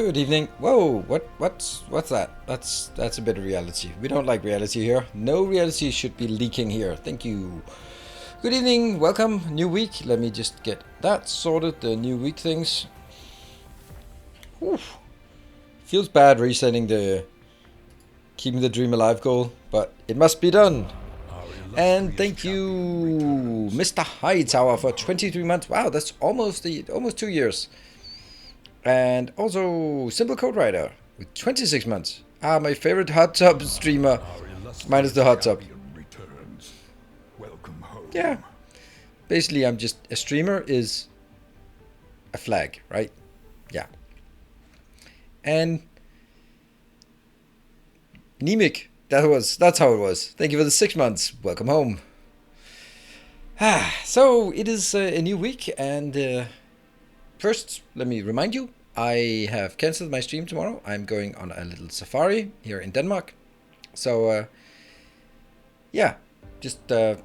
Good evening. Whoa, what's that? That's a bit of reality. We don't like reality here. No reality should be leaking here. Thank you. Good evening, welcome, new week. Let me just get that sorted, the new week things. Oof. Feels bad resetting the keeping the dream alive goal, but it must be done. And thank you, Mr. Hightower, for 23 months. Wow, that's almost 2 years. And also Simple Code Writer with 26 months. My favorite hot tub streamer, minus the hot tub. Yeah, basically I'm just a streamer is a flag, right? Yeah. And Nemik, that's how it was. Thank you for the 6 months. Welcome home. So it is a new week, and first, let me remind you, I have cancelled my stream tomorrow. I'm going on a little safari here in Denmark. So, yeah, just 2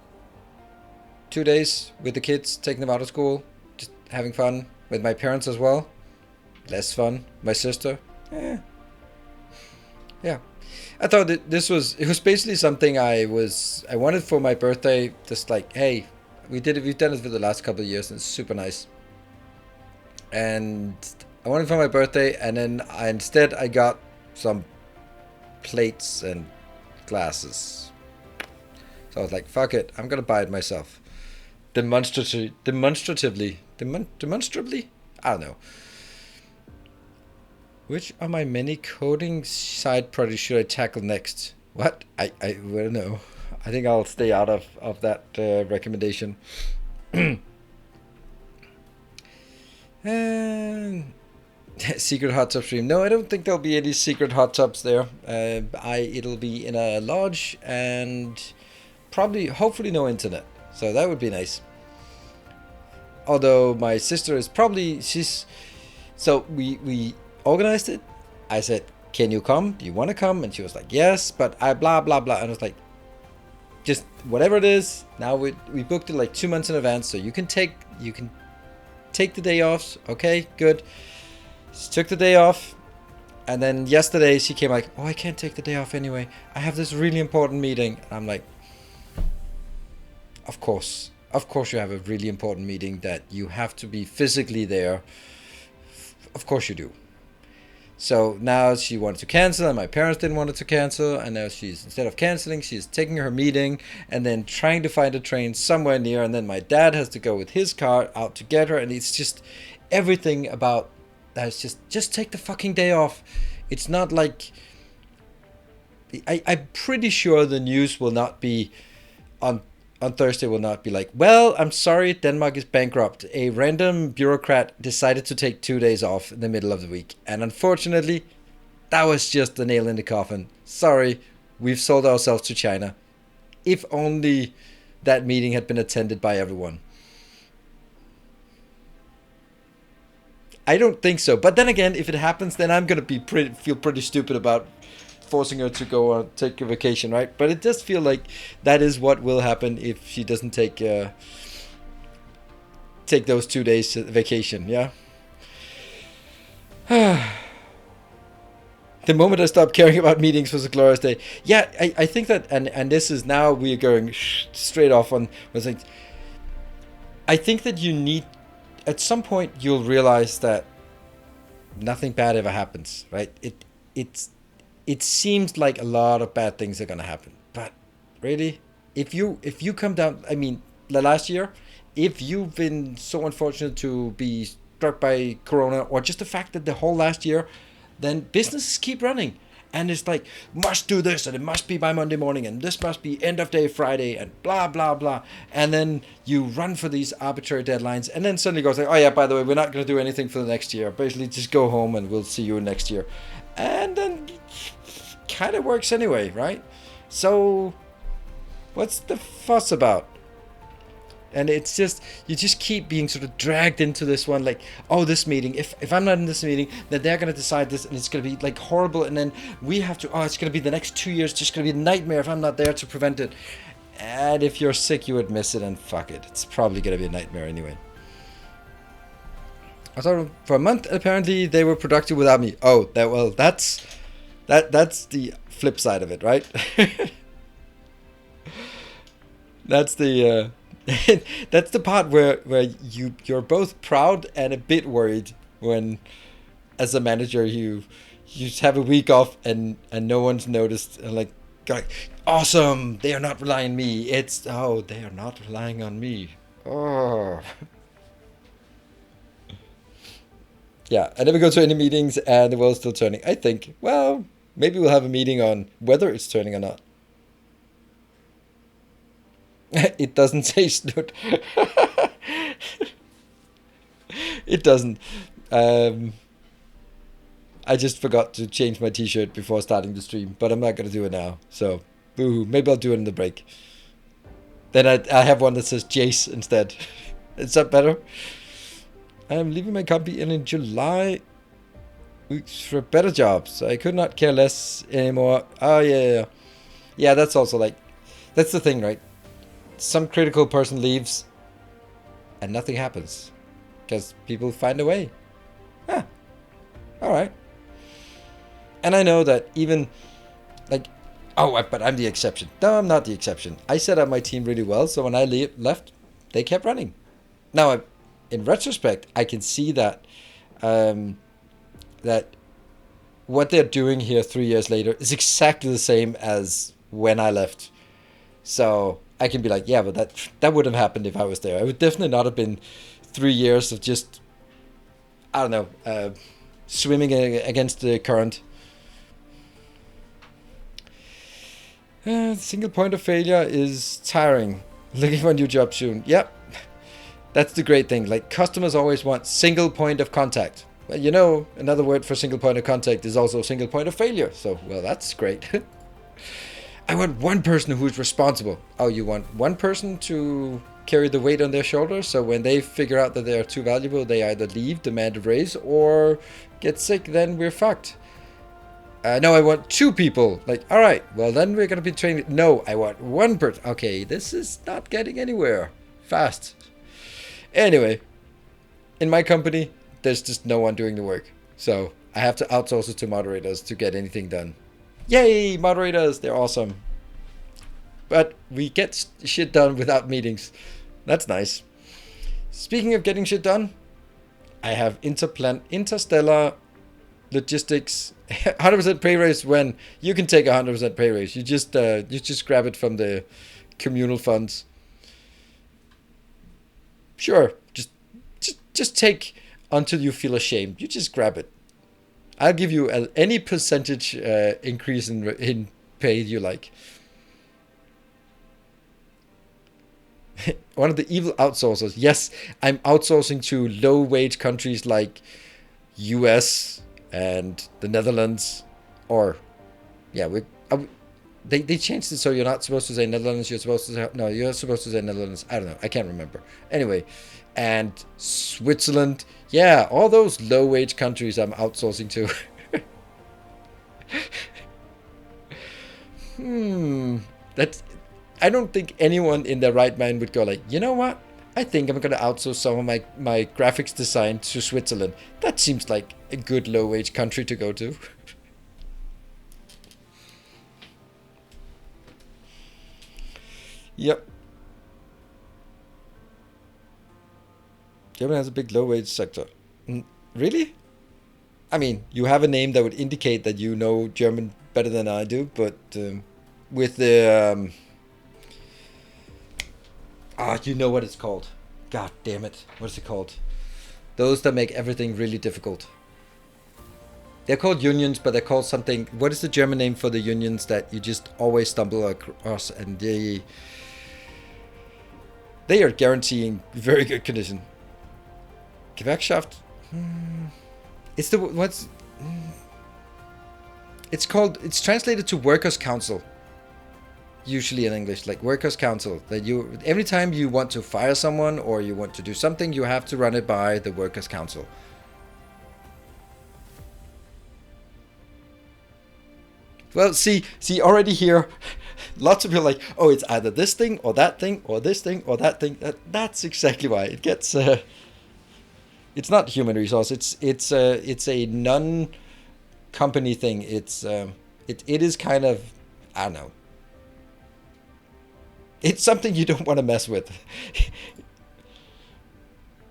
days with the kids, taking them out of school, just having fun with my parents as well. Less fun, my sister. Yeah. I thought that it was basically something I wanted for my birthday. Just like, hey, we've done it for the last couple of years, and it's super nice. And I wanted for my birthday, and then instead I got some plates and glasses. So I was like, fuck it, I'm gonna buy it myself. Demonstrably? I don't know. Which of my many coding side projects should I tackle next? What? I don't know. I think I'll stay out of that recommendation. And secret hot tub stream. No, I don't think there'll be any secret hot tubs there. It'll be in a lodge and hopefully no internet. So that would be nice. Although my sister is so we organized it. I said, can you come? Do you want to come? And she was like, yes, but I blah blah blah. And I was like, just whatever it is. Now we booked it like 2 months in advance, so you can take the day off. Okay, good. She took the day off, and then yesterday she came like, oh, I can't take the day off anyway. I have this really important meeting. And I'm like, of course you have a really important meeting that you have to be physically there. Of course you do. So now she wanted to cancel, and my parents didn't want it to cancel, and now instead of canceling, she's taking her meeting and then trying to find a train somewhere near, and then my dad has to go with his car out to get her, and it's just everything about that is just take the fucking day off. It's not like I'm pretty sure the news will not be on Thursday will not be like, well, I'm sorry, Denmark is bankrupt. A random bureaucrat decided to take 2 days off in the middle of the week. And unfortunately, that was just the nail in the coffin. Sorry, we've sold ourselves to China. If only that meeting had been attended by everyone. I don't think so. But then again, if it happens, then I'm going to feel pretty stupid about forcing her to go on take a vacation, right? But it does feel like that is what will happen if she doesn't take those 2 days vacation. Yeah. The moment I stopped caring about meetings was a glorious day. Yeah, I think that, and this is now we're going straight off on. I think that you need, at some point you'll realize that nothing bad ever happens, right? It seems like a lot of bad things are gonna happen, but really, if you come down, I mean, last year, if you've been so unfortunate to be struck by Corona, or just the fact that the whole last year, then businesses keep running, and it's like, must do this, and it must be by Monday morning, and this must be end of day Friday, and blah blah blah, and then you run for these arbitrary deadlines, and then suddenly goes like, oh yeah, by the way, we're not gonna do anything for the next year. Basically, just go home and we'll see you next year, and then kind of works anyway, right? So what's the fuss about? And it's just, you just keep being sort of dragged into this one, like, oh, this meeting, if I'm not in this meeting, then they're going to decide this, and it's going to be like horrible, and then we have to, it's going to be the next 2 years, just going to be a nightmare if I'm not there to prevent it. And if you're sick, you would miss it, and fuck it, it's probably going to be a nightmare anyway. I thought for a month apparently they were productive without me. Oh, that's the flip side of it, right? That's the that's the part where you're both proud and a bit worried when, as a manager, you just have a week off and no one's noticed, and like awesome, they are not relying on me. They are not relying on me. Oh. Yeah, I never go to any meetings and the world's still turning. I think, well, maybe we'll have a meeting on whether it's turning or not. It doesn't say snoot. It doesn't. I just forgot to change my t-shirt before starting the stream, but I'm not going to do it now. So, boo. Maybe I'll do it in the break. Then I have one that says Jace instead. Is that better? I'm leaving my company in July for a better job, so I could not care less anymore. Oh, yeah. Yeah, that's also like, that's the thing, right? Some critical person leaves and nothing happens because people find a way. Huh. All right. And I know that even like, oh, but I'm the exception. No, I'm not the exception. I set up my team really well, so when I left, they kept running. Now, in retrospect, I can see that that what they're doing here 3 years later is exactly the same as when I left. So I can be like, yeah, but that would have happened if I was there. I would definitely not have been 3 years of just, I don't know, swimming against the current. Single point of failure is tiring. Looking for a new job soon. Yep. That's the great thing. Like, customers always want single point of contact. Well, you know, another word for single point of contact is also single point of failure. So, well, that's great. I want one person who's responsible. Oh, you want one person to carry the weight on their shoulders, so when they figure out that they are too valuable, they either leave, demand a raise, or get sick, then we're fucked. No, I want two people. Like, all right, well, then we're going to be training. No, I want one person. Okay, this is not getting anywhere fast. Anyway, in my company, there's just no one doing the work. So I have to outsource it to moderators to get anything done. Yay, moderators, they're awesome. But we get shit done without meetings. That's nice. Speaking of getting shit done, I have interstellar logistics 100% pay raise when you can take 100% pay raise. You just grab it from the communal funds. Sure, just take until you feel ashamed. You just grab it. I'll give you any percentage increase in pay you like. One of the evil outsourcers. Yes, I'm outsourcing to low-wage countries like US and the Netherlands. Or, yeah, they changed it so you're not supposed to say Netherlands. You're supposed to say, no, you're supposed to say Netherlands. I don't know. I can't remember. Anyway, and Switzerland. Yeah, all those low-wage countries I'm outsourcing to. That's... I don't think anyone in their right mind would go like, you know what? I think I'm going to outsource some of my graphics design to Switzerland. That seems like a good low-wage country to go to. Yep. Germany has a big low-wage sector. Really? I mean, you have a name that would indicate that you know German better than I do, but with the... you know what it's called. God damn it. What is it called? Those that make everything really difficult. They're called unions, but they're called something... What is the German name for the unions that you just always stumble across, and they are guaranteeing very good condition. Gewerkschaft? It's the... What's... It's called... It's translated to Workers' Council. Usually in English, like Workers' Council. That you... Every time you want to fire someone or you want to do something, you have to run it by the Workers' Council. Well, see, already here, lots of people are like, oh, it's either this thing or that thing or this thing or that thing. That's exactly why it gets... It's not human resource. It's a non-company thing. It is kind of, I don't know. It's something you don't want to mess with.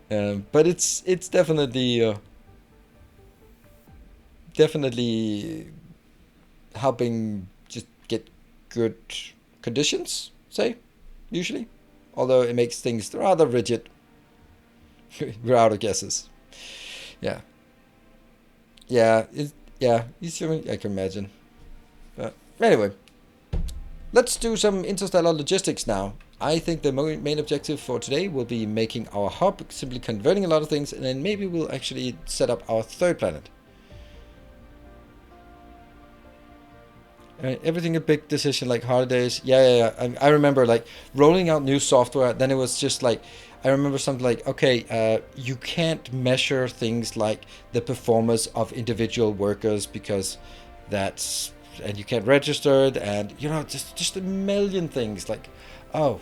But it's definitely helping just get good conditions, say, usually. Although it makes things rather rigid. We're out of guesses. Yeah. Yeah, easier I can imagine. But anyway, let's do some interstellar logistics now. I think the main objective for today will be making our hub, simply converting a lot of things, and then maybe we'll actually set up our third planet. Everything a big decision, like holidays. Yeah. I remember like rolling out new software. Then it was just like, I remember something like, okay, you can't measure things like the performance of individual workers because that's, and you can't register it, and you know, just a million things like, oh,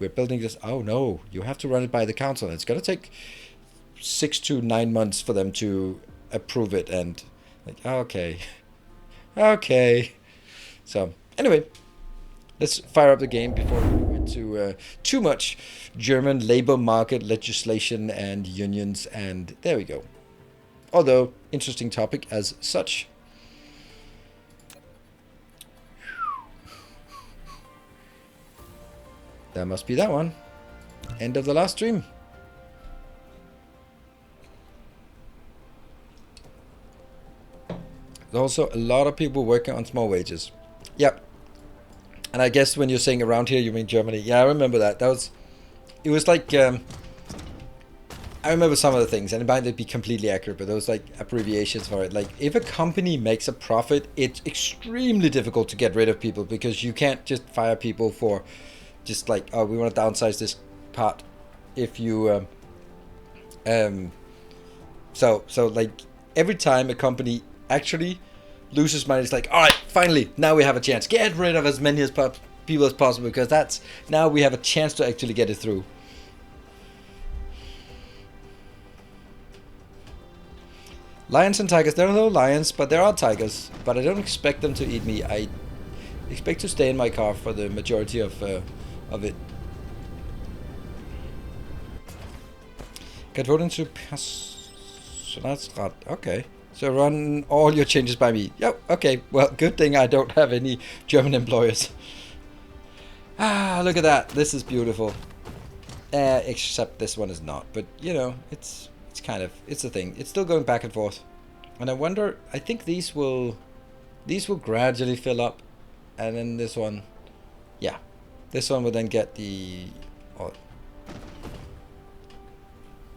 we're building this. Oh no, you have to run it by the council. It's gonna take 6 to 9 months for them to approve it, and like, okay. Okay. So, anyway, let's fire up the game before we go into too much German labor market legislation and unions, and there we go. Although, interesting topic as such. That must be that one. End of the last stream. There's also a lot of people working on small wages. Yep. And I guess when you're saying around here, you mean Germany. Yeah, I remember that. It was like, I remember some of the things, and it might not be completely accurate, but there was like abbreviations for it. Like, if a company makes a profit, it's extremely difficult to get rid of people because you can't just fire people for just like, oh, we want to downsize this part. If you, so like every time a company actually loses money, it's like, all right, finally, now we have a chance. Get rid of as many people as possible, because that's, now we have a chance to actually get it through. Lions and tigers. There are no lions, but there are tigers. But I don't expect them to eat me. I expect to stay in my car for the majority of it. Get voted into Personalsrat. Okay. So run all your changes by me. Yep, okay. Well, good thing I don't have any German employers. Ah, look at that. This is beautiful. Except this one is not. But, you know, it's kind of, it's a thing. It's still going back and forth. And I wonder, I think these will gradually fill up. And then this one, yeah. This one will then get the... Oh,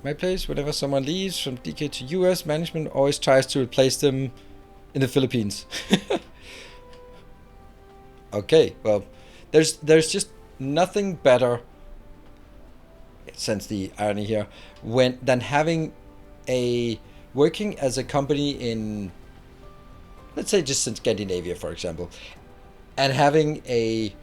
my place, whenever someone leaves from DK to US, management always tries to replace them in the Philippines. Okay, well, there's just nothing better, sense the irony here, than having working as a company in, let's say, just in Scandinavia, for example, and having a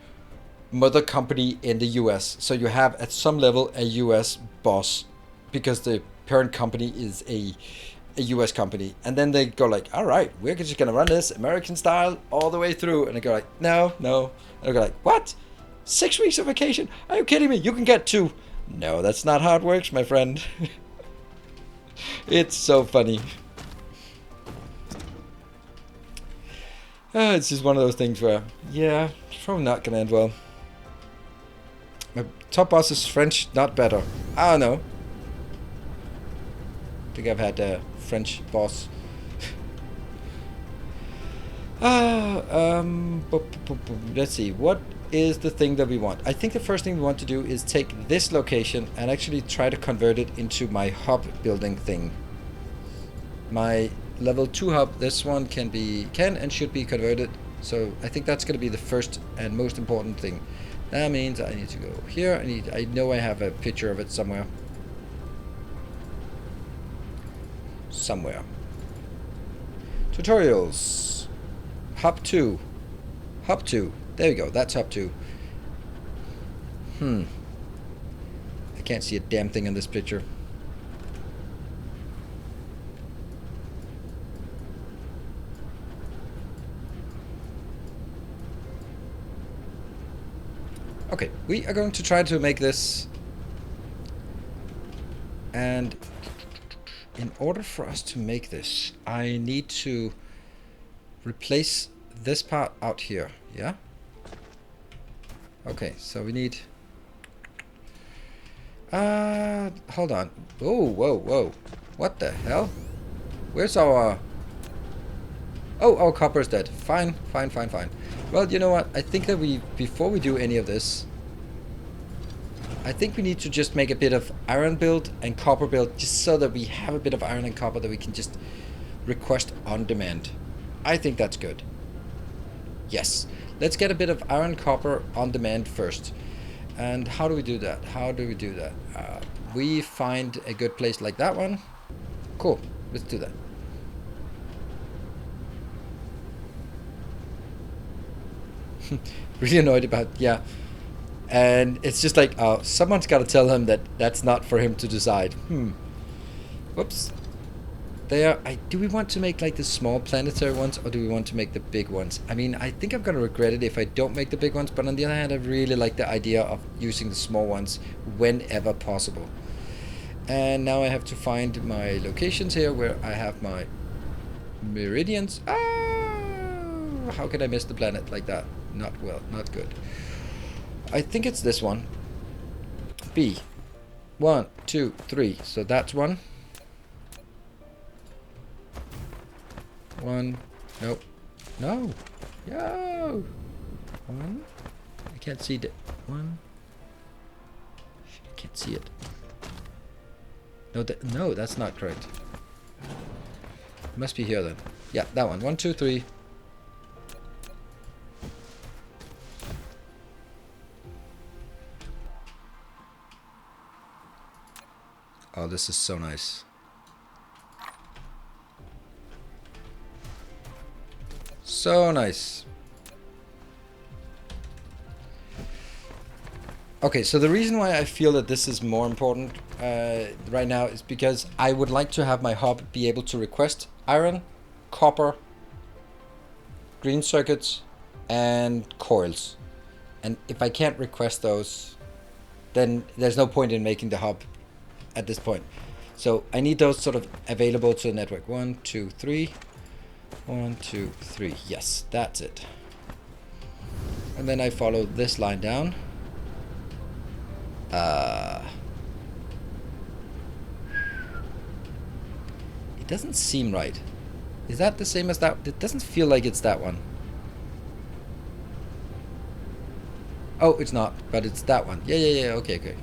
mother company in the US. So you have at some level a US boss, because the parent company is a US company, and then they go like, all right, we're just gonna run this American style all the way through, and they go like, no, and they go like, what? 6 weeks of vacation? Are you kidding me? You can get 2. No, that's not how it works, my friend. It's so funny. It's just one of those things where, yeah, it's probably not gonna end well. My top boss is French, not better. I don't know. I think I've had a French boss. Let's see. What is the thing that we want? I think the first thing we want to do is take this location and actually try to convert it into my hub building thing. My level 2 hub, this one can and should be converted. So I think that's going to be the first and most important thing. That means I need to go here. I know I have a picture of it somewhere. Tutorials. Hub 2. There we go. That's Hub 2. I can't see a damn thing in this picture. Okay, we are going to try to make this. And in order for us to make this, I need to replace this part out here, yeah? Okay, so we need... hold on. Oh, whoa, whoa. What the hell? Where's our... Oh, our copper is dead. Fine, fine, fine, fine. Well, you know what? I think that before we do any of this, I think we need to just make a bit of iron build and copper build, just so that we have a bit of iron and copper that we can just request on demand. I think that's good. Yes. Let's get a bit of iron copper on demand first. And how do we do that? How do we do that? We find a good place like that one. Cool. Let's do that. Really annoyed about, yeah. And it's just like, oh, someone's got to tell him that that's not for him to decide. Whoops. There. Do we want to make like the small planetary ones, or do we want to make the big ones? I mean, I think I'm going to regret it if I don't make the big ones, but on the other hand, I really like the idea of using the small ones whenever possible. And now I have to find my locations here where I have my meridians. Ah! How can I miss the planet like that? Not well, not good. I think it's this one. B. 1, 2, 3. So that's one. One. Nope. No. No. One. I can't see the one. I can't see it. No, no, that's not correct. It must be here then. Yeah, that one. 1, 2, 3. Oh, this is so nice. So nice. Okay, so the reason why I feel that this is more important right now is because I would like to have my hub be able to request iron, copper, green circuits, and coils. And if I can't request those, then there's no point in making the hub at this point. So I need those sort of available to the network. 1, 2, 3. 1, 2, 3. Yes, that's it. And then I follow this line down. It doesn't seem right. Is that the same as that? It doesn't feel like it's that one. Oh, it's not, but it's that one. Yeah, yeah, yeah. Okay, okay.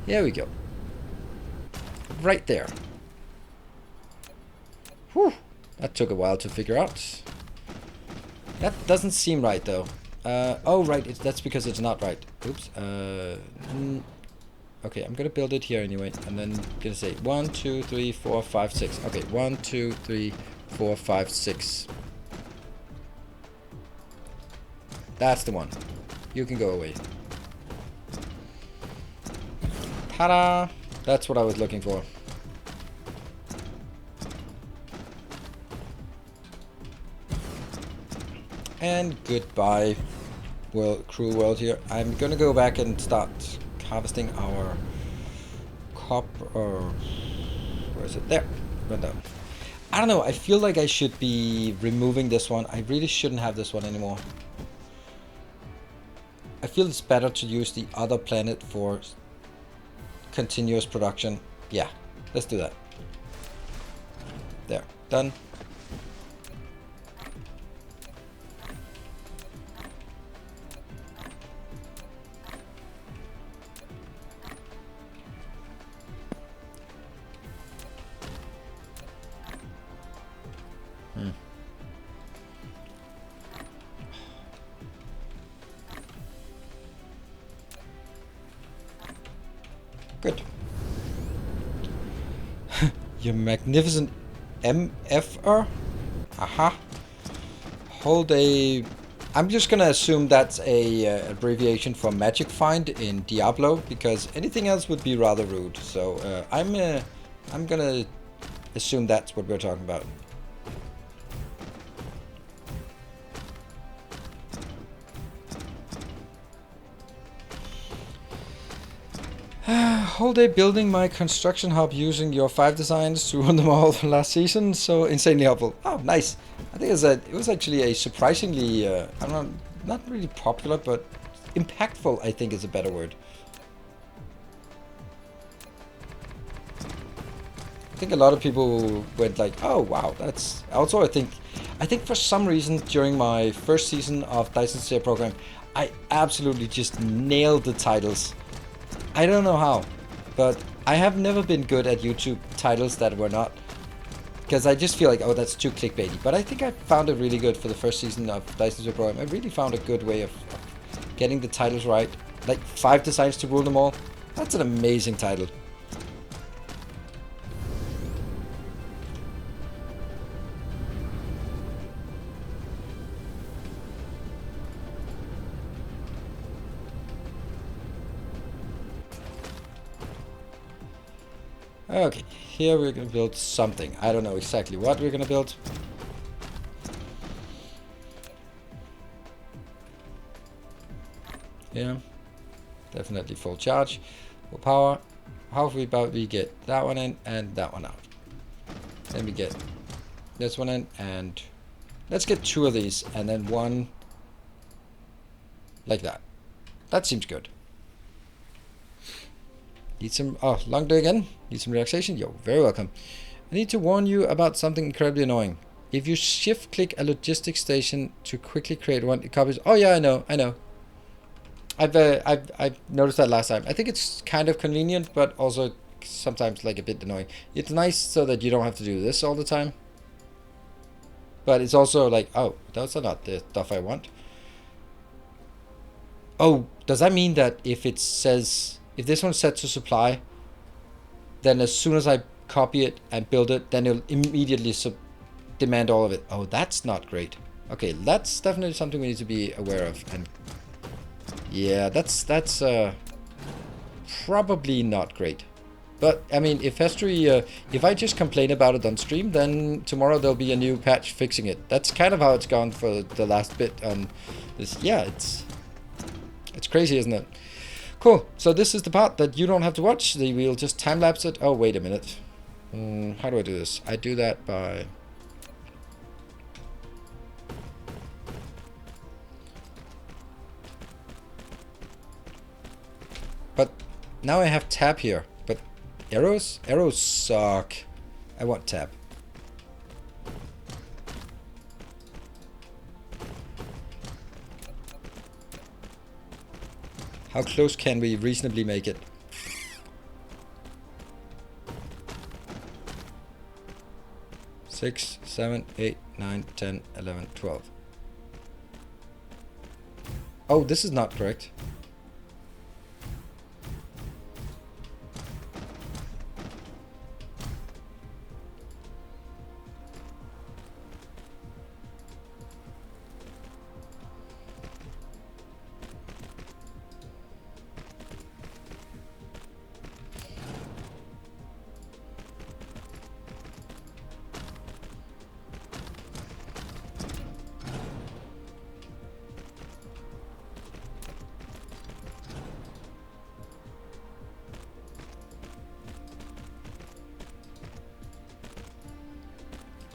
Here we go. Right there. Whew. That took a while to figure out. That doesn't seem right, though. Oh, right. That's because it's not right. Oops. Okay, I'm gonna build it here anyway, and then I'm gonna say 1, 2, 3, 4, 5, 6. Okay, 1, 2, 3, 4, 5, 6. That's the one. You can go away. Ta-da! That's what I was looking for. And goodbye, cruel world here. I'm gonna go back and start harvesting our copper. Where is it? There. Run down. I don't know. I feel like I should be removing this one. I really shouldn't have this one anymore. I feel it's better to use the other planet for continuous production. Yeah, let's do that. There. Done. Good. Your magnificent MFR? Aha. Hold a... I'm just gonna assume that's a abbreviation for magic find in Diablo, because anything else would be rather rude. So I'm gonna assume that's what we're talking about. Whole day building my construction hub using your 5 designs to run them all last season. So insanely helpful. Oh, nice. I think it was actually a surprisingly, I don't know, not really popular, but impactful, I think is a better word. I think a lot of people went like, oh wow, that's... Also, I think for some reason during my first season of Dyson CEST program, I absolutely just nailed the titles. I don't know how, but I have never been good at YouTube titles that were not, because I just feel like, oh, that's too clickbaity. But I think I found it really good for the first season of Dyson CEST program. I really found a good way of getting the titles right. Like 5 designs to rule them all. That's an amazing title. Okay, here we're gonna build something. I don't know exactly what we're gonna build. Yeah, definitely full charge, full power. How about we get that one in and that one out? Then we get this one in, and let's get 2 of these and then 1 like that. That seems good. Need some... Oh, long day again? Need some relaxation? You're very welcome. I need to warn you about something incredibly annoying. If you shift-click a logistics station to quickly create one, it copies... Oh yeah, I know. I've noticed that last time. I think it's kind of convenient, but also sometimes like a bit annoying. It's nice so that you don't have to do this all the time. But it's also like, oh, those are not the stuff I want. Oh, does that mean that if it says... If this one's set to supply, then as soon as I copy it and build it, then it'll immediately demand all of it. Oh, that's not great. Okay, that's definitely something we need to be aware of. And yeah, that's probably not great. But I mean, if history, if I just complain about it on stream, then tomorrow there'll be a new patch fixing it. That's kind of how it's gone for the last bit on this. Yeah, it's crazy, isn't it? Cool. So this is the part that you don't have to watch. We'll just time-lapse it. Oh, wait a minute. How do I do this? I do that by... But now I have tab here. But arrows? Arrows suck. I want tab. How close can we reasonably make it? Six, 7, 8, 9, 10, 11, 12. Oh, this is not correct.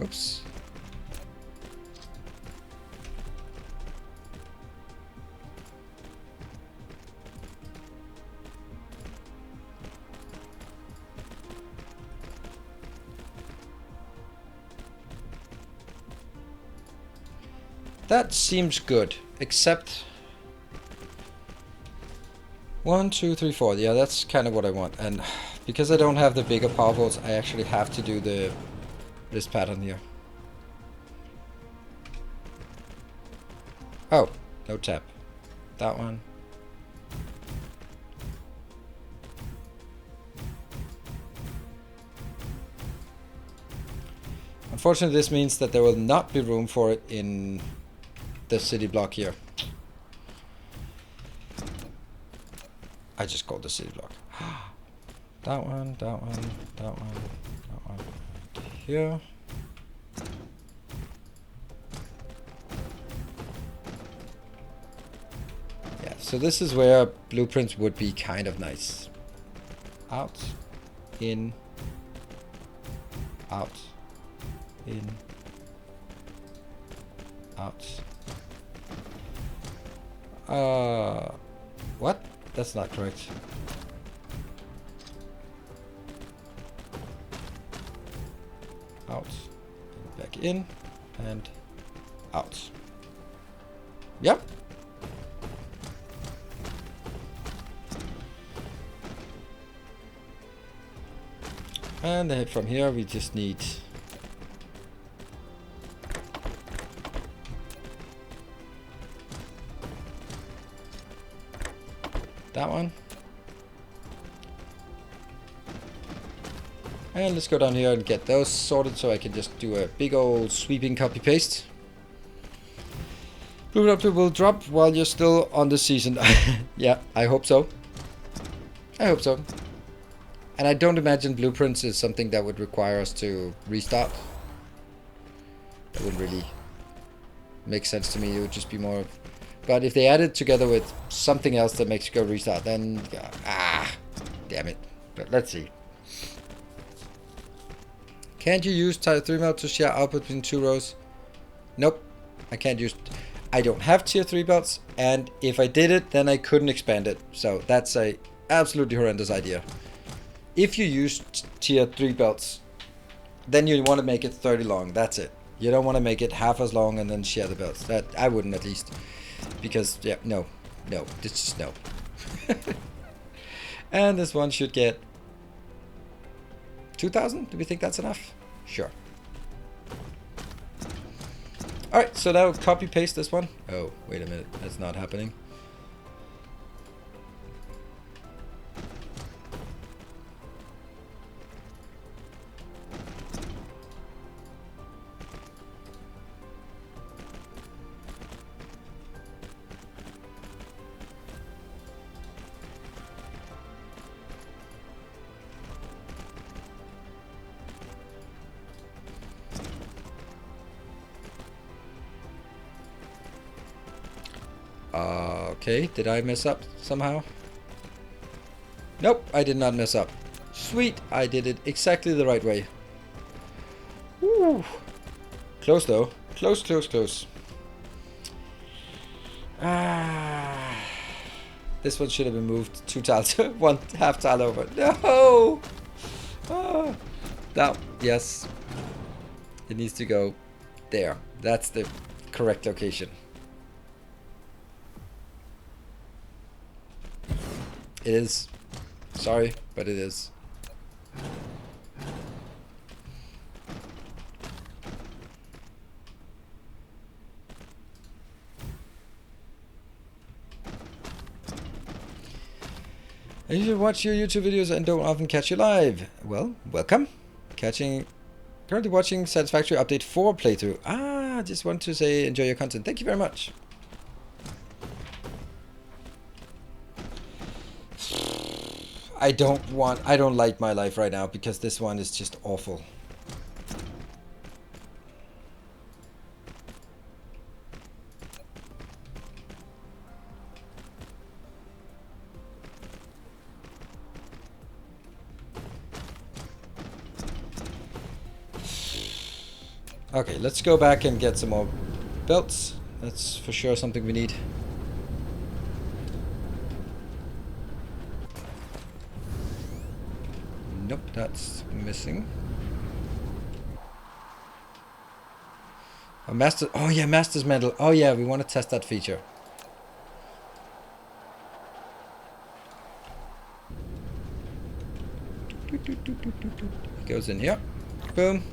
Oops. That seems good, except 1, 2, 3, 4. Yeah, that's kind of what I want. And because I don't have the bigger power volts, I actually have to do this pattern here. Oh, no tap. That one. Unfortunately, this means that there will not be room for it in the city block here. I just called the city block. That one, that one, that one, that one. Here. Yeah, so this is where blueprints would be kind of nice. out, in, out, in, out. What? That's not correct. Out, back in, and out. Yep. And then from here we just need that one. And let's go down here and get those sorted so I can just do a big old sweeping copy paste. Blueprint will drop while you're still on the season. Yeah, I hope so. I hope so. And I don't imagine blueprints is something that would require us to restart. That wouldn't really make sense to me. It would just be more... But if they add it together with something else that makes you go restart, then... damn it. But let's see. Can't you use tier 3 belt to share output between 2 rows? Nope. I can't use... I don't have tier 3 belts, and if I did it, then I couldn't expand it. So that's a absolutely horrendous idea. If you use tier 3 belts, then you want to make it 30 long. That's it. You don't want to make it half as long and then share the belts. That I wouldn't, at least. Because, yeah, no. No. It's just no. And this one should get 2,000? Do we think that's enough? Sure. Alright, so now copy paste this one. Oh, wait a minute. That's not happening. Okay, did I mess up somehow? Nope, I did not mess up. Sweet, I did it exactly the right way. Woo. Close though. Close, close, close. This one should have been moved 2 tiles, 1 half tile over. No! That, yes. It needs to go there. That's the correct location. It is. Sorry, but it is. I usually watch your YouTube videos and don't often catch you live. Well, welcome. Currently watching Satisfactory Update 4 playthrough. Just want to say enjoy your content. Thank you very much. I don't like my life right now because this one is just awful. Okay, let's go back and get some more belts. That's for sure something we need. Nope, that's missing. Master. Oh yeah, Master's Medal. Oh yeah, we want to test that feature. It goes in here. Boom.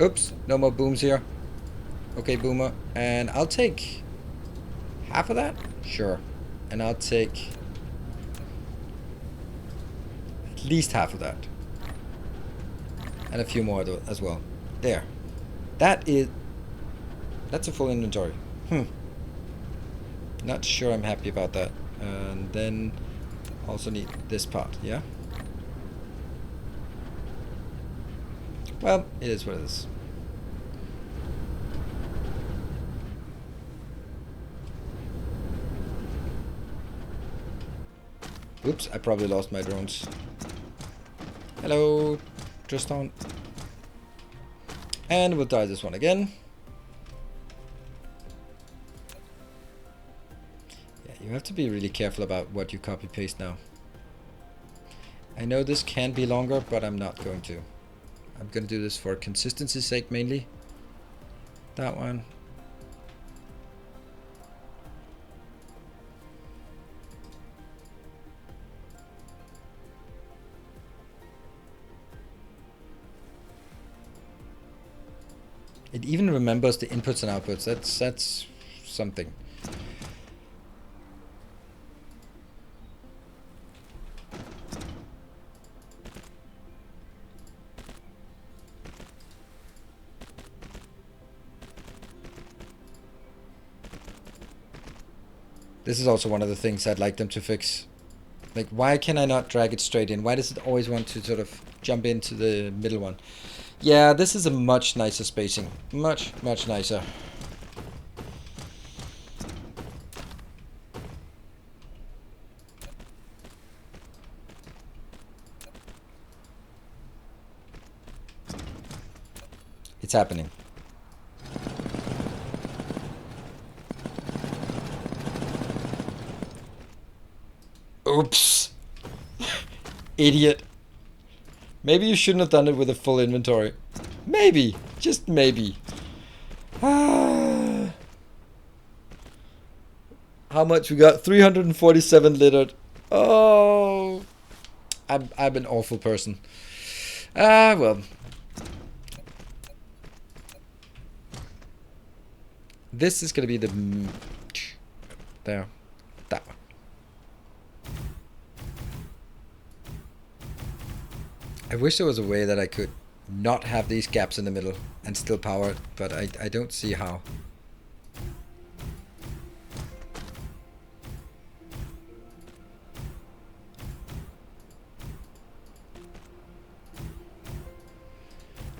Oops, no more booms here. Okay, boomer. And I'll take half of that? Sure. And I'll take at least half of that. And a few more as well. There. That's a full inventory. Not sure I'm happy about that. And then also need this part, yeah? Well, it is what it is. Oops, I probably lost my drones. Hello, Tristan. And we'll die this one again. Yeah, you have to be really careful about what you copy paste now. I know this can be longer, but I'm not going to. I'm going to do this for consistency's sake mainly. That one. It even remembers the inputs and outputs. That's something. This is also one of the things I'd like them to fix. Like, why can I not drag it straight in? Why does it always want to sort of jump into the middle one? Yeah, this is a much nicer spacing. Much, much nicer. It's happening. Oops. Idiot. Maybe you shouldn't have done it with a full inventory. Maybe. Just maybe. How much we got? 347 littered. Oh. I'm an awful person. Well. This is going to be the... There. That one. I wish there was a way that I could not have these gaps in the middle and still power it, but I don't see how.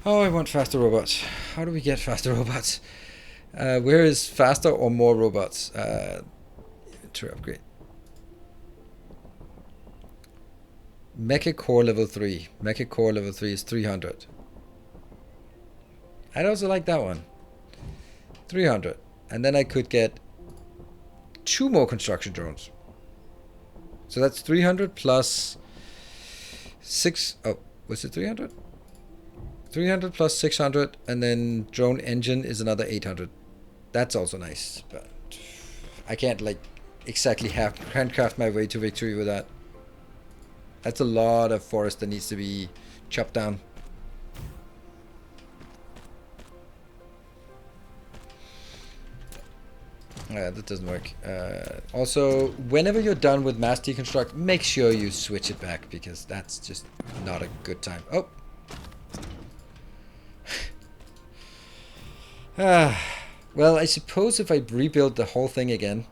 Oh, I want faster robots. How do we get faster robots? Where is faster or more robots? To upgrade. Mecha Core level 3. Mecha Core level 3 is 300. I'd also like that one. 300. And then I could get 2 more construction drones. So that's 300 plus 6. Oh, was it 300? 300 plus 600. And then drone engine is another 800. That's also nice. But I can't like exactly handcraft my way to victory with that. That's a lot of forest that needs to be chopped down. That doesn't work. Also, whenever you're done with mass deconstruct, make sure you switch it back, because that's just not a good time. Oh! Well, I suppose if I rebuild the whole thing again,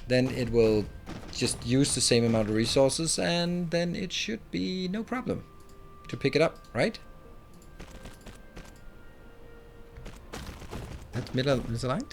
then it will just use the same amount of resources, and then it should be no problem to pick it up, right? That's misaligned?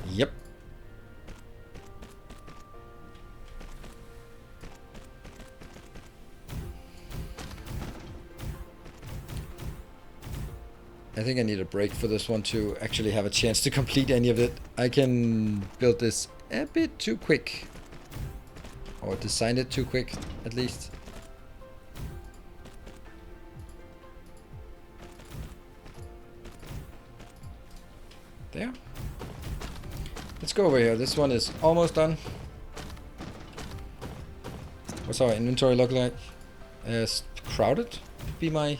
Yep. I think I need a break for this one to actually have a chance to complete any of it. I can build this a bit too quick. Or design it too quick, at least. There. Let's go over here. This one is almost done. What's our inventory look like? Crowded would be my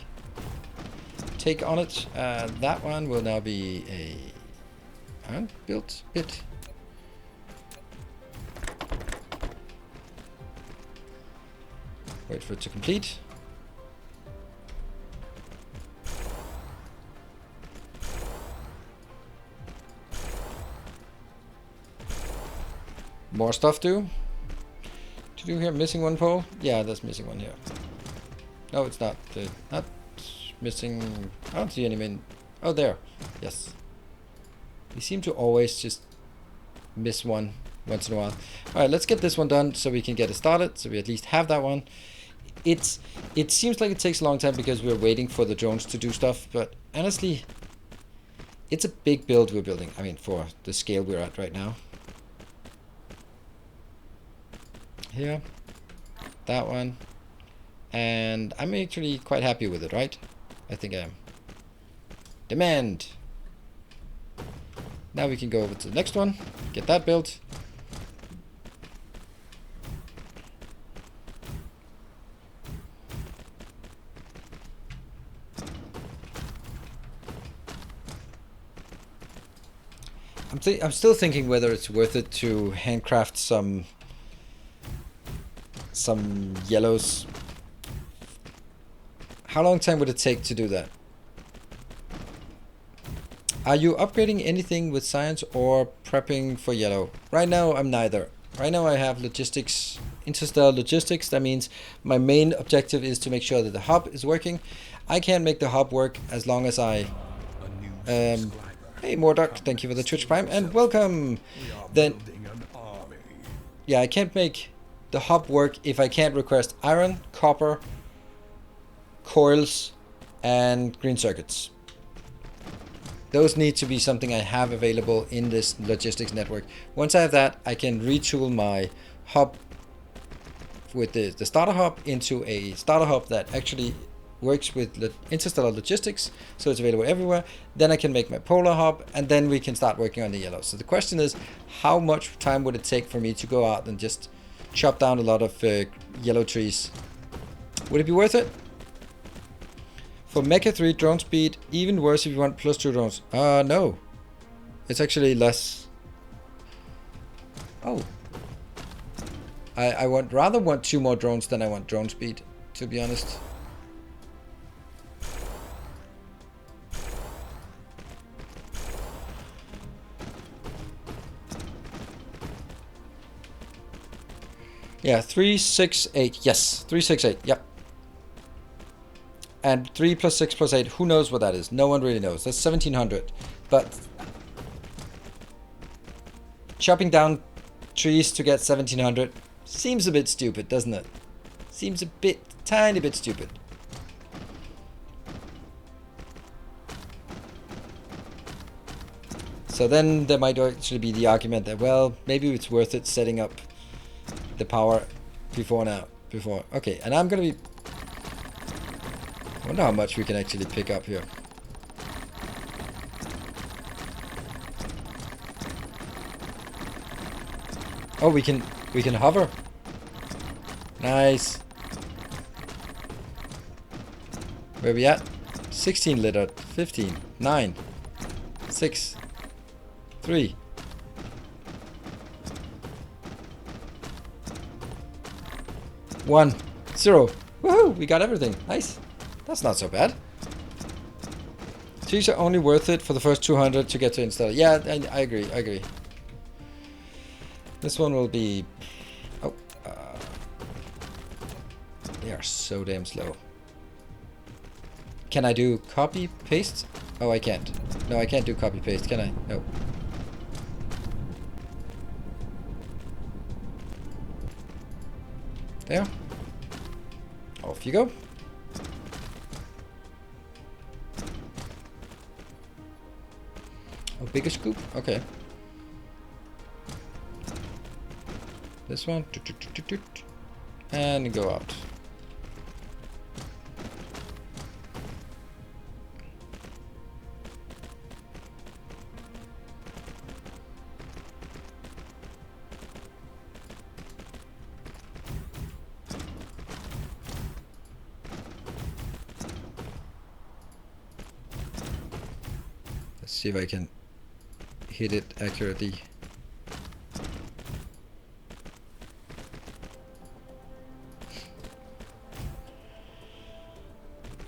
take on it. That one will now be a unbuilt bit. Wait for it to complete. More stuff to do here. Missing one pole. Yeah, there's missing one here. No, it's not. Not missing. I don't see any min. Oh, there. Yes. We seem to always just miss one once in a while. All right, let's get this one done so we can get it started. So we at least have that one. It seems like it takes a long time because we're waiting for the drones to do stuff. But honestly, it's a big build we're building. I mean, for the scale we're at right now. Here, that one, and I'm actually quite happy with it, right? I think I am. Demand. Now we can go over to the next one, get that built. I'm still thinking whether it's worth it to handcraft some yellows. How long time would it take to do that? Are you upgrading anything with science or prepping for yellow? Right now, I'm neither. Right now, I have logistics, interstellar logistics. That means my main objective is to make sure that the hub is working. I can't make the hub work as long as I... hey, Mordock, thank you for the Twitch Prime, and welcome! Then... yeah, I can't make the hub work if I can't request iron, copper, coils, and green circuits. Those need to be something I have available in this logistics network. Once I have that, I can retool my hub with the starter hub into a starter hub that actually works with interstellar logistics, so it's available everywhere. Then I can make my polar hub, and then we can start working on the yellow. So the question is, how much time would it take for me to go out and just chop down a lot of yellow trees? Would it be worth it? For Mecha 3 drone speed, even worse if you want +2 drones. No. It's actually less. Oh. I rather want 2 more drones than I want drone speed, to be honest. Yeah, 368. Yes, 368. Yep. And 3 + 6 + 8, who knows what that is? No one really knows. That's 1700. But chopping down trees to get 1700 seems a bit stupid, doesn't it? Seems a bit, tiny bit stupid. So then there might actually be the argument that, well, maybe it's worth it setting up the power before now. Okay, and I'm gonna be... I wonder how much we can actually pick up here. Oh, we can hover. Nice. Where we at? 16 liter, 15, 9, 6, 3. One, 0. Woohoo! We got everything. Nice. That's not so bad. Trees are only worth it for the first 200 to get to install. Yeah, I agree. This one will be... Oh. They are so damn slow. Can I do copy, paste? Oh, I can't. No, I can't do copy, paste, can I? No. There. Off you go. Oh, bigger scoop? Okay. This one. And go out. Let's see if I can hit it accurately.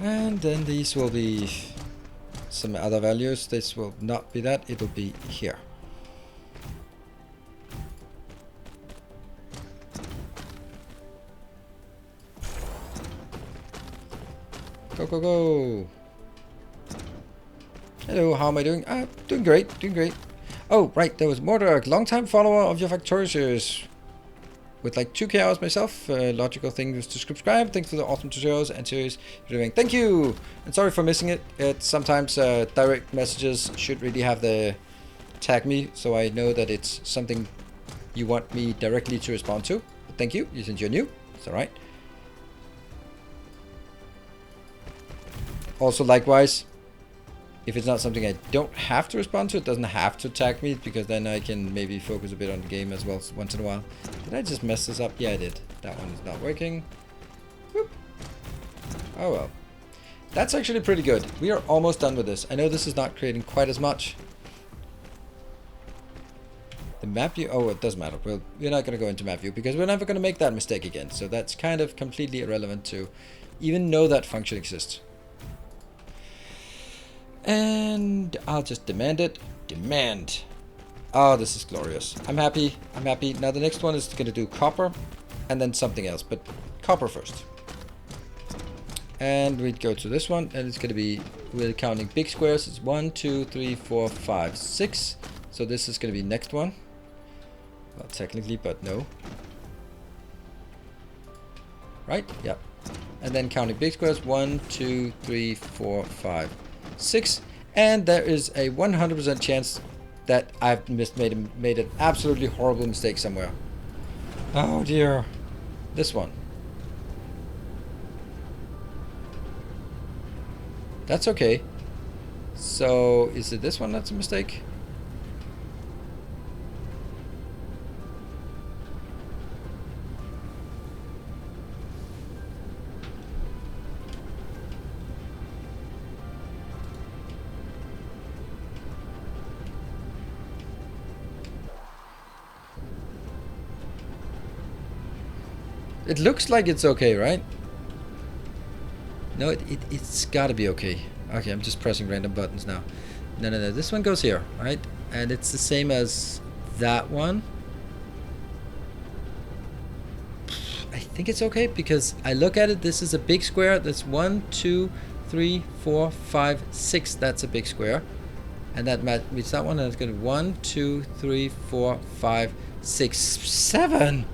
And then these will be some other values. This will not be that, it will be here. Go, go, go. Hello, how am I doing? Doing great, doing great. Oh, right, there was Mordark, long-time follower of your Factorio series. With like 2k hours myself, logical thing was to subscribe. Thanks for the awesome tutorials and series you're doing. Thank you! And sorry for missing it. It's sometimes direct messages should really have the tag me, so I know that it's something you want me directly to respond to. But thank you, since you're new. It's alright. Also, likewise, if it's not something I don't have to respond to, it doesn't have to tag me, because then I can maybe focus a bit on the game as well once in a while. Did I just mess this up? Yeah, I did. That one is not working. Whoop. Oh well. That's actually pretty good. We are almost done with this. I know this is not creating quite as much. The map view, oh, it doesn't matter. We're not going to go into map view because we're never going to make that mistake again. So that's kind of completely irrelevant to even know that function exists. And I'll just demand it. Demand. Oh, this is glorious. I'm happy. I'm happy. Now the next one is going to do copper and then something else, but copper first. And we'd go to this one, and it's going to be, we're counting big squares. It's 1, 2, 3, 4, 5, 6. So this is going to be next one. Well, technically, but no. Right? Yep. And then counting big squares. 1, 2, 3, 4, 5, 6. And there is a 100% chance that I've made an absolutely horrible mistake somewhere. Oh dear. This one. That's okay. So, is it this one that's a mistake? It looks like it's okay, right? No, it's gotta be okay. Okay, I'm just pressing random buttons now. No, no, no, this one goes here, right? And it's the same as that one. I think it's okay because I look at it, this is a big square. That's 1, 2, 3, 4, 5, 6. That's a big square. And that means that one, and it's gonna be 1, 2, 3, 4, 5, 6, 7.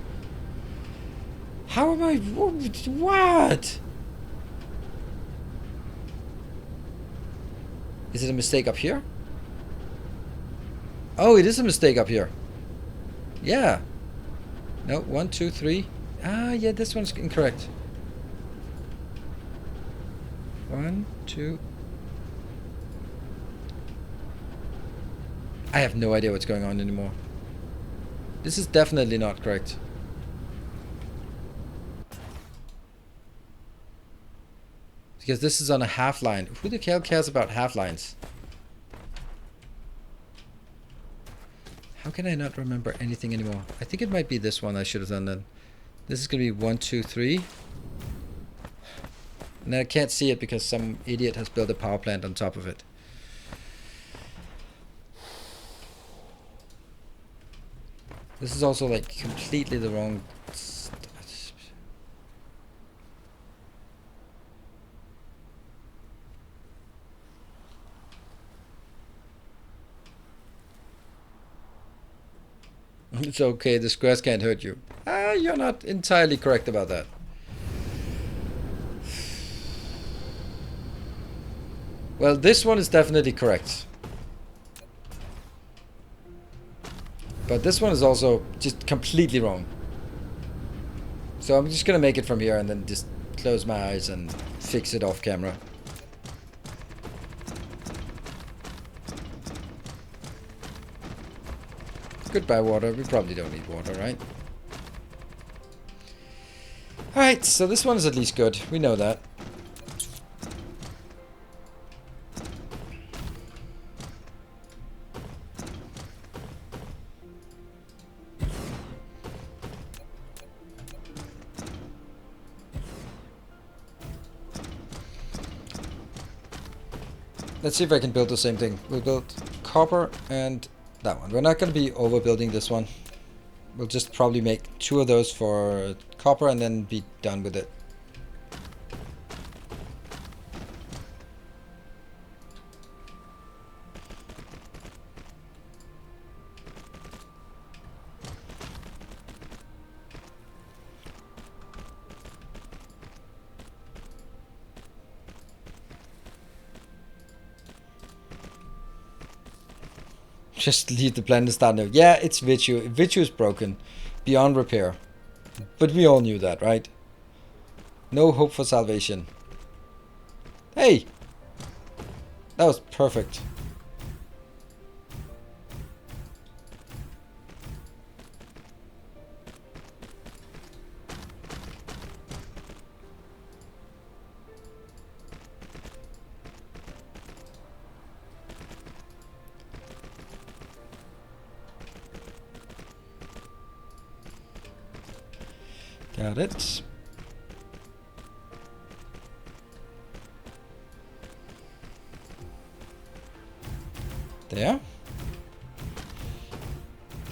How am I? What? Is it a mistake up here? Oh, it is a mistake up here. Yeah. No, 1, 2, 3. Ah, yeah, this one's incorrect. 1, 2. I have no idea what's going on anymore. This is definitely not correct. Because this is on a half line. Who the hell cares about half lines? How can I not remember anything anymore? I think it might be this one I should have done then. This is going to be 1, 2, 3. And I can't see it because some idiot has built a power plant on top of it. This is also like completely the wrong... It's okay, the squares can't hurt you. Ah, you're not entirely correct about that. Well, this one is definitely correct. But this one is also just completely wrong. So I'm just gonna make it from here and then just close my eyes and fix it off camera. Goodbye water, we probably don't need water, right? Alright, so this one is at least good, we know that. Let's see if I can build the same thing. We'll build copper and that one. We're not going to be overbuilding this one. We'll just probably make 2 of those for copper and then be done with it. Just leave the planet and start new. Yeah, it's Vichu. Vichu is broken. Beyond repair. But we all knew that, right? No hope for salvation. Hey! That was perfect. Got it. There.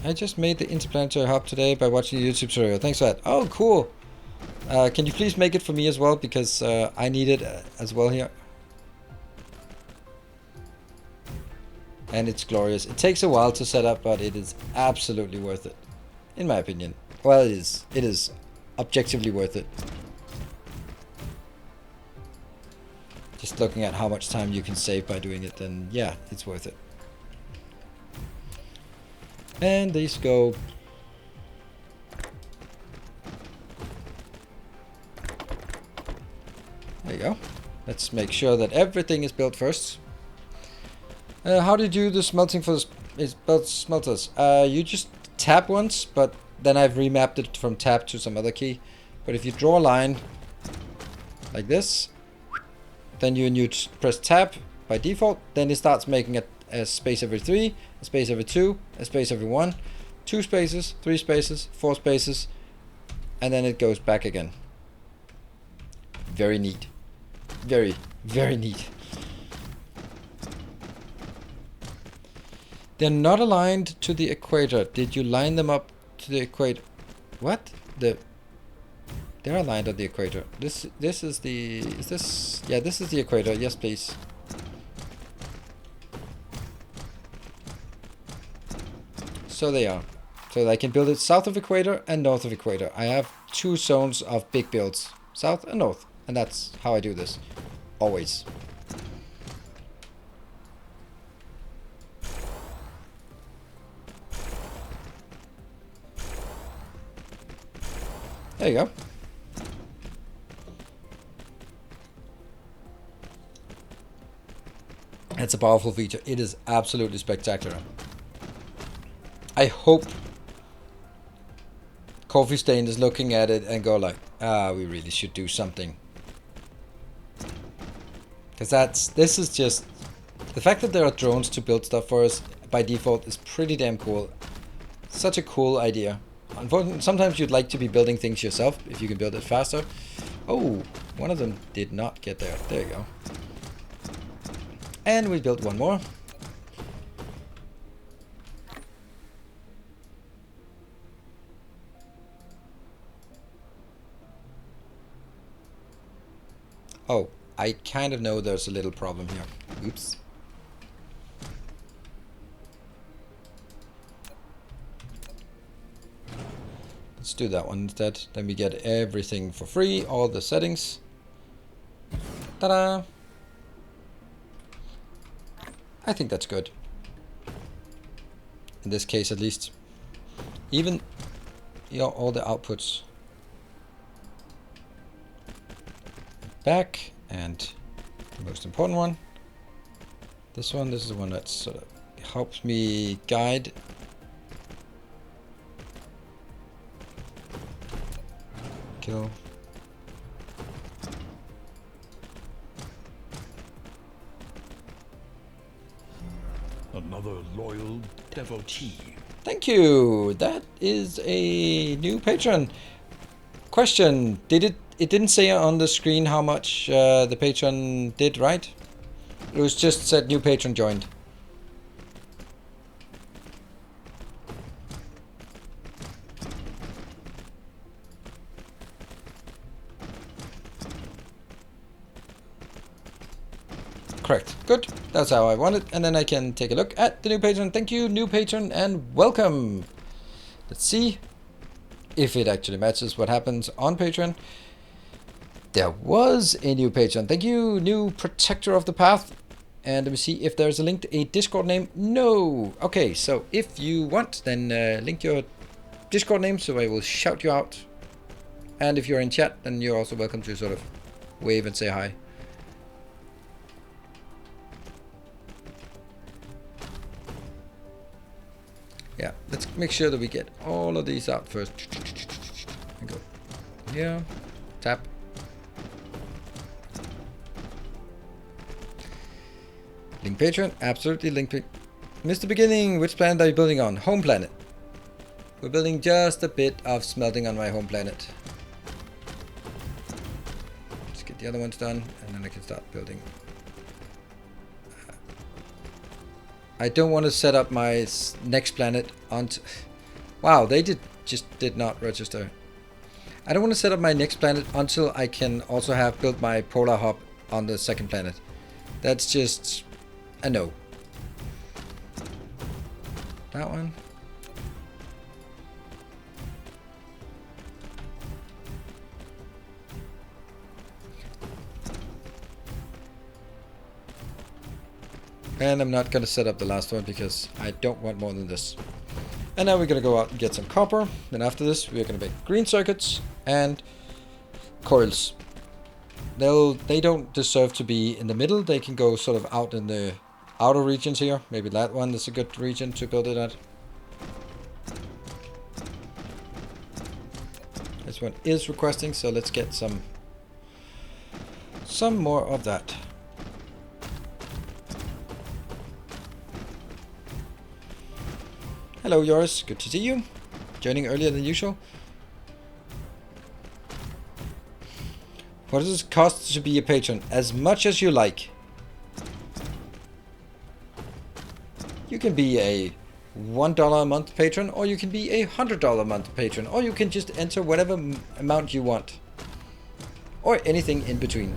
I just made the interplanetary hub today by watching a YouTube tutorial. Thanks for that. Oh, cool. Can you please make it for me as well? Because I need it as well here. And it's glorious. It takes a while to set up, but it is absolutely worth it. In my opinion. Well, it is. It is objectively worth it. Just looking at how much time you can save by doing it, then yeah, it's worth it. And these go. There you go. Let's make sure that everything is built first. How do you do the smelting for the smelters? You just tap once, but then I've remapped it from tap to some other key. But if you draw a line like this, then you press tab by default, then it starts making a space every 3, a space every 2, a space every 1, 2 spaces, 3 spaces, 4 spaces, and then it goes back again. Very neat. Very, very neat. They're not aligned to the equator. Did you line them up to the equator? What? They're aligned on the equator. This is the... Is this... Yeah, this is the equator. Yes, please. So they are. So I can build it south of equator and north of equator. I have 2 zones of big builds. South and north. And that's how I do this. Always. There you go. It's a powerful feature. It is absolutely spectacular. I hope Coffee Stain is looking at it and go like, we really should do something. Because this is just, the fact that there are drones to build stuff for us by default is pretty damn cool. Such a cool idea. Unfortunately, sometimes you'd like to be building things yourself if you can build it faster. Oh, one of them did not get there. There you go. And we built one more. Oh, I kind of know there's a little problem here. Oops. Let's do that one instead. Then we get everything for free, all the settings. Ta-da! I think that's good. In this case, at least. Even, you know, all the outputs. Back, and the most important one. This is the one that sort of helps me guide. Kill. Another loyal devotee. Thank you. That is a new patron. Question: It didn't say on the screen how much the patron did, right? It was just said new patron joined. Correct. Good. That's how I want it. And then I can take a look at the new patron. Thank you, new patron, and welcome. Let's see if it actually matches what happens on Patreon. There was a new patron. Thank you, new protector of the path. And let me see if there's a link to a Discord name. No. Okay, so if you want, then link your Discord name so I will shout you out. And if you're in chat, then you're also welcome to sort of wave and say hi. Yeah, let's make sure that we get all of these out first. And go here, tap. Link Patreon, absolutely link. Mr. Beginning, which planet are you building on? Home planet. We're building just a bit of smelting on my home planet. Let's get the other ones done, and then I can start building. I don't want to set up my next planet on. Wow, they just did not register. I don't want to set up my next planet until I can also have built my polar hub on the second planet. That's just a no. That one. And I'm not going to set up the last one because I don't want more than this. And now we're going to go out and get some copper. Then after this, we're going to make green circuits and coils. They don't deserve to be in the middle. They can go sort of out in the outer regions here. Maybe that one is a good region to build it at. This one is requesting, so let's get some more of that. Hello, Joris. Good to see you. Joining earlier than usual. What does it cost to be a patron? As much as you like. You can be a $1 a month patron, or you can be a $100 a month patron, or you can just enter whatever amount you want. Or anything in between.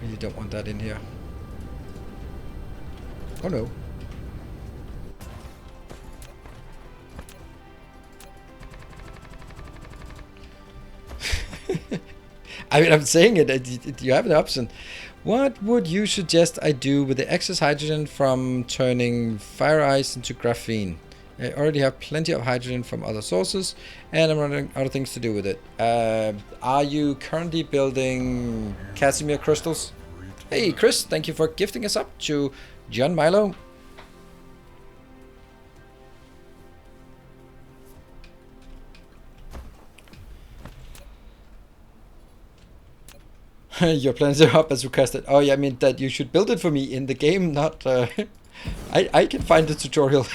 You don't want that in here. Oh no. I mean, I'm saying it, you have an option. What would you suggest I do with the excess hydrogen from turning fire ice into graphene? I already have plenty of hydrogen from other sources, and I'm running out of things to do with it. Are you currently building Casimir crystals? Hey, Chris, thank you for gifting us up to John Milo. Your plans are up as requested. Oh yeah, I mean that you should build it for me in the game, not... I can find the tutorial.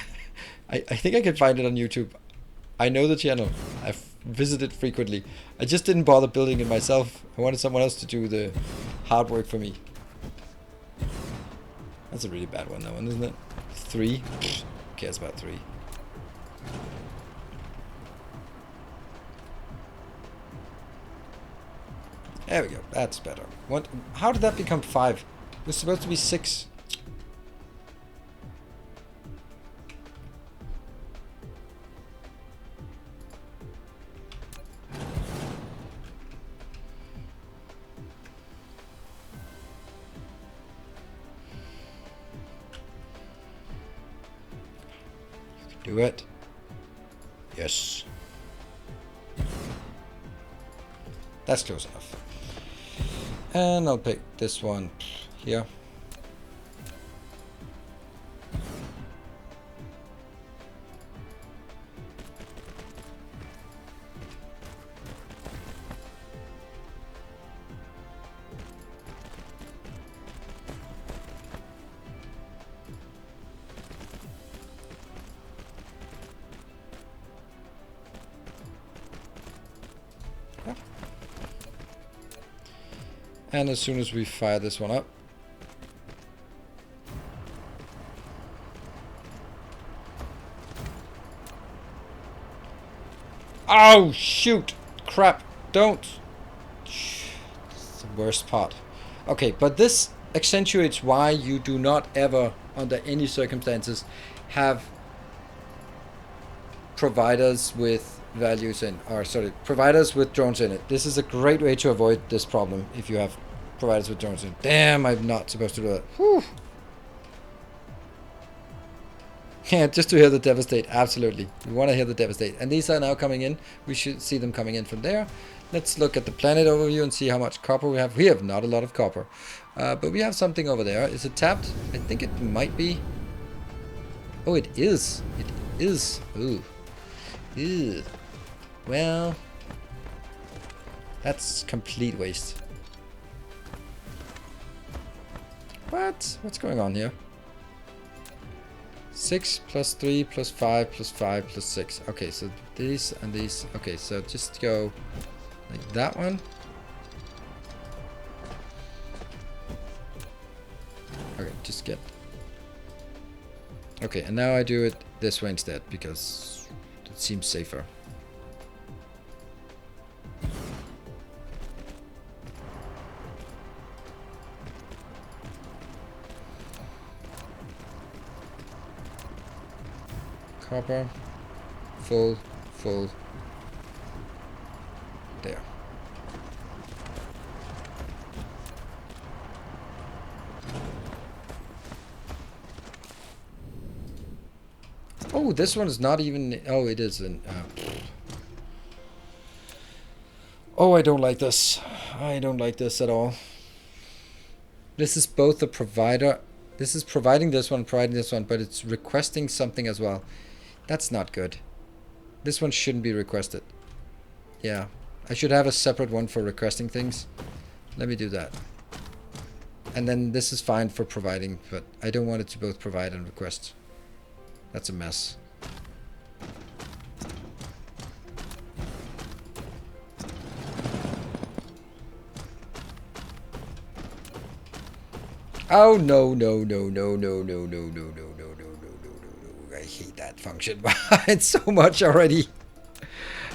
I think I can find it on YouTube. I know the channel. I've visited frequently. I just didn't bother building it myself. I wanted someone else to do the hard work for me. That's a really bad one, that one, isn't it? 3? Who cares about 3? There we go. That's better. What? How did that become 5? It was supposed to be 6. Do it. Yes. That's close enough. And I'll pick this one here. And as soon as we fire this one up, oh shoot, crap, don't. It's the worst part. Okay, but this accentuates why you do not ever under any circumstances, have providers with values in, or sorry, providers with drones in it. This is a great way to avoid this problem if you have providers with drones in. Damn, I'm not supposed to do that. Whew. Yeah, just to hear the devastate. Absolutely. We want to hear the devastate. And these are now coming in. We should see them coming in from there. Let's look at the planet overview and see how much copper we have. We have not a lot of copper. But we have something over there. Is it tapped? I think it might be. Oh, it is. It is. Ooh. Ew. Well, that's complete waste. What? What's going on here? 6 plus 3 plus 5 plus 5 plus 6. Okay, so these and these. Okay, so just go like that one. Okay, just get. Okay, and now I do it this way instead because it seems safer. Copper, full, full, there. Oh, this one is not even, oh, it is an, oh, I don't like this. I don't like this at all. This is both the provider, this is providing this one, but it's requesting something as well. That's not good. This one shouldn't be requested. Yeah, I should have a separate one for requesting things. Let me do that. And then this is fine for providing, but I don't want it to both provide and request. That's a mess. Oh no no no no no no no no no no no no no! I hate that function. It's so much already.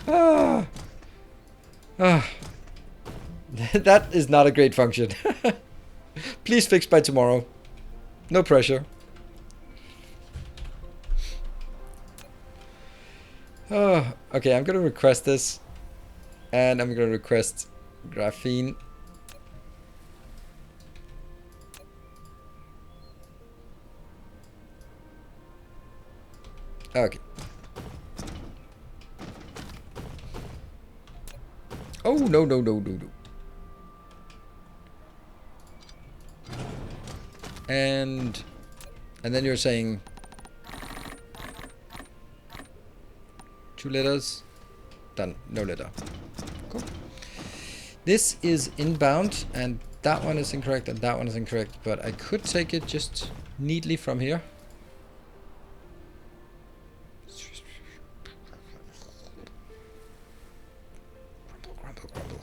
Ah. Ah. That is not a great function. Please fix by tomorrow. No pressure. Oh, okay, I'm gonna request this, and I'm gonna request graphene. Okay. Oh no no no no no. And then you're saying 2 letters. Done. No letter. Cool. This is inbound, and that one is incorrect, and that one is incorrect. But I could take it just neatly from here. Grumble, grumble.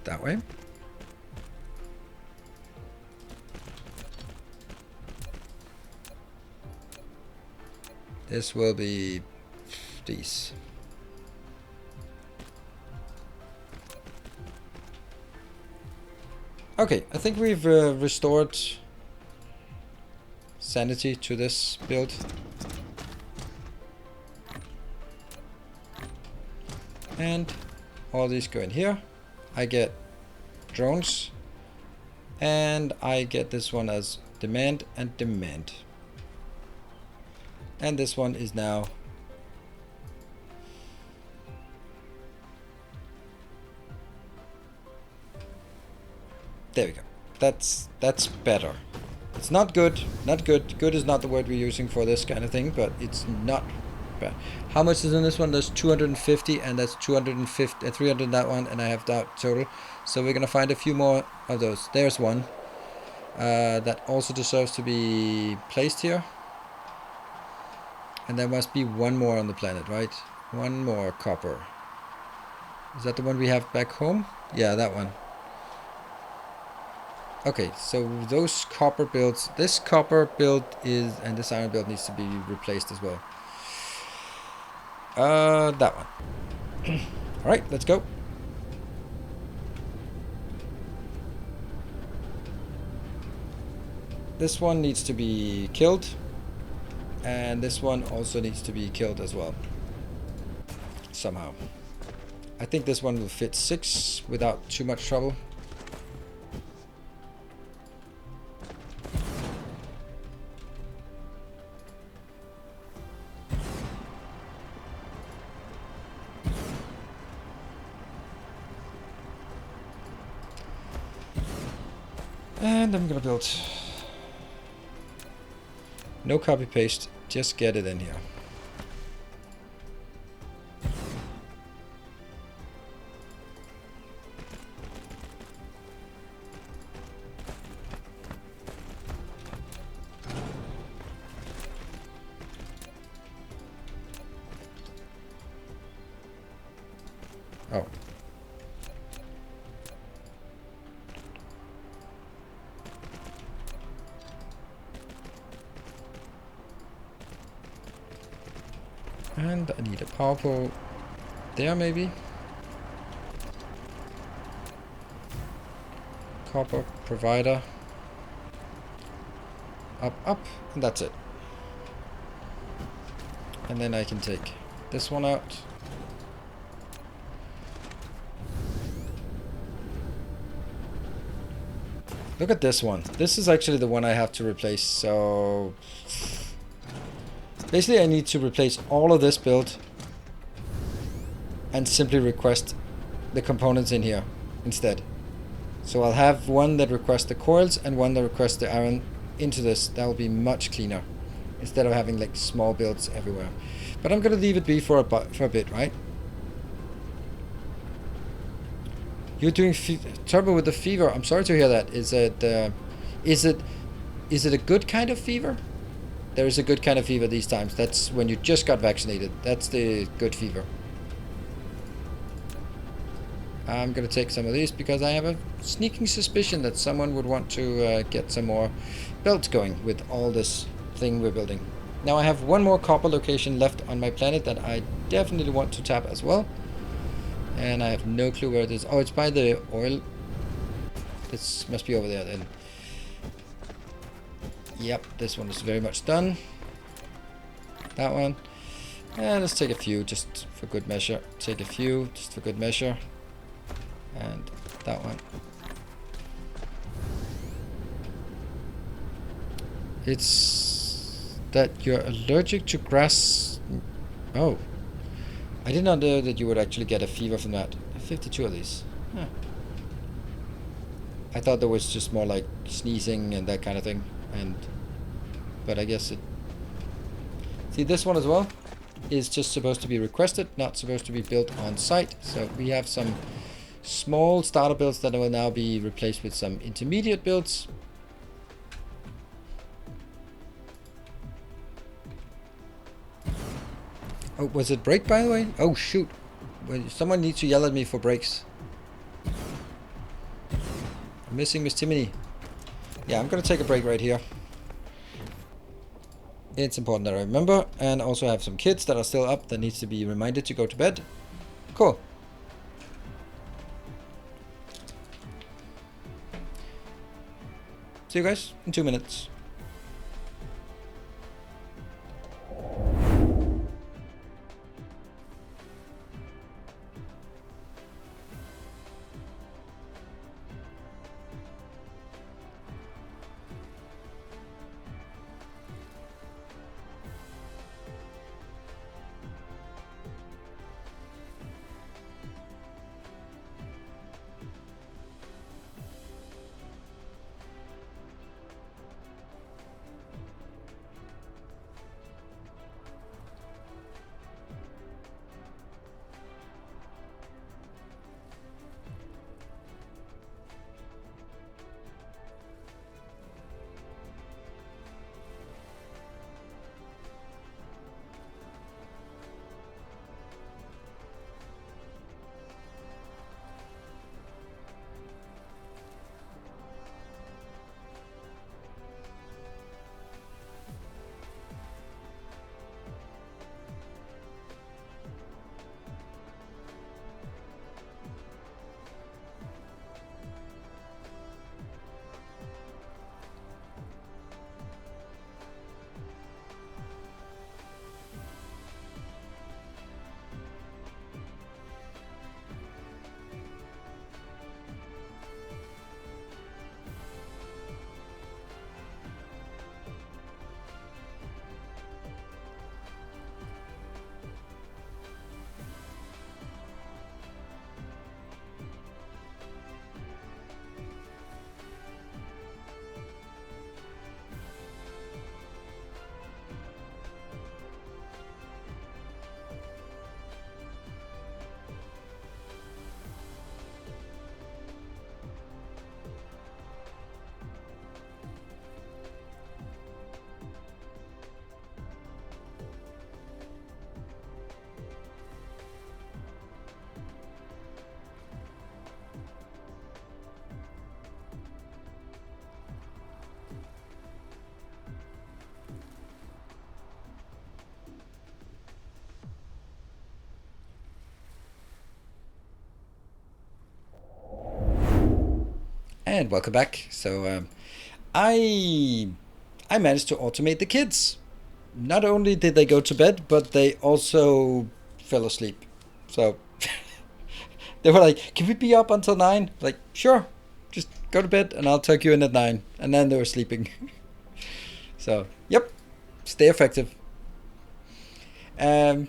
That way. This will be these. Okay, I think we've restored sanity to this build. And all these go in here. I get drones, and I get this one as demand and demand. And this one is now there we go. That's better. It's not good, not good. Good is not the word we're using for this kind of thing, but it's not bad. How much is in this one? There's 250, and that's 250, 300 in that one, and I have that total. So we're gonna find a few more of those. There's one that also deserves to be placed here. And there must be one more on the planet, right? One more copper. Is that the one we have back home? Yeah, that one. Okay, so those copper builds, this copper build is, and this iron build needs to be replaced as well. That one. All right, let's go. This one needs to be killed, and this one also needs to be killed as well. Somehow. I think this one will fit 6 without too much trouble. And I'm gonna build. No copy paste, just get it in here. Oh. And I need a power pole there maybe. Copper provider. Up, up, and that's it. And then I can take this one out. Look at this one. This is actually the one I have to replace, so... Basically I need to replace all of this build and simply request the components in here instead. So I'll have one that requests the coils and one that requests the iron into this. That will be much cleaner instead of having like small builds everywhere. But I'm gonna leave it be for a bit, right? You're doing trouble with the fever. I'm sorry to hear that. Is it a good kind of fever? There is a good kind of fever these times. That's when you just got vaccinated. That's the good fever. I'm gonna take some of these because I have a sneaking suspicion that someone would want to get some more builds going with all this thing we're building. Now I have one more copper location left on my planet that I definitely want to tap as well. And I have no clue where it is. Oh, it's by the oil. This must be over there then. Yep, this one is very much done. That one. And let's take a few just for good measure. Take a few just for good measure. And that one. It's that you're allergic to grass. Oh. I did not know that you would actually get a fever from that. 52 of these. Huh. I thought there was just more like sneezing and that kind of thing. But I guess it... See, this one as well is just supposed to be requested, not supposed to be built on site. So we have some small starter builds that will now be replaced with some intermediate builds. Oh, was it break by the way? Oh shoot. Well, someone needs to yell at me for breaks. I'm missing Miss Timony. Yeah, I'm gonna take a break right here. It's important that I remember, and also have some kids that are still up that needs to be reminded to go to bed. Cool. See you guys in 2 minutes. And welcome back. So I managed to automate the kids. Not only did they go to bed, but they also fell asleep. So they were like, "Can we be up until 9?" Like, sure. Just go to bed and I'll tuck you in at 9. And then they were sleeping. So, yep. Stay effective. Um,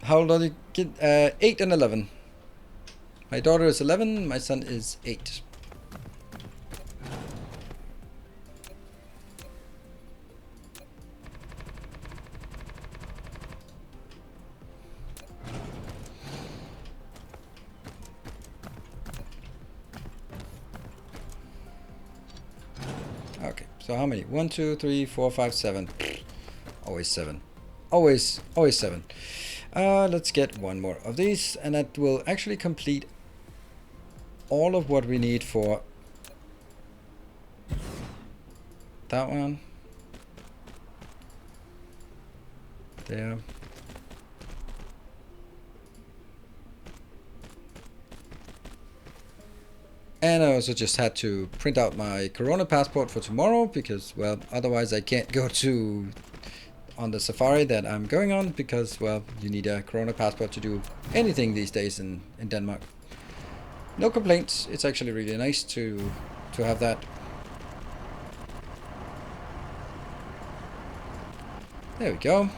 how old are the kids? 8 and 11. My daughter is 11. My son is 8. Okay, so how many? 1, 2, 3, 4, 5, 7. Always 7. Always 7. Let's get one more of these, and that will actually complete all of what we need for that one. There. And I also just had to print out my Corona passport for tomorrow because, well, otherwise I can't go to on the safari that I'm going on because, well, you need a Corona passport to do anything these days in Denmark. No complaints. It's actually really nice to have that. There we go.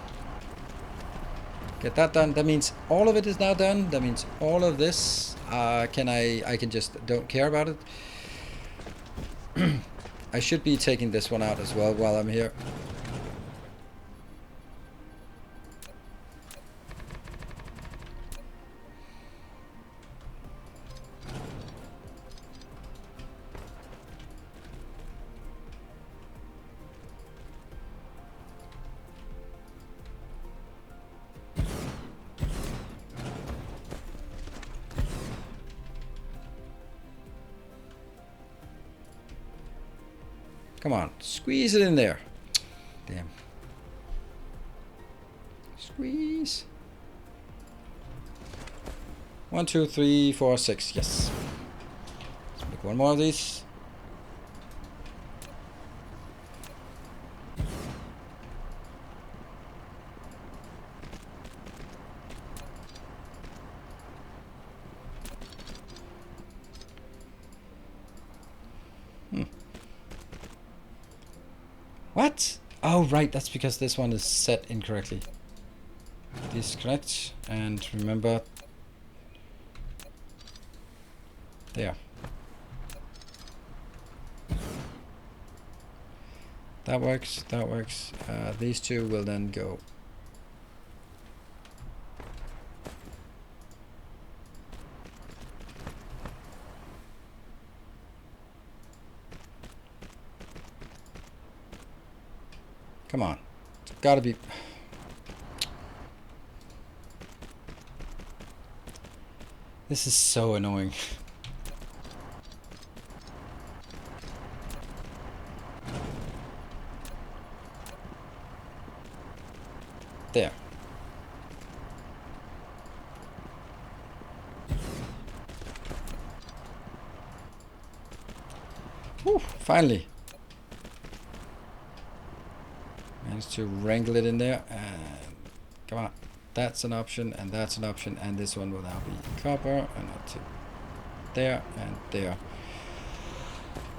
Get that done. That means all of it is now done. That means all of this I can just don't care about it. I should be taking this one out as well while I'm here. Come on, squeeze it in there. Damn. Squeeze. 1, 2, 3, 4, 6. Yes. Let's make one more of these. What? Oh, right. That's because this one is set incorrectly. Disconnect and remember. There. That works. That works. These two will then go. Come on. It's gotta be. This is so annoying. There. Whew, finally. Managed to wrangle it in there. And come on. That's an option, and that's an option, and this one will now be copper, and I'll take there and there.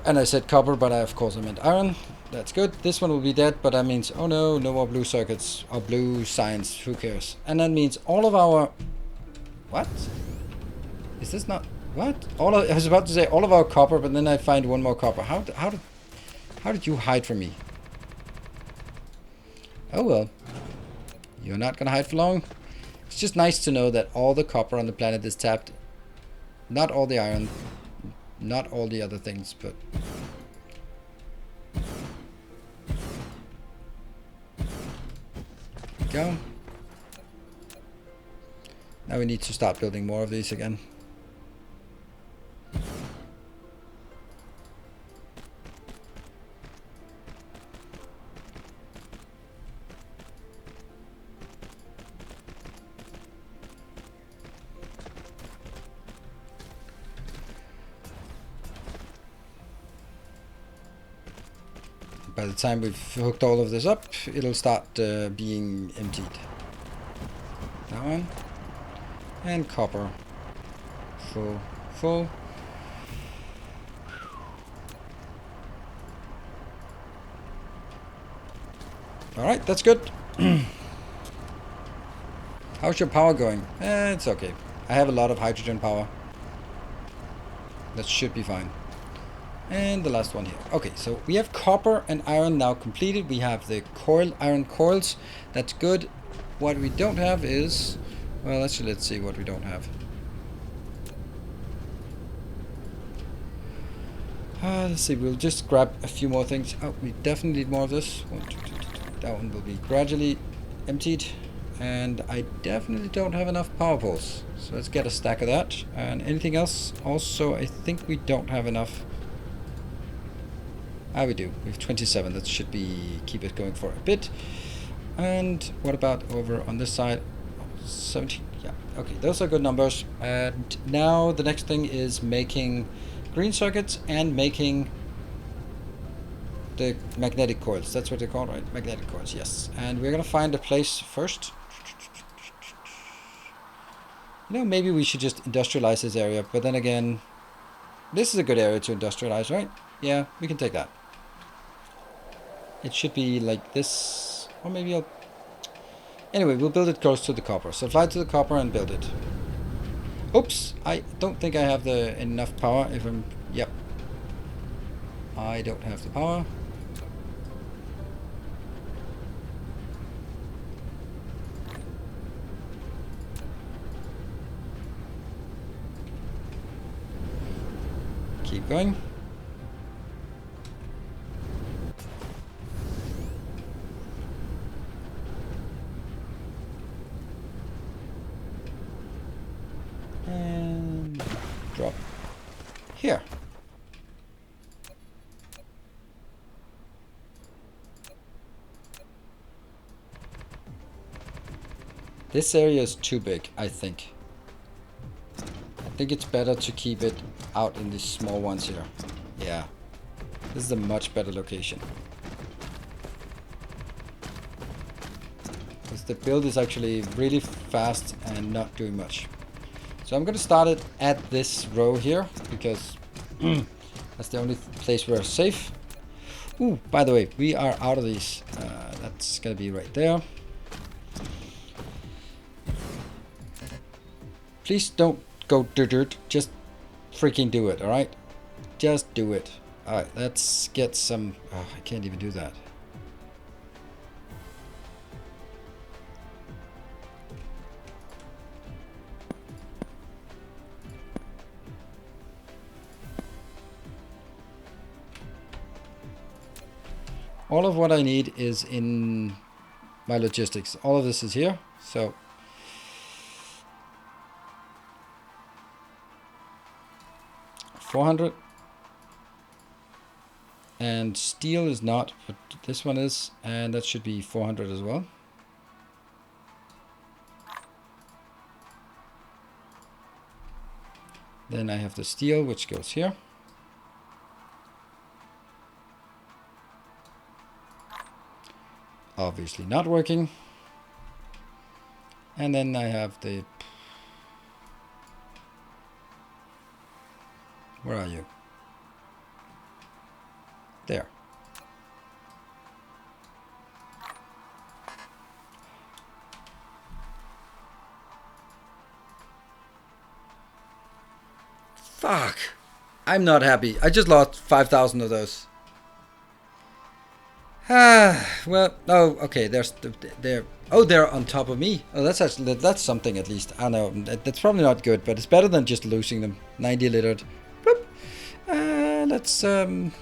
And I said copper, but of course I meant iron. That's good. This one will be dead, but that means, oh no, no more blue circuits or blue science. Who cares? And that means all of our... What? Is this not... What? I was about to say all of our copper, but then I find one more copper. How did you hide from me? Oh well. You're not gonna hide for long. It's just nice to know that all the copper on the planet is tapped. Not all the iron. Not all the other things, but... Go. Now we need to start building more of these again. by the time we've hooked all of this up, it'll start being emptied. That one. And copper. Full. Full. Alright, that's good. How's your power going? It's okay. I have a lot of hydrogen power. That should be fine. And the last one here. Okay, so we have copper and iron now completed. We have the iron coils. That's good. What we don't have is... Well, let's see what we don't have. Let's see, we'll just grab a few more things. Oh, we definitely need more of this. 1, 2, 2, 2, 2. That one will be gradually emptied. And I definitely don't have enough power poles. So let's get a stack of that. And anything else? Also, I think we don't have enough. We do. We have 27. That should be keep it going for a bit. And what about over on this side? 17. Yeah. Okay, those are good numbers. And now the next thing is making green circuits and making the magnetic coils. That's what they're called, right? Magnetic coils, yes. And we're gonna find a place first. You know, maybe we should just industrialize this area, but then again, this is a good area to industrialize, right? Yeah, we can take that. It should be like this, or maybe I'll... Anyway, we'll build it close to the copper. So fly to the copper and build it. Oops, I don't think I have enough power if I'm... Yep. I don't have the power. Keep going. And drop here. This area is too big, I think. I think it's better to keep it out in these small ones here. Yeah. This is a much better location. Because the build is actually really fast and not doing much. So I'm going to start it at this row here, because that's the only place we're safe. Ooh, by the way, we are out of these. That's going to be right there. Please don't go dirt. Just freaking do it, alright? Just do it. Alright, let's get some... Oh, I can't even do that. All of what I need is in my logistics. All of this is here, so... $400. And steel is not, but this one is, and that should be 400 as well. Then I have the steel, which goes here. Obviously not working. And then I have the... Where are you? There. Fuck. I'm not happy. I just lost 5,000 of those. Well, oh, okay. They're on top of me. Oh, that's something at least. I know that's probably not good, but it's better than just losing them. 90 littered. Boop. Let's 2.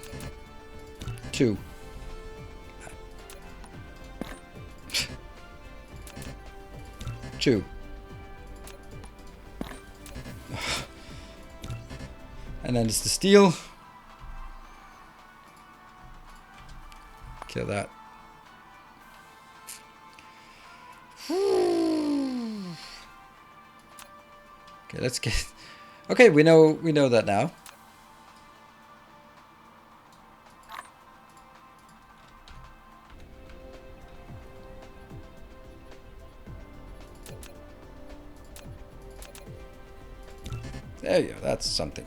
Two. And then it's the steel. Kill that. Okay, let's get... Okay, we know that now. There you go, that's something.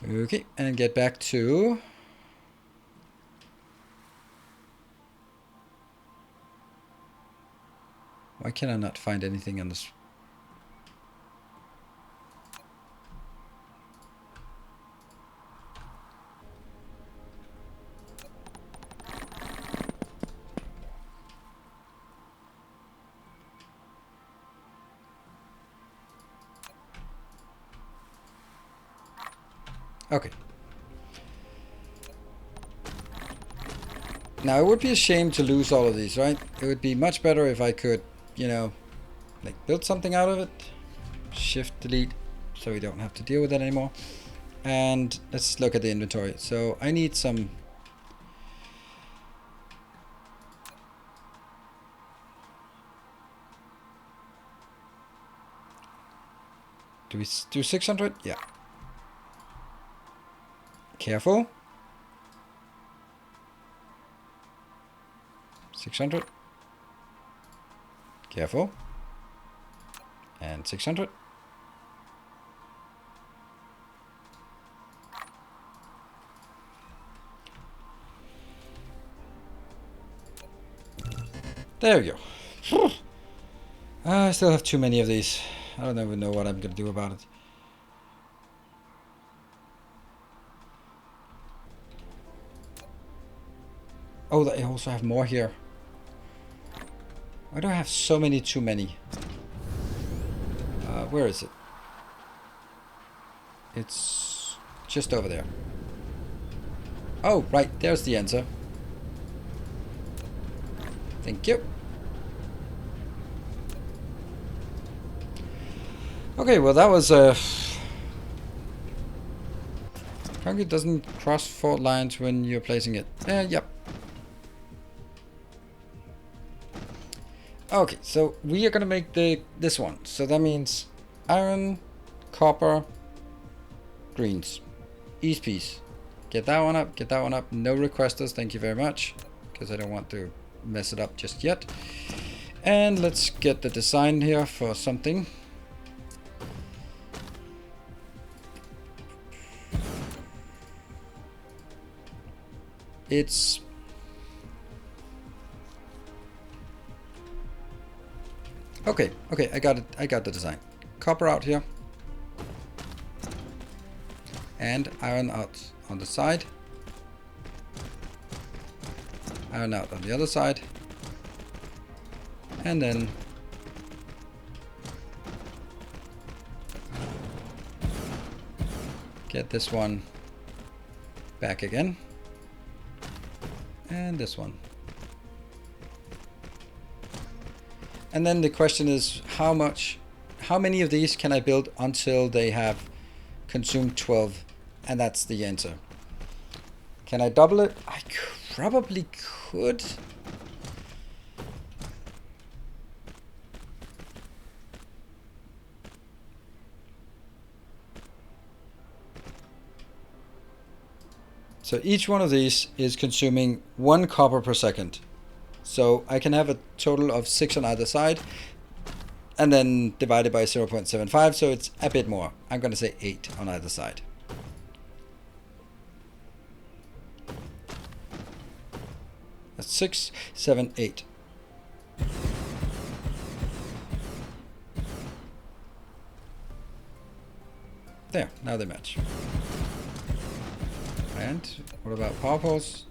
Okay, and get back to... Why can I not find anything on this? Okay. Now, it would be a shame to lose all of these, right? It would be much better if I could, you know, like build something out of it. Shift, delete, so we don't have to deal with it anymore. And let's look at the inventory. So I need some... Do we do 600? Yeah. Careful. 600. Careful. And 600. There we go. I still have too many of these. I don't even know what I'm going to do about it. Oh, I also have more here. Why do I have so many too many? Where is it? It's just over there. Oh, right. There's the answer. Thank you. Okay, well that was Apparently it doesn't cross fault lines when you're placing it. Yep. Okay, so we are gonna make this one. So that means iron, copper, greens. East piece. Get that one up, get that one up. No requesters, thank you very much. Because I don't want to mess it up just yet. And let's get the design here for something. It's... Okay, I got it. I got the design. Copper out here. And iron out on the side. Iron out on the other side. And then get this one back again. And this one. And then the question is how many of these can I build until they have consumed 12? And that's the answer. Can I double it? I probably could. So each one of these is consuming 1 copper per second. So I can have a total of 6 on either side and then divided by 0.75, so it's a bit more. I'm going to say 8 on either side. That's 6, 7, 8. There, now they match. And what about power poles?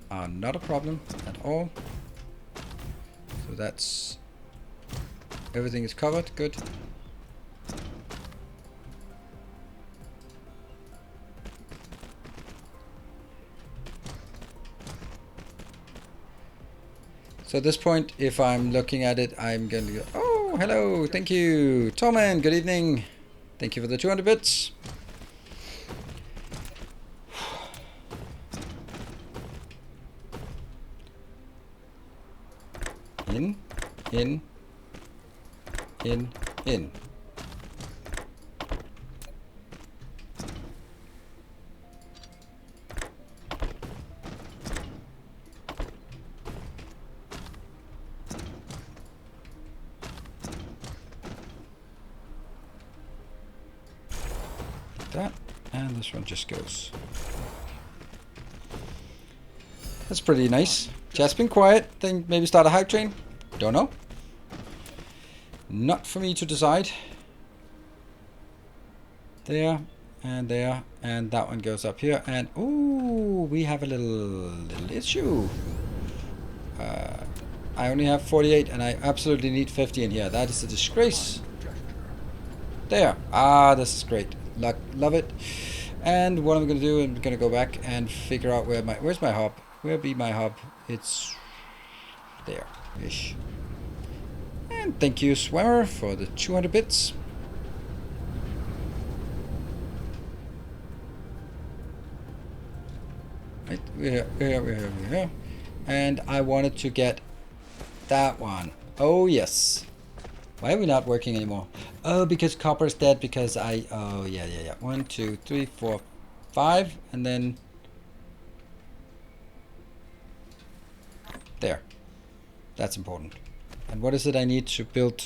Not a problem at all. So that's... everything is covered, good. So at this point, if I'm looking at it, I'm going to go, oh, hello, thank you. Torman, good evening. Thank you for the 200 bits. In. this one just goes. That's pretty nice. Just been quiet. Think maybe start a hype train. Don't know. Not for me to decide. There and there, and that one goes up here. And ooh, we have a little issue. I only have 48, and I absolutely need 50 in here. That is a disgrace. There. Ah, this is great. Love it. And what I'm gonna do, I'm gonna go back and figure out where's my hub. Where be my hub? It's there-ish. And thank you, Swimmer, for the 200 bits. Right, we're here. And I wanted to get that one. Oh, yes. Why are we not working anymore? Oh, because copper is dead because oh, yeah. 1, 2, 3, 4, 5, and then there. That's important. And what is it I need to build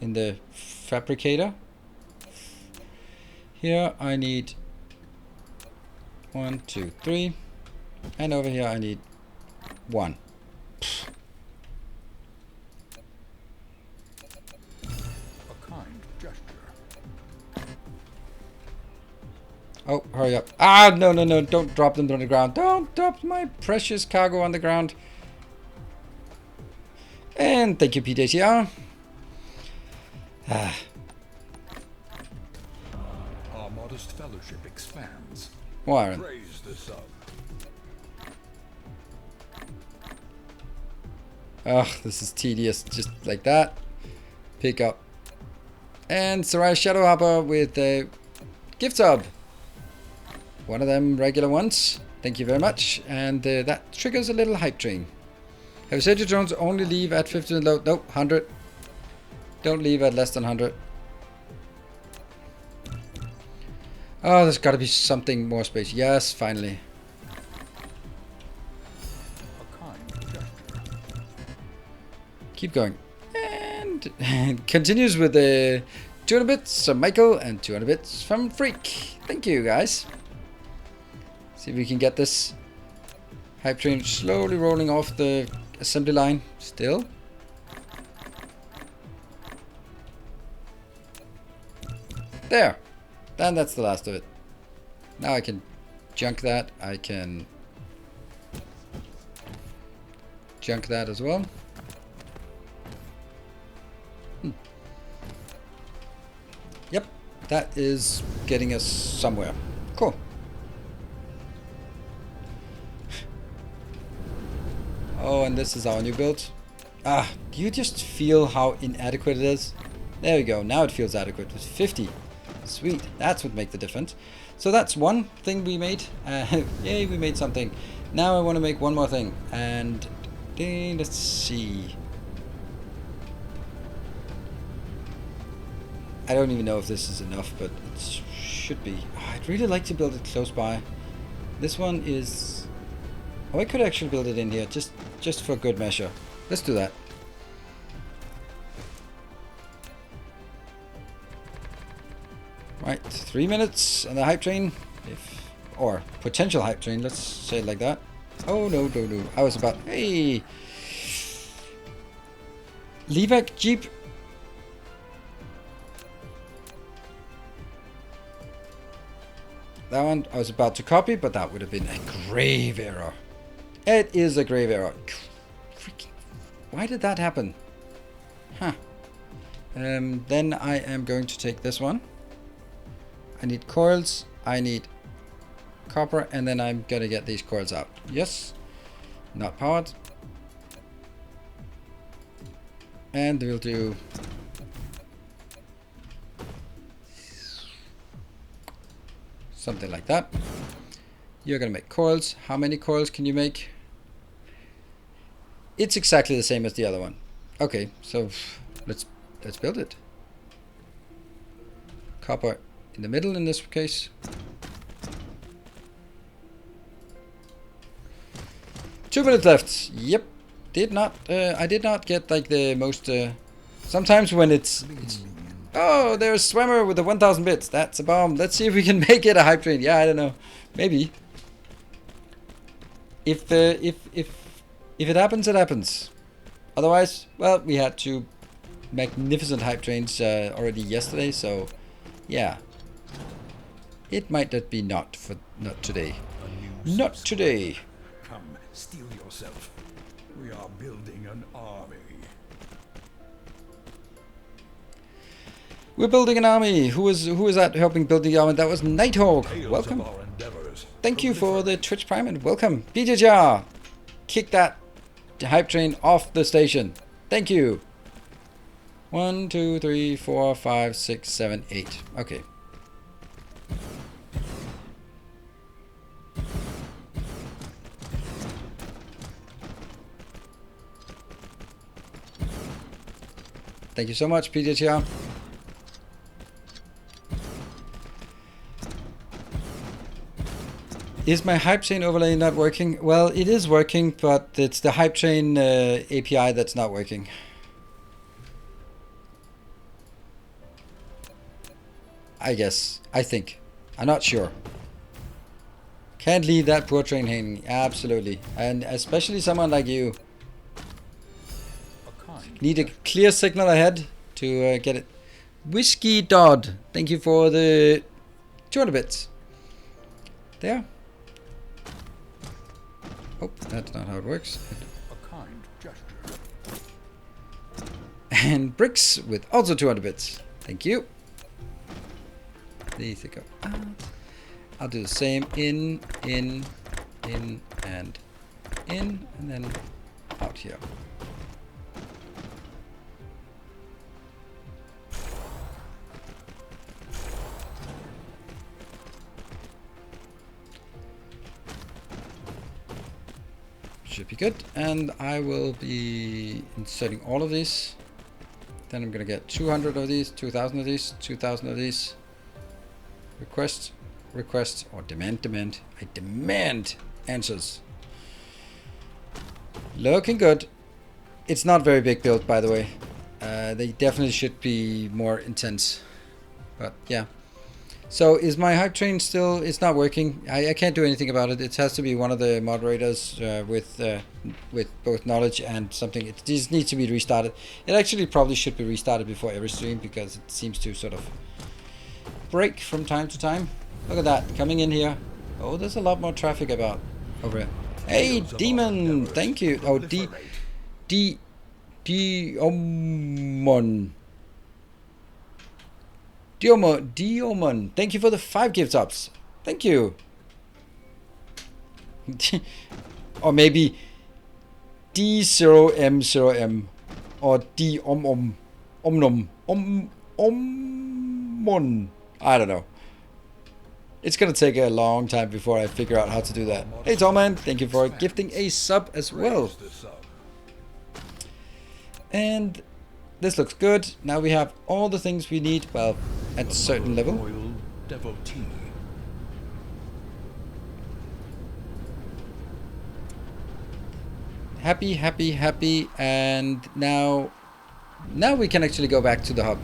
in the fabricator? Here I need 1, 2, 3, and over here I need 1. A kind gesture. Oh, hurry up. Ah, no, don't drop them on the ground. Don't drop my precious cargo on the ground. And thank you, PJTR. Ah. Our modest fellowship expands. Warren. Praise the sun. Ugh, this is tedious. Just like that. Pick up. And Sarai Shadowhopper with a gift sub. One of them regular ones. Thank you very much. And that triggers a little hype train. Have you said your drones only leave at 50 load? Nope, 100. Don't leave at less than 100. Oh, there's got to be something more space. Yes, finally. A kind gesture. Keep going. And continues with the 200 bits from Michael and 200 bits from Freak. Thank you, guys. See if we can get this hype train slowly rolling off the assembly line. Still. There. Then that's the last of it. Now I can junk that. I can junk that as well. Yep, that is getting us somewhere. Cool. Oh, and this is our new build. Ah, do you just feel how inadequate it is? There we go. Now it feels adequate with 50. Sweet. That's what makes the difference. So that's one thing we made. Yay, we made something. Now I want to make one more thing. And let's see. I don't even know if this is enough, but it should be. Oh, I'd really like to build it close by. This one is... Oh, I could actually build it in here, just for good measure. Let's do that. Right, 3 minutes on the hype train. Or potential hype train, let's say it like that. Oh, no. I was about... Hey! Levac Jeep. That one I was about to copy, but that would have been a grave error. It is a grave error. Freaking... Why did that happen? Huh. Then I am going to take this one. I need coils, I need copper, and then I'm gonna get these coils out. Yes. Not powered. And we'll do... something like that. You're gonna make coils. How many coils can you make? It's exactly the same as the other one. Okay, so let's build it. Copper in the middle in this case. Two minutes left. Yep. I did not get like the most. Sometimes when it's Oh, there's Swimmer with the 1,000 bits. That's a bomb. Let's see if we can make it a hype train. Yeah, I don't know. Maybe. If it happens, it happens. Otherwise, well, we had two magnificent hype trains already yesterday, so yeah. It might not be not today. Not today. Come, steel yourself. We are building an army. We're building an army. Who is that helping build the army? That was Nighthawk. Tales Welcome. of our endeavors. Thank you for the Twitch Prime and welcome. BJR. Kick that hype train off the station. Thank you. 1, 2, 3, 4, 5, 6, 7, 8. Okay. Thank you so much, PJTR. Is my hype train overlay not working? Well, it is working, but it's the hype train API that's not working. I guess. I think. I'm not sure. Can't leave that poor train hanging. Absolutely. And especially someone like you. Need a clear signal ahead to get it. Whiskey Dodd. Thank you for the 200 bits. There. Oh, that's not how it works. A kind gesture. And Bricks with also 200 bits. Thank you. These go out. I'll do the same. In, and then out here. Should be good. And I will be inserting all of these. Then I'm gonna get 200 of these, 2,000 of these, 2,000 of these. Request, or demand. I demand answers. Looking good. It's not very big build, by the way. They definitely should be more intense. But yeah. So is my hype train still? It's not working. I can't do anything about it. It has to be one of the moderators with both knowledge and something. It just needs to be restarted. It actually probably should be restarted before every stream because it seems to sort of break from time to time. Look at that coming in here. Oh, there's a lot more traffic about over here. Hey, Demon, thank you. Oh, Diomon, thank you for the 5 gift subs. Thank you. Or maybe D0M0M or Omnon. I don't know. It's gonna take a long time before I figure out how to do that. Hey Tallman, thank you for gifting a sub as well. And this looks good. Now we have all the things we need, well, at a certain level. Loyal devotee. Happy, and now we can actually go back to the hub.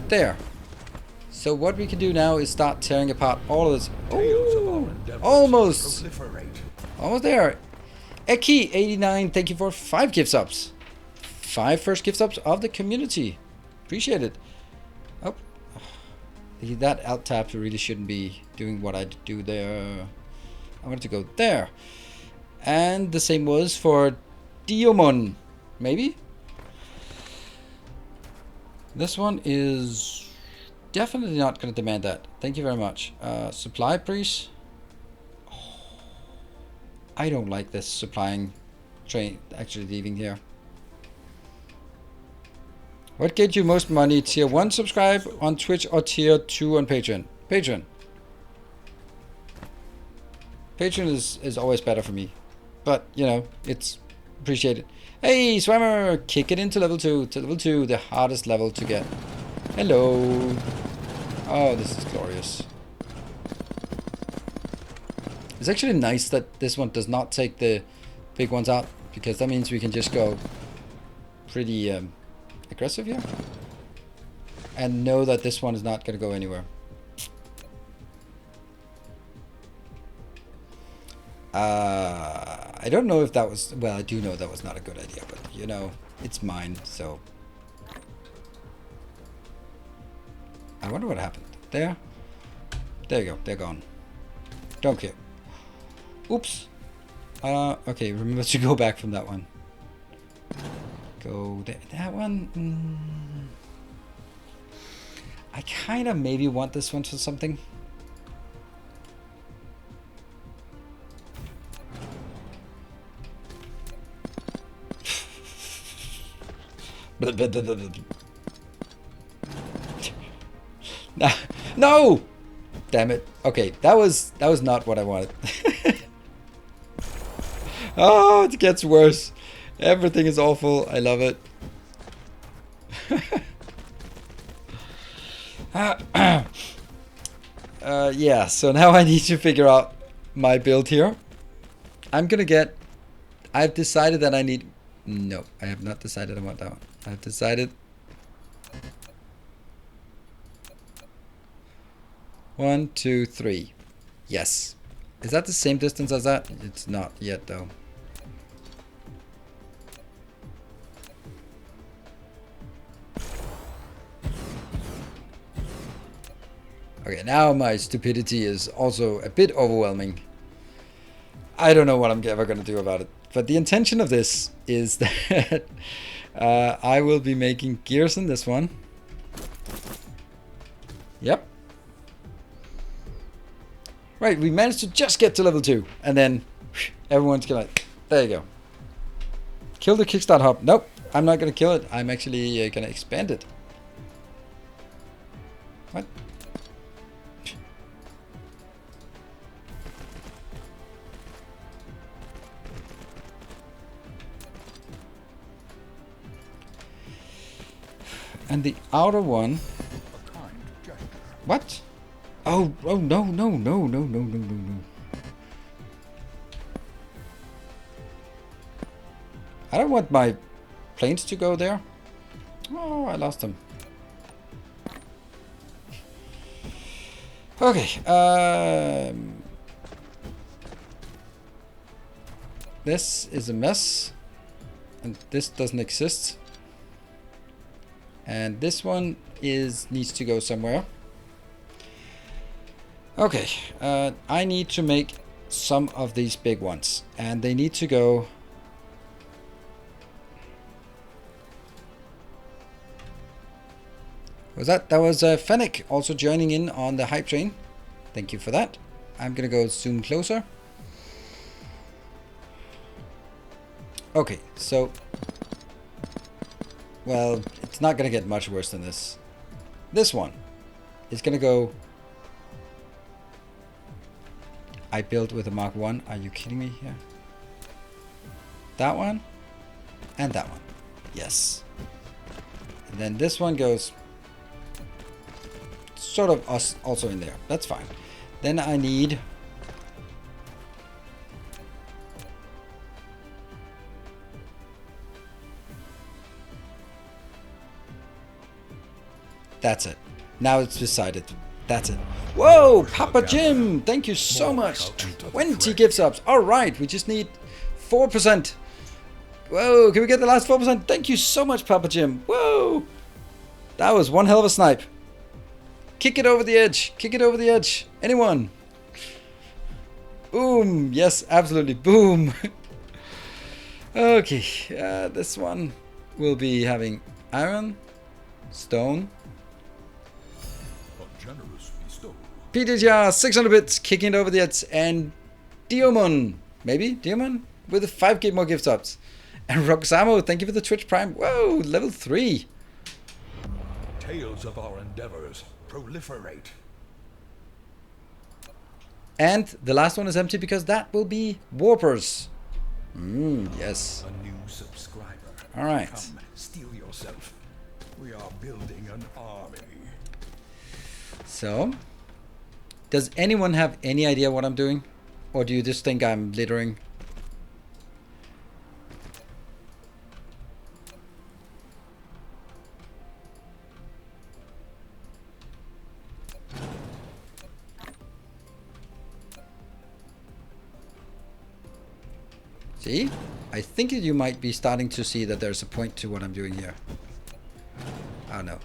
There. So what we can do now is start tearing apart all of this. Oh, almost there. Eki89, thank you for 5 gift subs. 5 first gift subs of the community. Appreciate it. Oh, that alt tab really shouldn't be doing what I do there. I wanted to go there. And the same was for Diomon, maybe? This one is definitely not going to demand that. Thank you very much. Supply priest. Oh, I don't like this supplying train actually leaving here. What gets you most money? Tier 1 subscribe on Twitch or tier 2 on Patreon? Patreon. Patreon is always better for me. But, you know, it's appreciated. Hey, Swimmer! Kick it into level 2. To level 2, the hardest level to get. Hello. Oh, this is glorious. It's actually nice that this one does not take the big ones out, because that means we can just go pretty aggressive here. And know that this one is not going to go anywhere. I don't know if that was... Well, I do know that was not a good idea, but you know, it's mine, so... I wonder what happened. There. There you go. They're gone. Don't care. Oops. Okay, remember to go back from that one. Go there. That one... I kind of maybe want this one for something. No! Damn it. Okay, that was not what I wanted. Oh, it gets worse. Everything is awful. I love it. Yeah, so now I need to figure out my build here. I'm gonna get... I've decided that I need... No, I have not decided I want that one. I've decided... 1, 2, 3. Yes. Is that the same distance as that? It's not yet, though. Okay, now my stupidity is also a bit overwhelming. I don't know what I'm ever going to do about it. But the intention of this is that I will be making gears in this one. Yep. Right, we managed to just get to level 2. And then everyone's gonna... There you go. Kill the kickstart hub. Nope, I'm not going to kill it. I'm actually going to expand it. What? And the outer one... What? Oh, no, no, no, no, no, no, no, no. I don't want my planes to go there. Oh, I lost them. Okay. This is a mess. And this doesn't exist. And this one needs to go somewhere. Okay, I need to make some of these big ones, and they need to go... That was Fennec also joining in on the hype train. Thank you for that. I'm gonna go zoom closer. Okay, so... Well, it's not gonna get much worse than this. This one is gonna go... I built with a Mark 1. Are you kidding me here? That one and that one. Yes. And then this one goes sort of also in there. That's fine. Then I need... That's it. Now it's decided. That's it. Whoa, Papa Jim! Thank you so much. 20 gift subs. Alright, we just need 4%. Whoa, can we get the last 4%? Thank you so much, Papa Jim. Whoa! That was one hell of a snipe. Kick it over the edge. Kick it over the edge. Anyone? Boom. Yes, absolutely. Boom. Okay, this one will be having iron, stone, Peter 600 bits, kicking it over the edge, and Diomon, maybe? Diomon? With 5 more gift subs. And Roxamo, thank you for the Twitch Prime. Whoa, level 3. Tales of our endeavors proliferate. And the last one is empty because that will be Warpers. Yes. A new subscriber. All right. Come, steal yourself. We are building an army. So... Does anyone have any idea what I'm doing? Or do you just think I'm littering? See? I think you might be starting to see that there's a point to what I'm doing here. I don't know.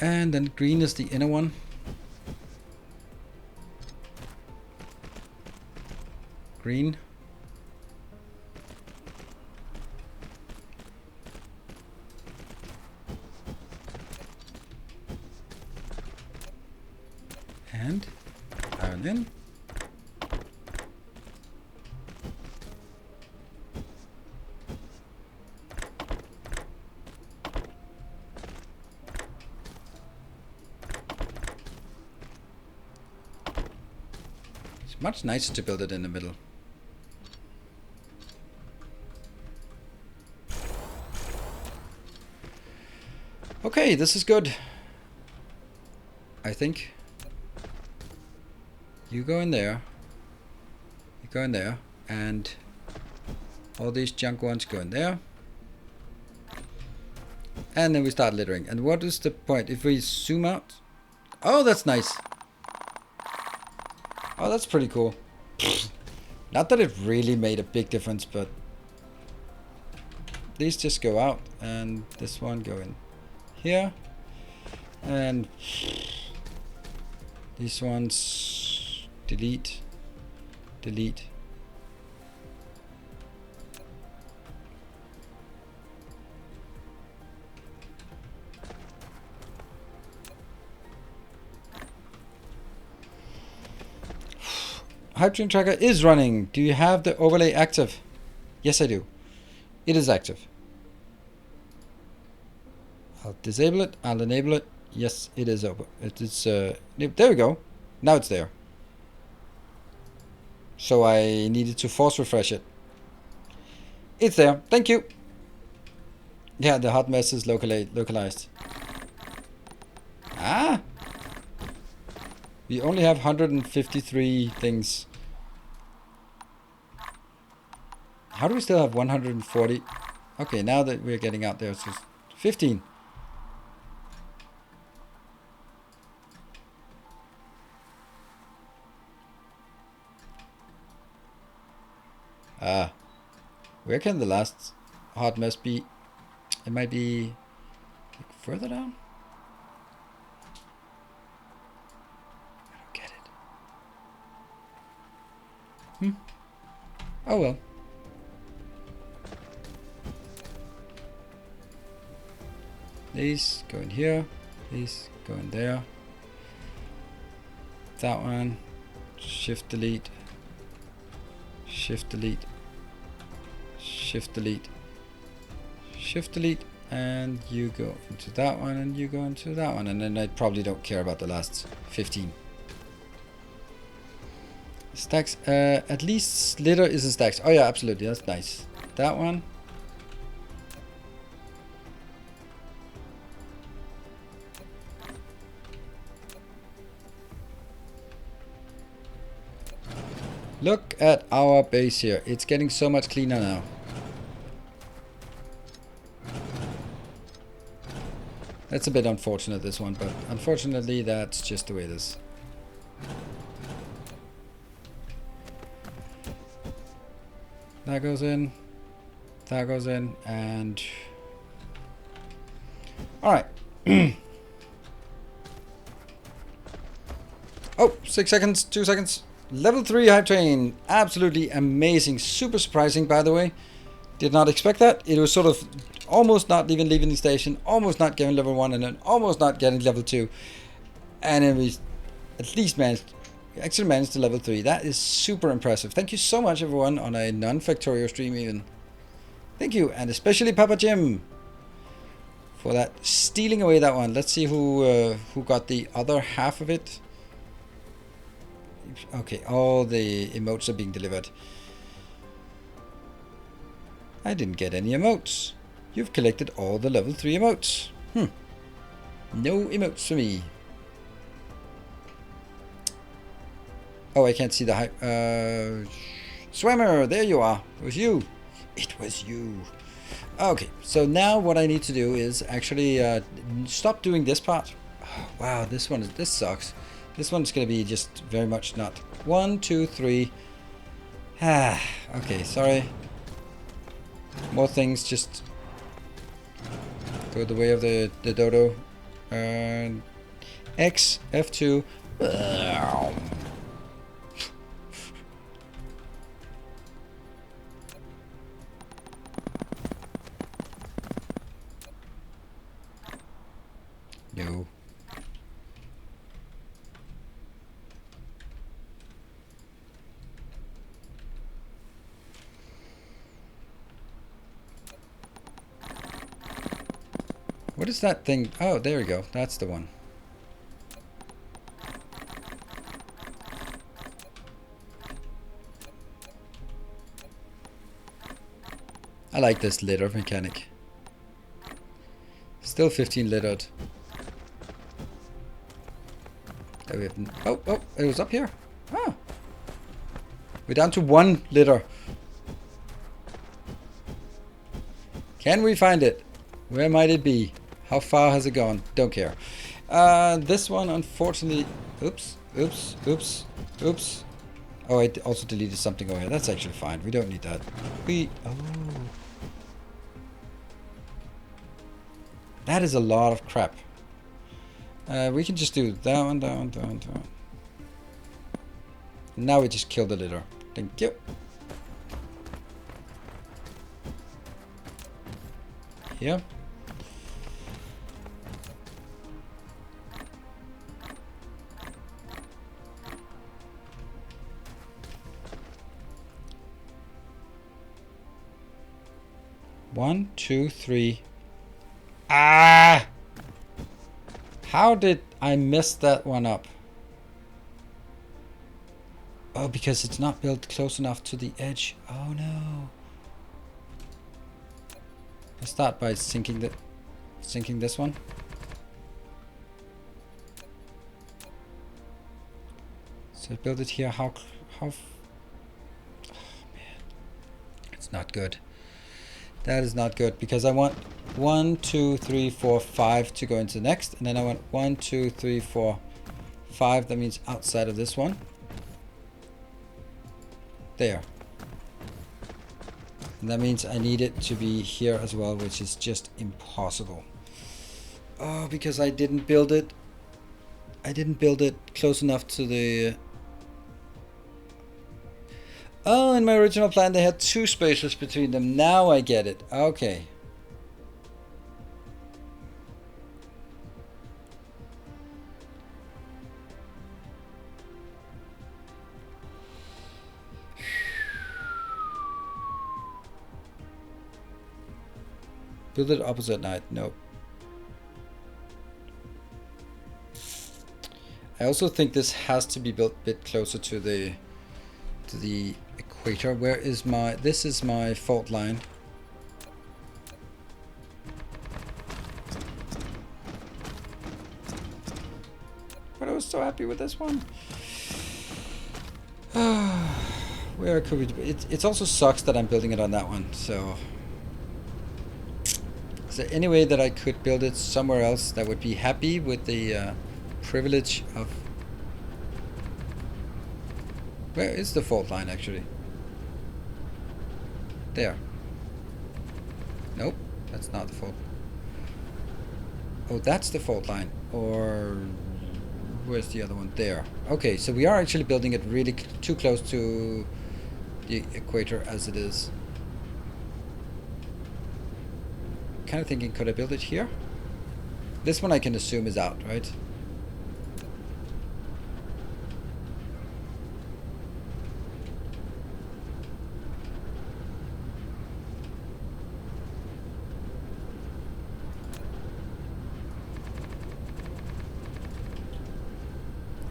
And then green is the inner one. Green. And iron in. It's much nicer to build it in the middle. Okay, this is good. I think. You go in there. You go in there. And all these junk ones go in there. And then we start littering. And what is the point? If we zoom out. Oh, that's nice. Oh, that's pretty cool. Not that it really made a big difference, but these just go out. And this one go in here. And these ones delete, delete. Hype train tracker is running. Do you have the overlay active? Yes, I do. It is active. I'll disable it. I'll enable it. Yes, it is open. It's there we go. Now it's there. So I needed to force refresh it. It's there. Thank you. Yeah, the hot mess is localized. Ah. We only have 153 things. How do we still have 140? Okay, now that we're getting out there, it's just 15. Ah, where can the last hot mess be? It might be further down. I don't get it. Oh well. These go in here. These go in there. That one. Shift delete. Shift delete. Shift delete. Shift delete. And you go into that one and you go into that one. And then I probably don't care about the last 15. Stacks. At least litter isn't stacks. Oh yeah, absolutely. That's nice. That one. Look at our base here. It's getting so much cleaner now. That's a bit unfortunate, this one, but unfortunately that's just the way it is. That goes in. That goes in. And... Alright. Oh, 6 seconds. 2 seconds. Level 3 hype train. Absolutely amazing. Super surprising, by the way. Did not expect that. It was sort of almost not even leaving the station. Almost not getting level 1 and then almost not getting level 2. And then we at least actually managed to level 3. That is super impressive. Thank you so much, everyone, on a non-Factorio stream even. Thank you. And especially Papa Jim for that, stealing away that one. Let's see who got the other half of it. Okay, all the emotes are being delivered. I didn't get any emotes. You've collected all the level 3 emotes. No emotes for me. Oh, I can't see the hype. Swimmer, there you are. It was you. It was you. Okay, so now what I need to do is actually stop doing this part. Oh, wow, this sucks. This one's gonna be just very much not. 1, 2, 3. Ah, okay, sorry. More things just go the way of the dodo. X, F2. No. What is that thing? Oh, there we go. That's the one. I like this litter mechanic. Still 15 littered. Oh, it was up here. Ah. We're down to 1 litter. Can we find it? Where might it be? How far has it gone? Don't care. This one, unfortunately... Oops. Oh, I also deleted something over here. That's actually fine. We don't need that. Oh. That is a lot of crap. We can just do that one. Now we just kill the litter. Thank you. Here. One, two, three. Ah! How did I mess that one up? Oh, because it's not built close enough to the edge. Oh no. Let's start by sinking this one. So build it here. How? Oh man, it's not good. That is not good because I want 1, 2, 3, 4, 5 to go into the next, and then I want 1, 2, 3, 4, 5. That means outside of this one. There. And that means I need it to be here as well, which is just impossible. Oh, because I didn't build it. I didn't build it close enough to the... Oh, in my original plan they had 2 spaces between them. Now I get it. Okay. Build it opposite night. Nope. I also think this has to be built a bit closer to the equator. Where is my... This is my fault line. But I was so happy with this one. Where could we... It also sucks that I'm building it on that one, so... Is there any way that I could build it somewhere else that would be happy with the privilege of... Where is the fault line actually? There. Nope, that's not the fault. Oh, that's the fault line. Or where's the other one? There. Okay, so we are actually building it really too close to the equator as it is. Kind of thinking, could I build it here? This one I can assume is out, right?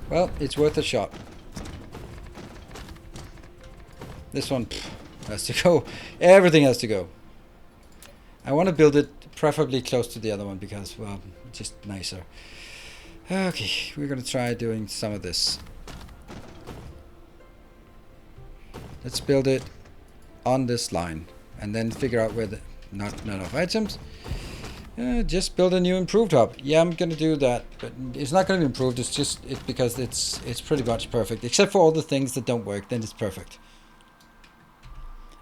Well, it's worth a shot. This one has to go. Everything has to go. I want to build it preferably close to the other one because, well, just nicer. Okay, we're going to try doing some of this. Let's build it on this line and then figure out where the... not enough items. Just build a new improved hub. Yeah, I'm gonna do that, but it's not gonna be improved. It's just because it's pretty much perfect, except for all the things that don't work. Then it's perfect.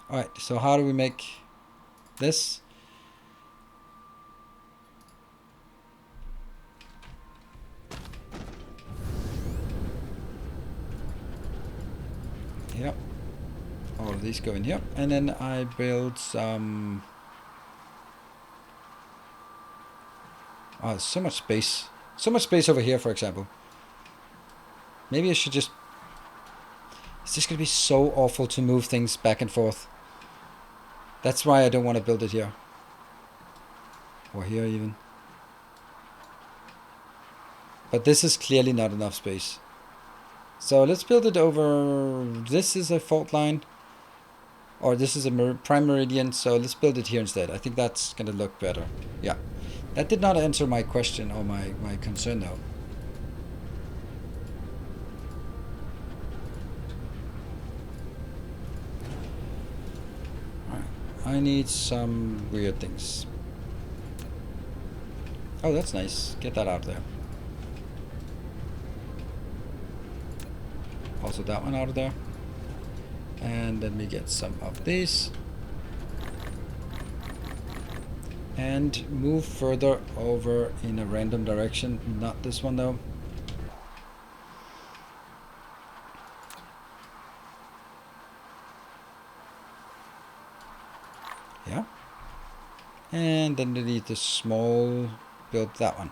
All right. So how do we make this? Yep. All of these go in here, and then I build some. Oh, there's so much space. So much space over here, for example. Maybe I should just... It's just going to be so awful to move things back and forth. That's why I don't want to build it here. Or here even. But this is clearly not enough space. So let's build it over... This is a fault line. Or this is a prime meridian, so let's build it here instead. I think that's going to look better. Yeah. That did not answer my question or my concern though. Alright. I need some weird things. Oh, that's nice. Get that out there. Also that one out of there. And then we get some of these. And move further over in a random direction. Not this one though. Yeah. And then we need the small, build that one.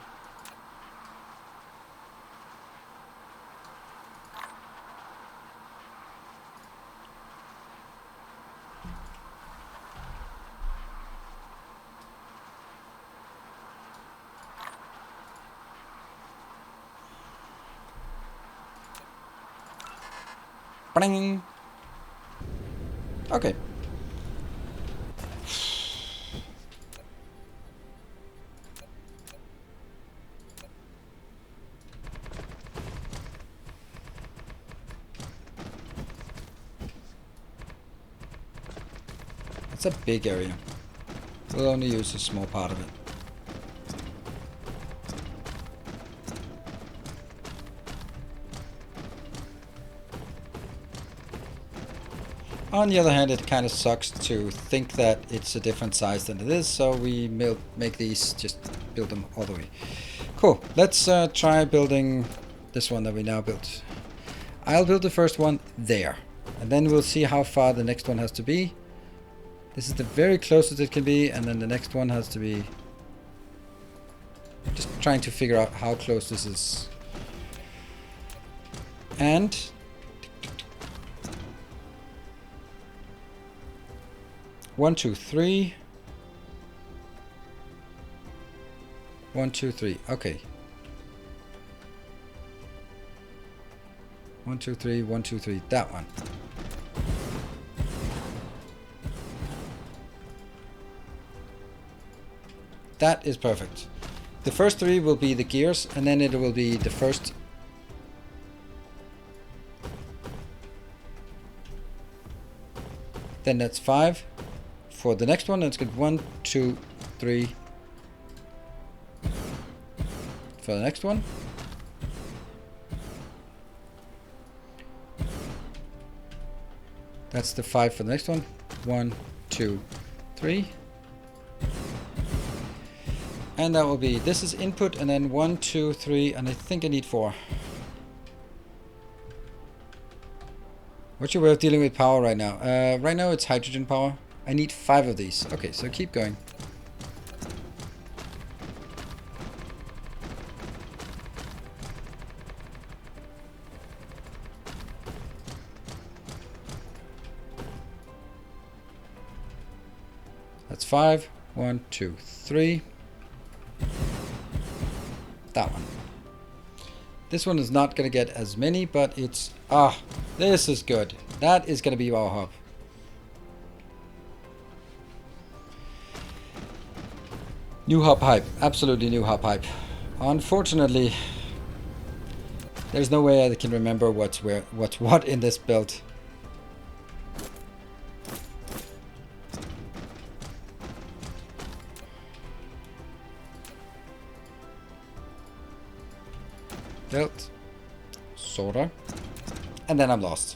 Bang. Okay. It's a big area. We'll only use a small part of it. On the other hand, it kind of sucks to think that it's a different size than it is, so we make these, just build them all the way. Cool. Let's try building this one that we now built. I'll build the first one there, and then we'll see how far the next one has to be. This is the very closest it can be, and then the next one has to be... Just trying to figure out how close this is. And... 1, 2, 3. 1, 2, 3. Okay. 1, 2, 3. 1, 2, 3. That one. That is perfect. The first 3 will be the gears, and then it will be the first. Then that's 5. For the next one, let's get 1, 2, 3. For the next one. That's the 5 for the next one. 1, 2, 3. And that will be, this is input, and then 1, 2, 3, and I think I need 4. What's your way of dealing with power right now? Right now it's hydrogen power. I need 5 of these. Okay, so keep going. That's 5. 1, 2, 3. That one. This one is not going to get as many, but it's... this is good. That is going to be our hub. New hub hype. Absolutely new hub hype. Unfortunately, there's no way I can remember what's what in this build. Built. Sorter. And then I'm lost.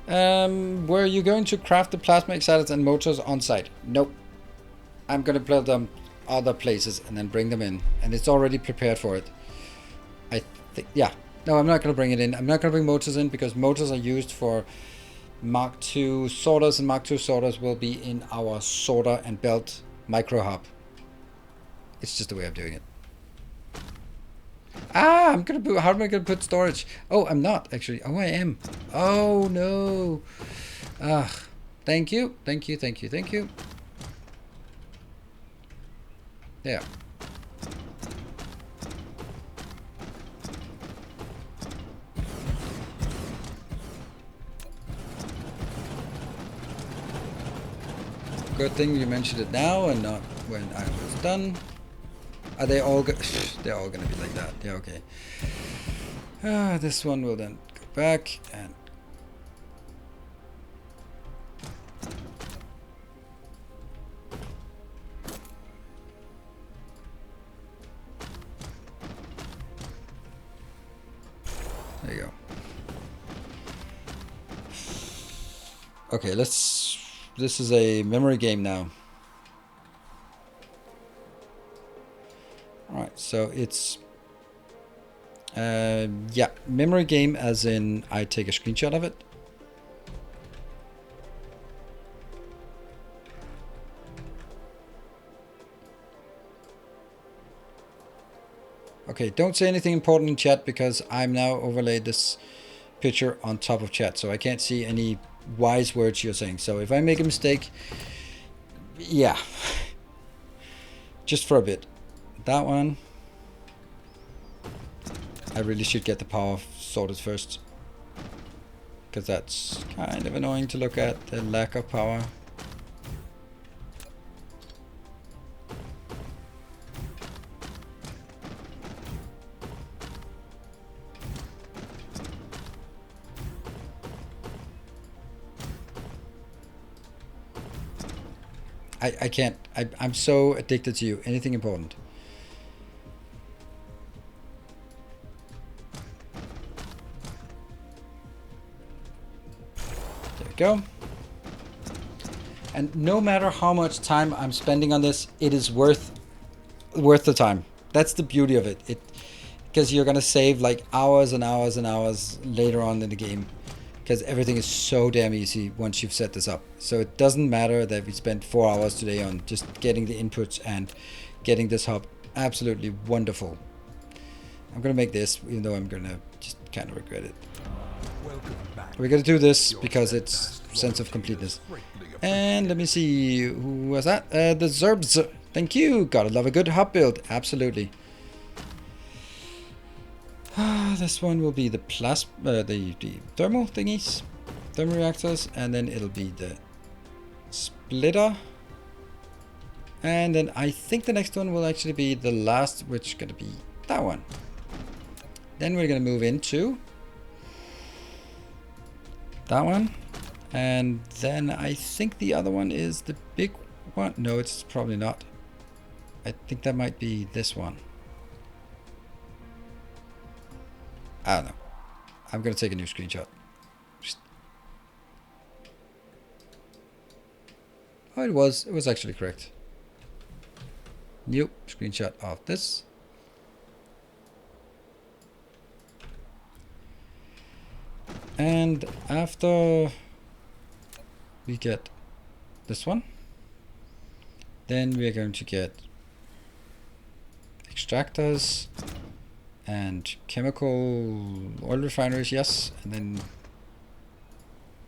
Were you going to craft the plasma exciters and motors on site? Nope. I'm gonna build them other places and then bring them in. And it's already prepared for it. I think, yeah. No, I'm not gonna bring it in. I'm not gonna bring motors in because motors are used for Mark II sorters, and Mark II sorters will be in our sorter and belt micro hub. It's just the way of doing it. Ah, I'm gonna put, how am I gonna put storage? Oh, I'm not actually. Oh, I am. Oh no. Ah, thank you, thank you, thank you, thank you. There. Good thing you mentioned it now and not when I was done. Are they all they're all gonna be like that. Yeah, okay. This one will then go back and there you go. Okay, let's. This is a memory game now. Alright, so it's yeah, memory game as in I take a screenshot of it. Okay, don't say anything important in chat because I'm now overlaid this picture on top of chat, so I can't see any wise words you're saying. So if I make a mistake, yeah, just for a bit. That one, I really should get the power sorted first, because that's kind of annoying to look at, the lack of power. I can't, I'm so addicted to you. Anything important? There we go. And no matter how much time I'm spending on this, it is worth the time. That's the beauty of it. Because you're gonna save like hours and hours and hours later on in the game. Because everything is so damn easy once you've set this up. So it doesn't matter that we spent 4 hours today on just getting the inputs and getting this hub absolutely wonderful. I'm gonna make this, even though I'm gonna just kind of regret it. We're gonna do this because it's sense of completeness. And let me see, who was that? The Zerbs. Thank you. Gotta love a good hub build. Absolutely. This one will be the the thermal thingies, thermal reactors, and then it'll be the splitter. And then I think the next one will actually be the last, which is gonna be that one. Then we're gonna move into that one. And then I think the other one is the big one. No, it's probably not. I think that might be this one. I don't know. I'm gonna take a new screenshot. Oh, it was actually correct. New screenshot of this. And after we get this one, then we're going to get extractors and chemical oil refineries, yes, and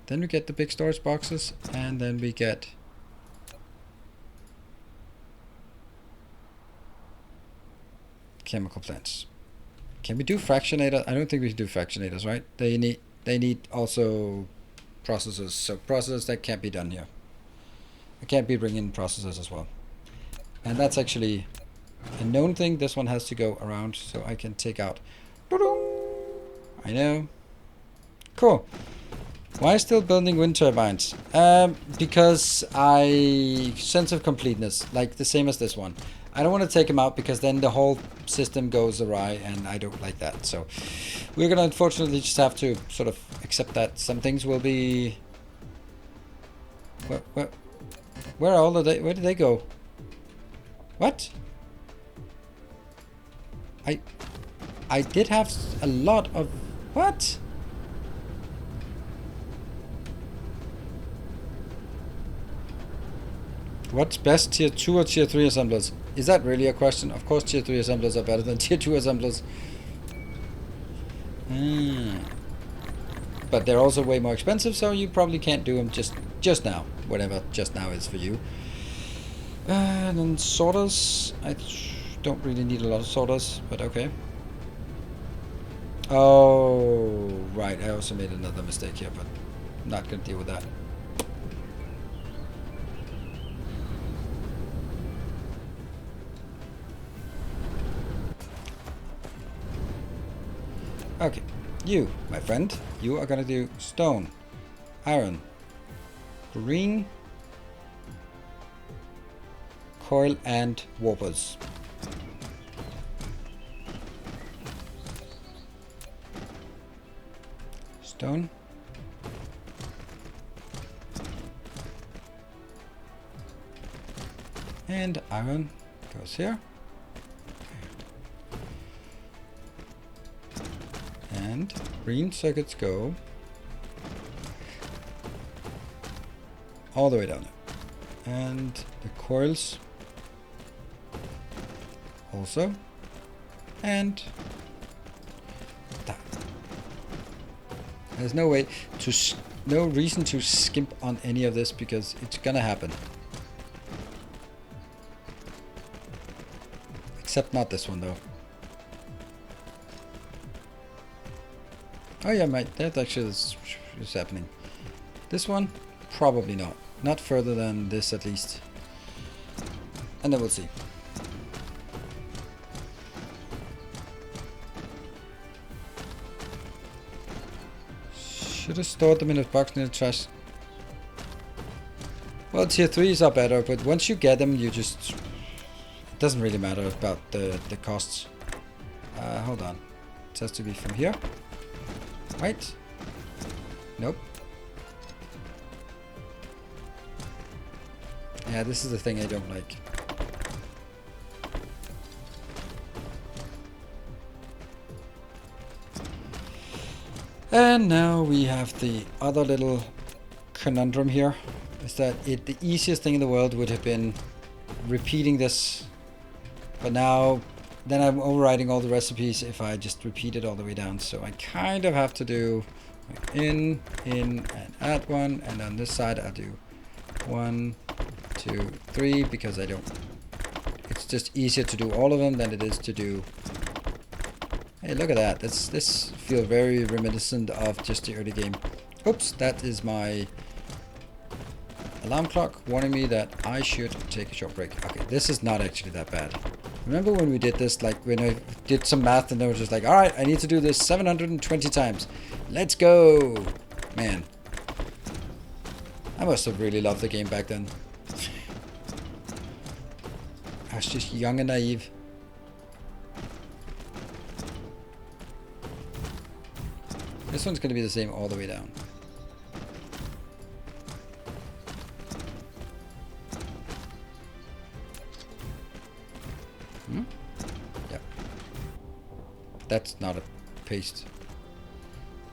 then we get the big storage boxes, and then we get chemical plants. Can we do fractionators? I don't think we can do fractionators, right? They need also processors, so processors that can't be done here. I can't be bringing in processors as well, and that's actually a known thing. This one has to go around, so I can take out. I know. Cool. Why still building wind turbines? Because sense of completeness, like the same as this one. I don't want to take him out because then the whole system goes awry, and I don't like that. So we're gonna unfortunately just have to sort of accept that some things will be. Where are all of they? Where did they go? What? I did have a lot of what? What's best, tier 2 or tier 3 assemblers? Is that really a question? Of course tier 3 assemblers are better than tier 2 assemblers. But they're also way more expensive, so you probably can't do them just now. Whatever just now is for you. And then sorters. I don't really need a lot of sorters, but okay. Oh, right. I also made another mistake here, but I'm not going to deal with that. Okay, you, my friend, you are gonna do stone, iron, green, coil, and warpers. Stone. And iron goes here. And green circuits go all the way down there. And the coils also. And that. There's no way to, no reason to skimp on any of this because it's gonna happen. Except not this one though. Oh yeah, mate, that actually is happening. This one, probably not. Not further than this at least. And then we'll see. Should have stored them in a box near the trash. Well, tier 3s are better, but once you get them, you just... It doesn't really matter about the costs. Hold on. It has to be from here. Right? Nope. Yeah, this is the thing I don't like. And now we have the other little conundrum here. Is that the easiest thing in the world would have been repeating this. But now, then I'm overriding all the recipes if I just repeat it all the way down. So I kind of have to do in, and add one. And on this side I'll do 1, 2, 3 because I don't... It's just easier to do all of them than it is to do... Hey, look at that. This feels very reminiscent of just the early game. Oops, that is my alarm clock warning me that I should take a short break. Okay, this is not actually that bad. Remember when we did this, like when I did some math and I was just like, alright, I need to do this 720 times. Let's go! Man. I must have really loved the game back then. I was just young and naive. This one's going to be the same all the way down. Yep. That's not a paste.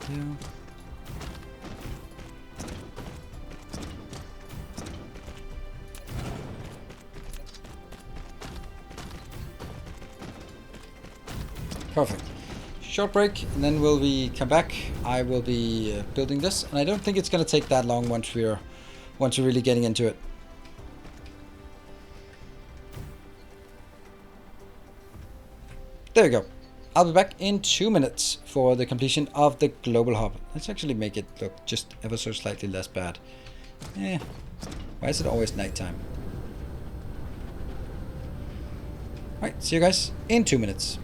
Yeah. Perfect. Short break, and then will we come back? I will be building this, and I don't think it's going to take that long once we're really getting into it. There we go. I'll be back in 2 minutes for the completion of the global hub. Let's actually make it look just ever so slightly less bad. Why is it always nighttime? Alright, see you guys in 2 minutes.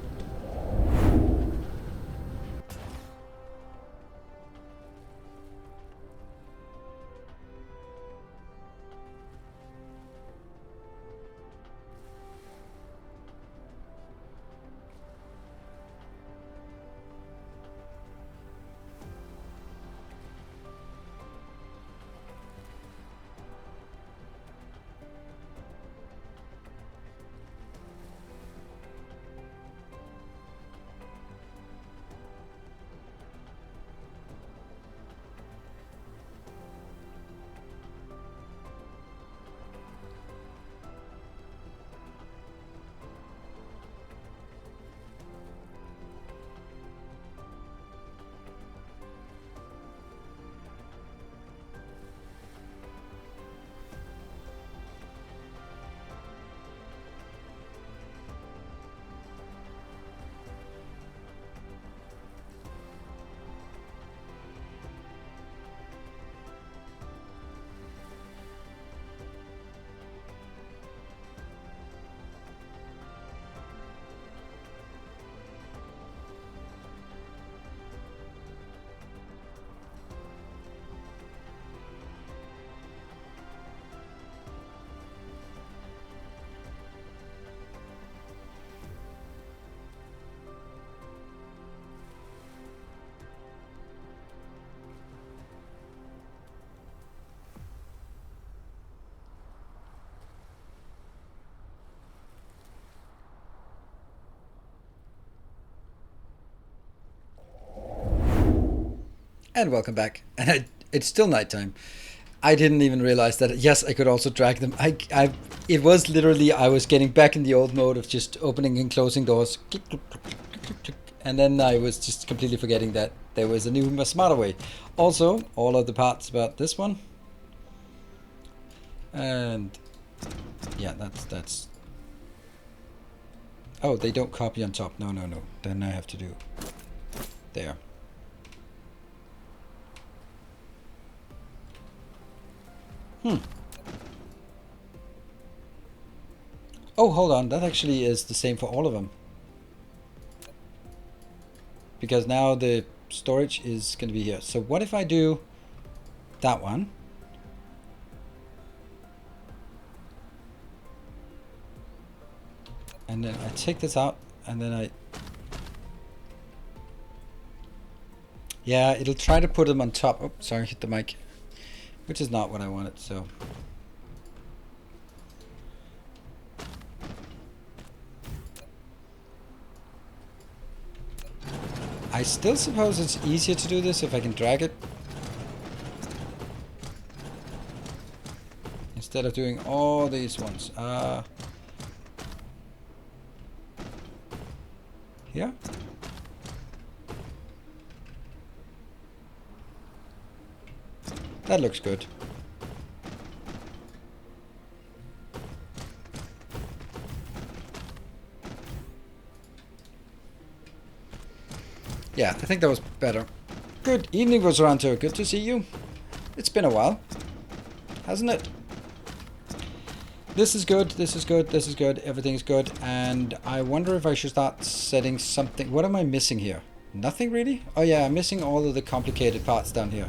And welcome back. And it's still nighttime. I didn't even realize that. Yes, I could also drag them. It was literally, I was getting back in the old mode of just opening and closing doors. Click, click, click, click, click, click. And then I was just completely forgetting that there was a new, smarter way. Also, all of the parts about this one. And yeah, that's. Oh, they don't copy on top. No. Then I have to do there. Oh, hold on. That actually is the same for all of them. Because now the storage is going to be here. So what if I do that one? And then I take this out and then I... Yeah, it'll try to put them on top. Oh, sorry, hit the mic. Which is not what I wanted, so... I still suppose it's easier to do this if I can drag it. Instead of doing all these ones. Here? That looks good. Yeah, I think that was better. Good evening, Rosaranto. Good to see you. It's been a while, hasn't it? This is good, this is good, this is good, everything's good. And I wonder if I should start setting something. What am I missing here? Nothing really? Oh yeah, I'm missing all of the complicated parts down here.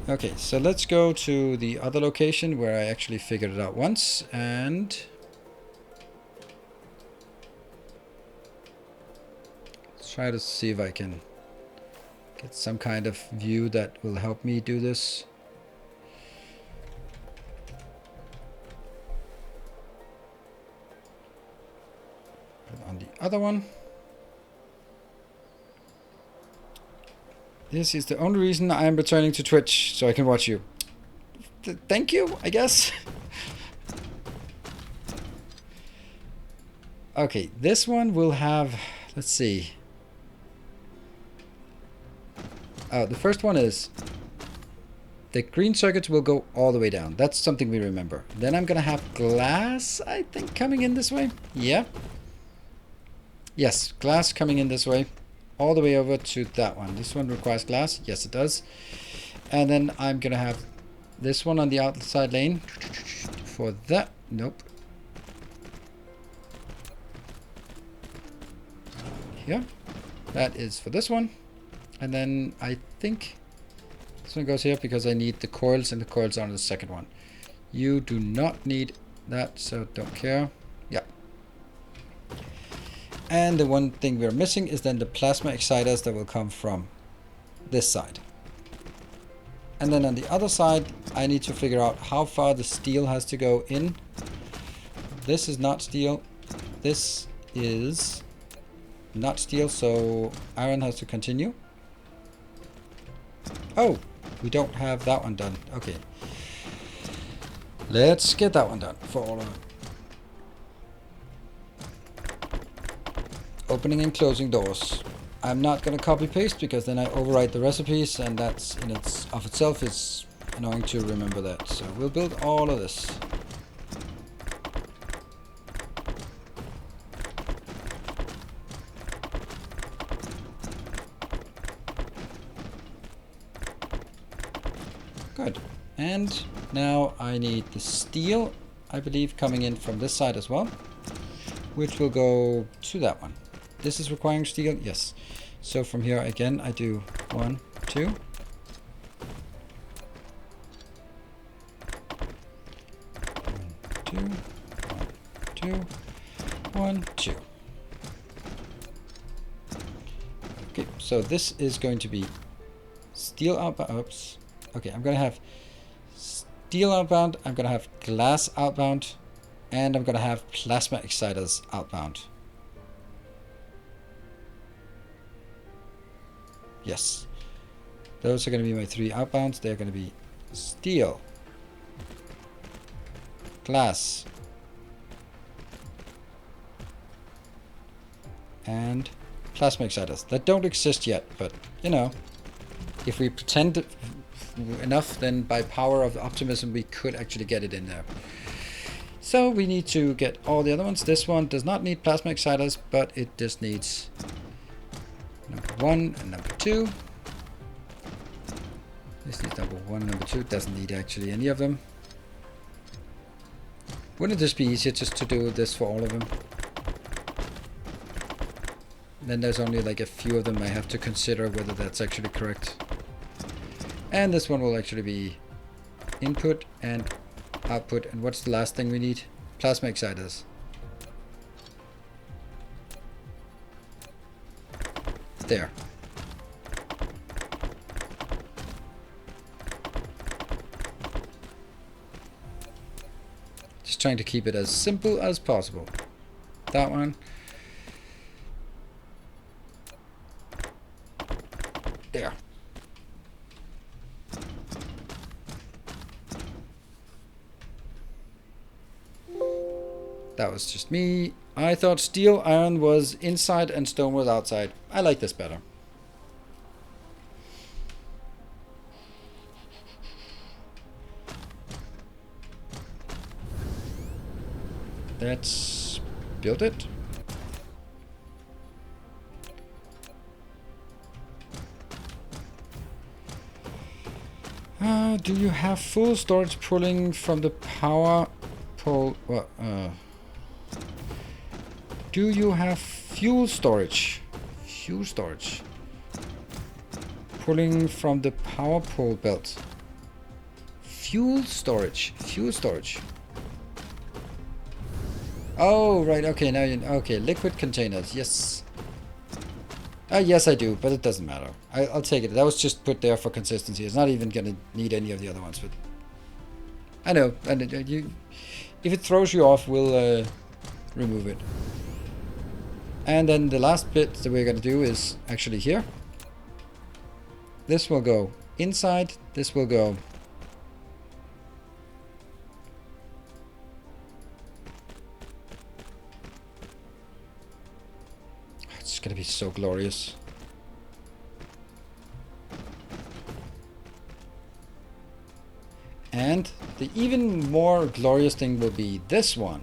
Okay, so let's go to the other location where I actually figured it out once and... try to see if I can get some kind of view that will help me do this. And on the other one. This is the only reason I am returning to Twitch, so I can watch you. Thank you, I guess. Okay, this one will have, let's see. The first one is the green circuits will go all the way down. That's something we remember. Then I'm gonna have glass, I think, coming in this way. Yeah. Yes, glass coming in this way. All the way over to that one. This one requires glass. Yes, it does. And then I'm gonna have this one on the outside lane for that. Nope. Here. That is for this one. And then I think this one goes here because I need the coils, and the coils are on the second one. You do not need that, so don't care. Yeah. And the one thing we're missing is then the plasma exciters that will come from this side. And then on the other side, I need to figure out how far the steel has to go in. This is not steel. This is not steel, so iron has to continue. Oh, we don't have that one done. Okay. Let's get that one done for all of them. Opening and closing doors. I'm not going to copy paste because then I overwrite the recipes, and that's in of itself is annoying to remember that. So we'll build all of this. Good. And now I need the steel, I believe, coming in from this side as well, which will go to that one. This is requiring steel, yes. So from here again, I do 1, 2. 1, 2, 1, 2, 1, 2. Okay, so this is going to be steel outbound. Oops. Okay, I'm going to have steel outbound, I'm going to have glass outbound, and I'm going to have plasma exciters outbound. Yes. Those are going to be my 3 outbounds. They're going to be steel, glass, and plasma exciters that don't exist yet, but you know, if we pretend enough, then by power of optimism we could actually get it in there. So we need to get all the other ones. This one does not need plasma exciters, but it just needs number 1 and number 2. This needs number 1 and number 2. It doesn't need actually any of them. Wouldn't this be easier just to do this for all of them? Then there's only like a few of them I have to consider whether that's actually correct. And this one will actually be input and output. And what's the last thing we need? Plasma exciters. There. Just trying to keep it as simple as possible. That one. There. That was just me. I thought steel iron was inside and stone was outside. I like this better. Let's build it. Do you have full storage pulling from the power pole? Well, do you have fuel storage? Fuel storage. Pulling from the power pole belt. Fuel storage. Fuel storage. Oh, right. Okay, now you... Okay, liquid containers. Yes. Yes, I do, but it doesn't matter. I'll take it. That was just put there for consistency. It's not even going to need any of the other ones, but... I know. And if it throws you off, we'll remove it. And then the last bit that we're going to do is actually here. This will go inside. This will go... It's going to be so glorious. And the even more glorious thing will be this one.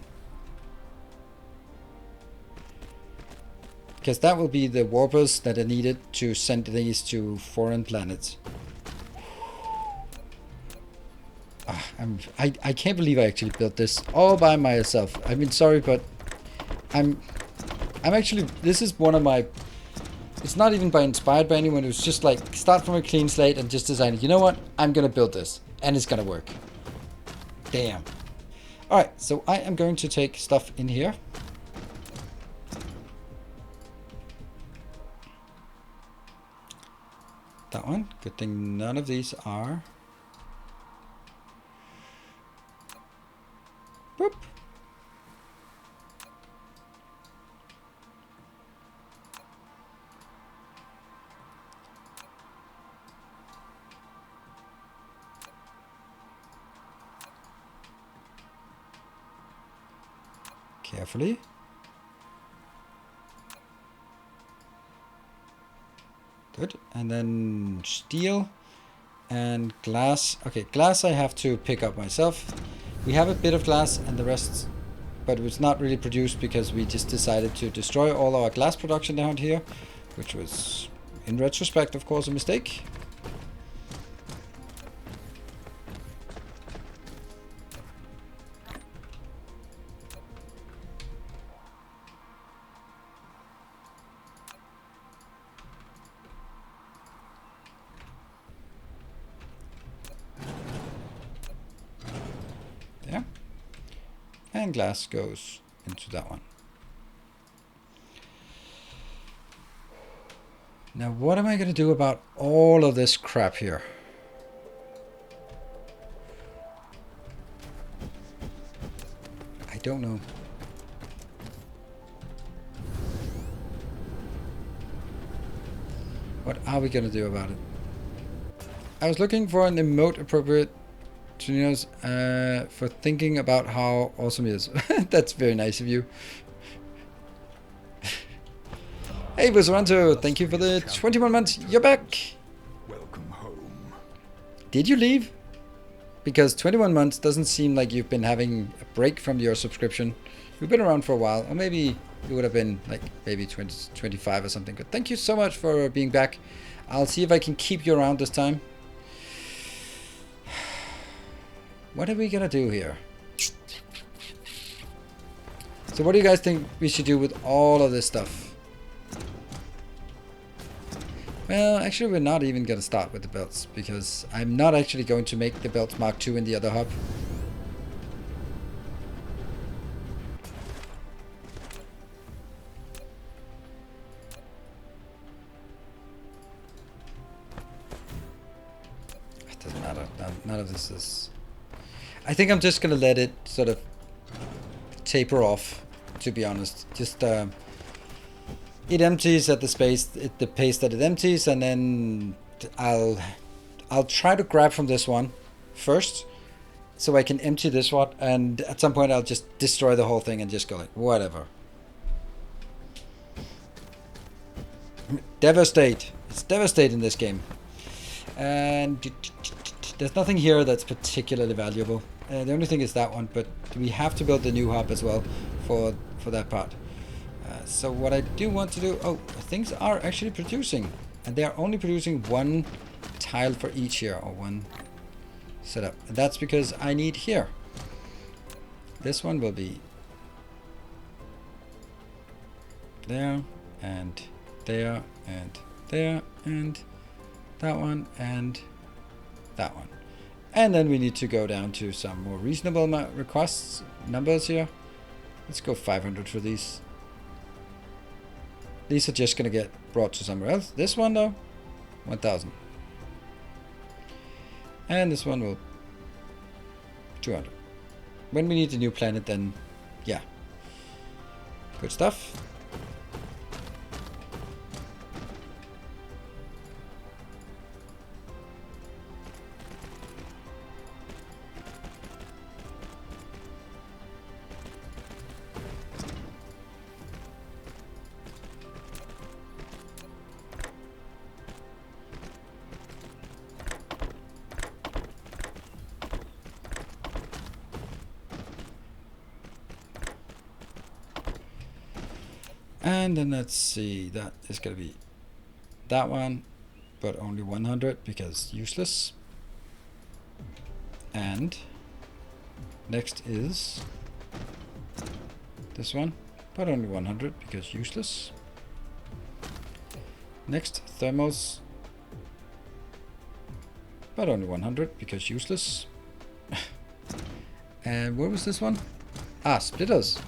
Because that will be the warpers that are needed to send these to foreign planets. I can't believe I actually built this all by myself. I mean, sorry, but I'm actually, this is one of my, it's not even inspired by anyone. It was just like, start from a clean slate and just design, you know what, I'm going to build this. And it's going to work. Damn. Alright, so I am going to take stuff in here. That one. Good thing none of these are. Boop. Carefully. Good. And then steel and glass. Okay, glass I have to pick up myself. We have a bit of glass and the rest, but it's not really produced because we just decided to destroy all our glass production down here, which was, in retrospect, of course, a mistake. And glass goes into that one. Now what am I going to do about all of this crap here? I don't know. What are we gonna do about it? I was looking for an emote appropriate to Ninos for thinking about how awesome he is. That's very nice of you. Hey, Busaranto, thank you for the 21 months. You're back. Welcome home. Did you leave? Because 21 months doesn't seem like you've been having a break from your subscription. You've been around for a while, or maybe it would have been like maybe 20, 25 or something. But thank you so much for being back. I'll see if I can keep you around this time. What are we gonna do here? So what do you guys think we should do with all of this stuff? Well, actually we're not even gonna start with the belts, because I'm not actually going to make the belts Mark II in the other hub. It doesn't matter. None of this is... I think I'm just gonna let it sort of taper off, to be honest. Just it empties at the pace that it empties, and then I'll try to grab from this one first, so I can empty this one, and at some point I'll just destroy the whole thing and just go like whatever. Devastate. It's devastate in this game, and there's nothing here that's particularly valuable. The only thing is that one, but we have to build the new hub as well for that part. So what I do want to do... Oh, things are actually producing. And they are only producing one tile for each here, or one setup. And that's because I need here. This one will be there, and there, and there, and that one, and that one. And then we need to go down to some more reasonable requests, numbers here. Let's go 500 for these. These are just going to get brought to somewhere else. This one though, 1000. And this one will 200. When we need a new planet, then yeah. Good stuff. And then let's see, that is going to be that one, but only 100 because useless. And next is this one, but only 100 because useless. Next, thermals, but only 100 because useless. And where was this one? Ah, splitters.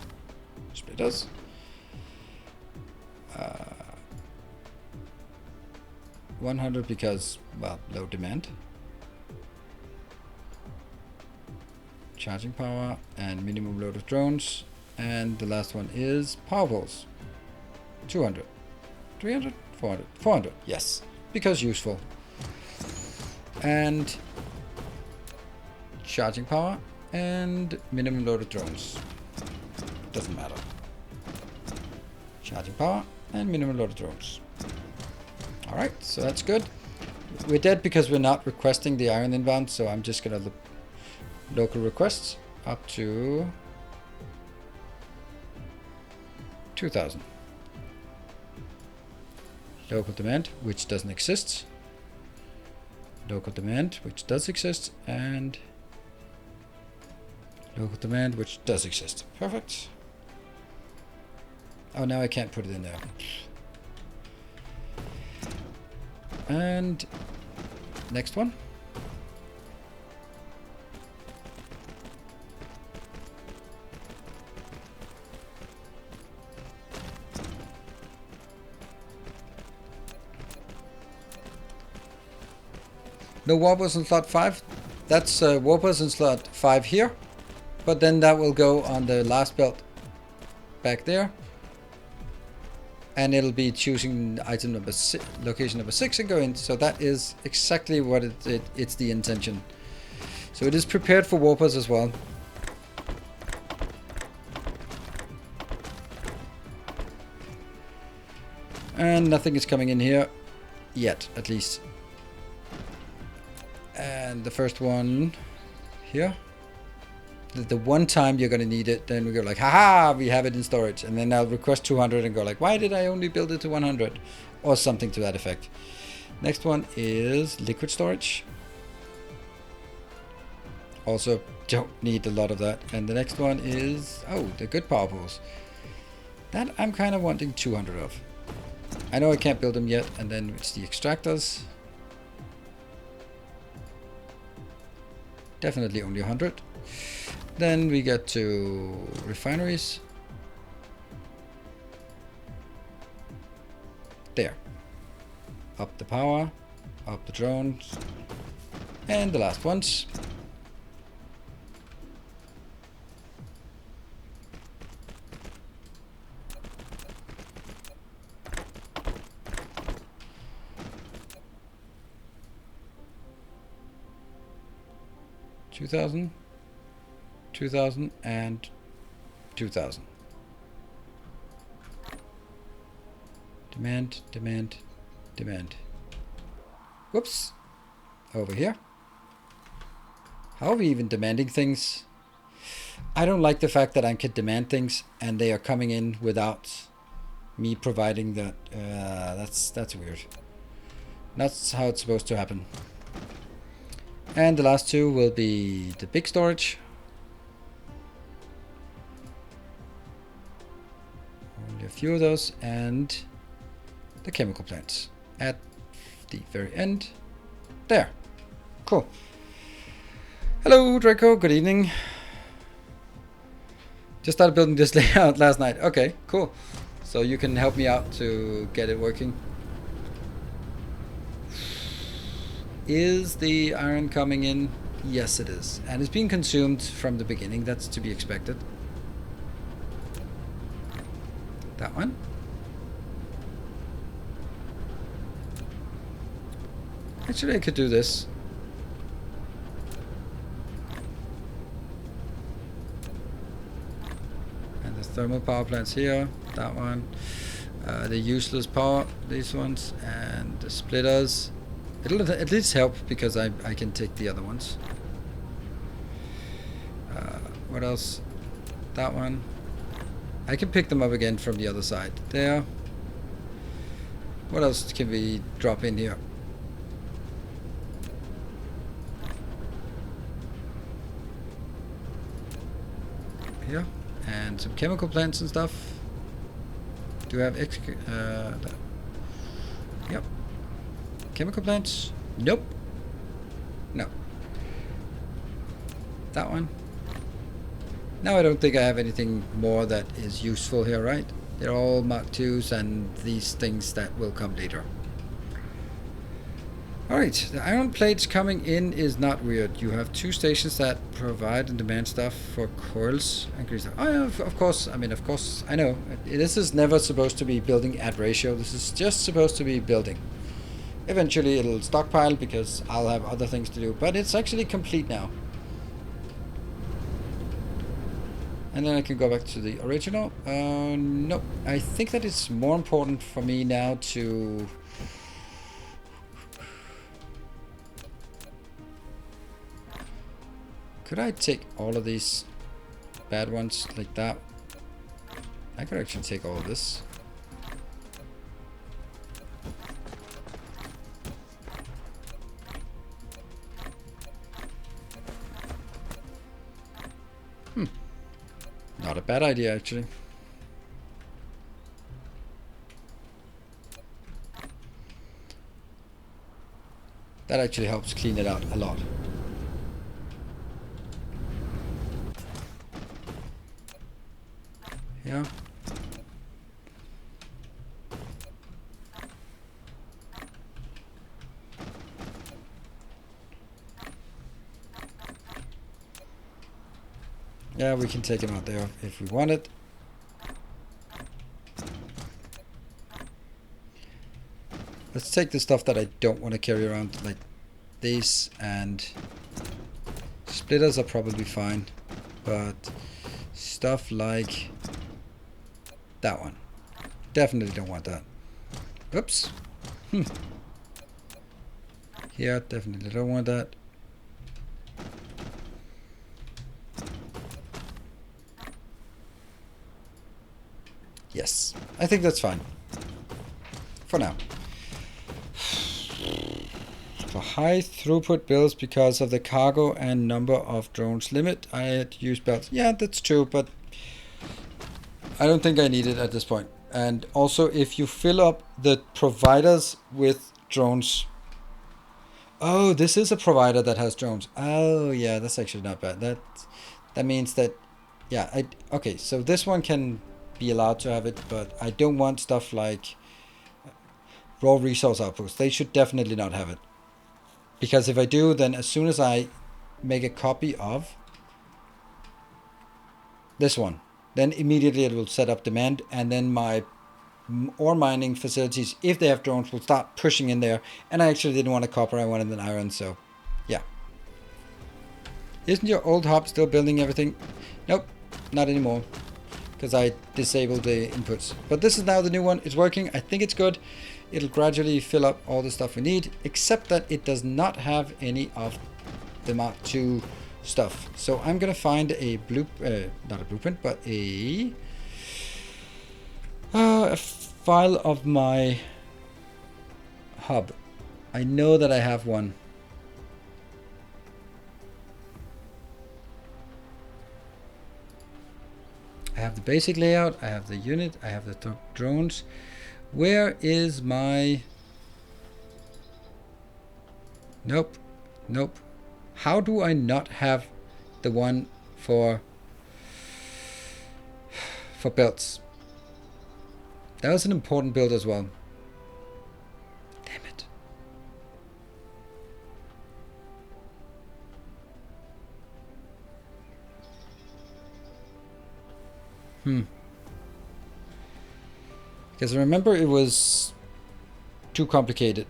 Splitters. 100 because, well, low demand. Charging power and minimum load of drones. And the last one is power poles. 200. 300? 400. 400, yes. Because useful. And charging power and minimum load of drones. Doesn't matter. Charging power and minimum load of drones. Alright, so that's good. We're dead because we're not requesting the iron inbound, so I'm just gonna look local requests up to 2000. Local demand, which doesn't exist. Local demand, which does exist, and local demand, which does exist. Perfect. Oh, now I can't put it in there. And next one. No warpers in slot 5. That's warpers in slot 5 here. But then that will go on the last belt back there. and it'll be choosing item number location number 6 and go in. So that is exactly what it's the intention. So it is prepared for warpers as well. And nothing is coming in here yet, at least. And the first one here. The one time you're going to need it, then we go like, haha, we have it in storage. And then I'll request 200 and go like, why did I only build it to 100? Or something to that effect. Next one is liquid storage. Also don't need a lot of that. And the next one is, oh, the good power pools. That I'm kind of wanting 200 of. I know I can't build them yet. And then it's the extractors. Definitely only 100. Then we get to refineries. There. Up the power, up the drones, and the last ones. $2,000, 2,000, and 2,000. Demand, demand, demand. Whoops. Over here. How are we even demanding things? I don't like the fact that I can demand things and they are coming in without me providing that. That's weird. That's how it's supposed to happen. And the last two will be the big storage. Only a few of those, and the chemical plants at the very end. There. Cool. Hello, Draco. Good evening. Just started building this layout last night. Okay, cool. So you can help me out to get it working. Is the iron coming in? Yes, it is. And it's being consumed from the beginning. That's to be expected. That one. Actually, I could do this. And the thermal power plants here. That one. The useless power, these ones. And the splitters. It'll at least help because I can take the other ones. What else? That one. I can pick them up again from the other side. There. What else can we drop in here? Here. And some chemical plants and stuff. Do I have yep. Chemical plants? Nope. No. That one. Now I don't think I have anything more that is useful here, right? They're all Mark IIs and these things that will come later. Alright, the iron plates coming in is not weird. You have two stations that provide and demand stuff for coils and grease. Oh, yeah, of course, I know. This is never supposed to be building at ratio. This is just supposed to be building. Eventually it'll stockpile because I'll have other things to do, but it's actually complete now. And then I can go back to the original. No, I think that it's more important for me now to... Could I take all of these bad ones like that? I could actually take all of this. Not a bad idea, actually. That actually helps clean it out a lot. Yeah. Yeah, we can take him out there if we want it. Let's take the stuff that I don't want to carry around, like this, and splitters are probably fine, but stuff like that one, definitely don't want that. Oops. Here, definitely don't want that. Yes, I think that's fine for now. For high throughput builds because of the cargo and number of drones limit, I had used belts. Yeah, that's true, but I don't think I need it at this point. And also, if you fill up the providers with drones. Oh, this is a provider that has drones. Oh, yeah, that's actually not bad. That means that, yeah, okay, so this one can be allowed to have it, but I don't want stuff like raw resource outposts. They should definitely not have it. Because if I do, then as soon as I make a copy of this one, then immediately it will set up demand, and then my ore mining facilities, if they have drones, will start pushing in there. And I actually didn't want a copper, I wanted an iron, so yeah. Isn't your old hub still building everything? Nope, not anymore, because I disabled the inputs. But this is now the new one. It's working. I think it's good. It'll gradually fill up all the stuff we need, except that it does not have any of the Mark II stuff. So I'm gonna find a not a blueprint, but a file of my hub. I know that I have one. I have the basic layout, I have the unit, I have the drones. Where is my... Nope. How do I not have the one for builds? That was an important build as well. Damn it. Because I remember it was too complicated.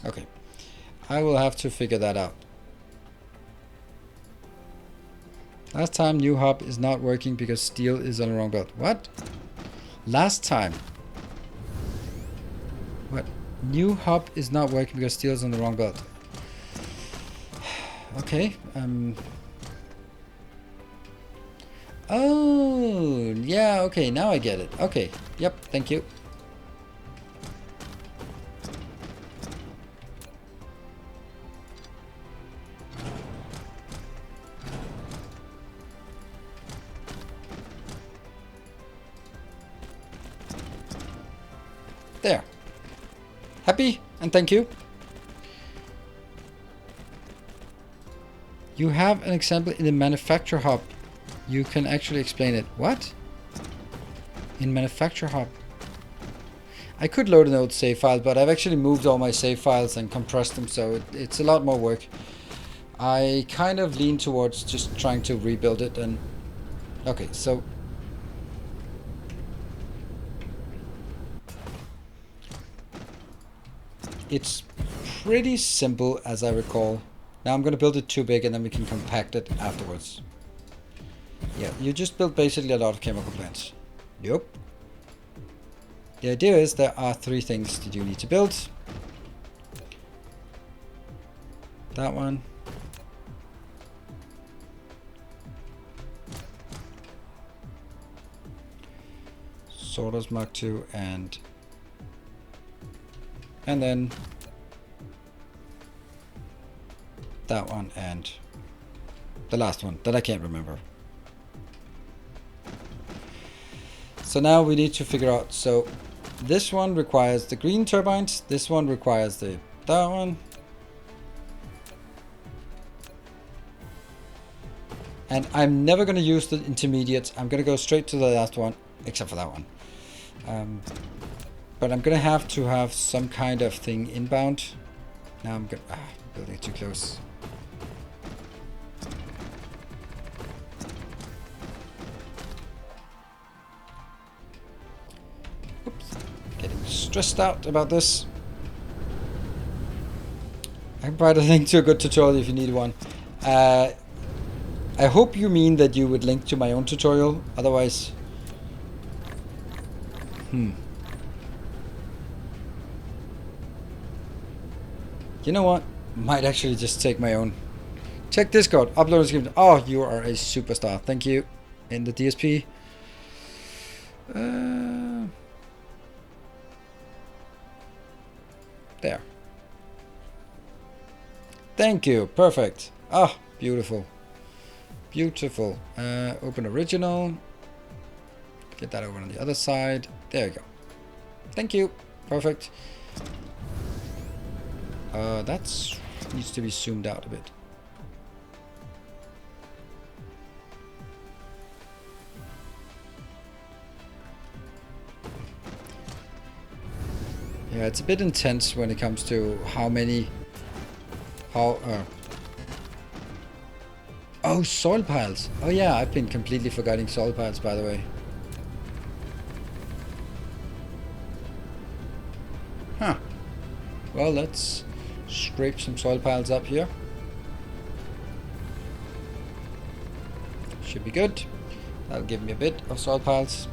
Okay. I will have to figure that out. Last time new hub is not working because steel is on the wrong belt. What? Last time? What? New hub is not working because steel is on the wrong belt. Okay. Oh, yeah, okay, now I get it. Okay, yep, thank you. There. Happy, and thank you. You have an example in the manufacture hub. You can actually explain it. What? In manufacture hub? I could load an old save file, but I've actually moved all my save files and compressed them, so it's a lot more work. I kind of lean towards just trying to rebuild it. And okay, so it's pretty simple as I recall. Now I'm going to build it too big and then we can compact it afterwards. Yeah, you just build basically a lot of chemical plants. Yep. The idea is there are 3 things that you need to build. That one. Sorters Mark II and then that one and the last one that I can't remember. So now we need to figure out, so this one requires the green turbines, this one requires that one. And I'm never going to use the intermediates. I'm going to go straight to the last one, except for that one. But I'm going to have some kind of thing inbound. Now I'm building it too close. stressed out about this. I can provide a link to a good tutorial if you need one. I hope you mean that you would link to my own tutorial. Otherwise... You know what? Might actually just take my own. Check Discord. Upload a script. Oh, you are a superstar. Thank you. In the DSP. There. Thank you. Perfect. Ah, beautiful. Beautiful. Open original. Get that over on the other side. There you go. Thank you. Perfect. That's needs to be zoomed out a bit. Yeah, it's a bit intense when it comes to how many... Oh, soil piles. Oh yeah, I've been completely forgetting soil piles, by the way. Huh. Well, let's scrape some soil piles up here. Should be good. That'll give me a bit of soil piles.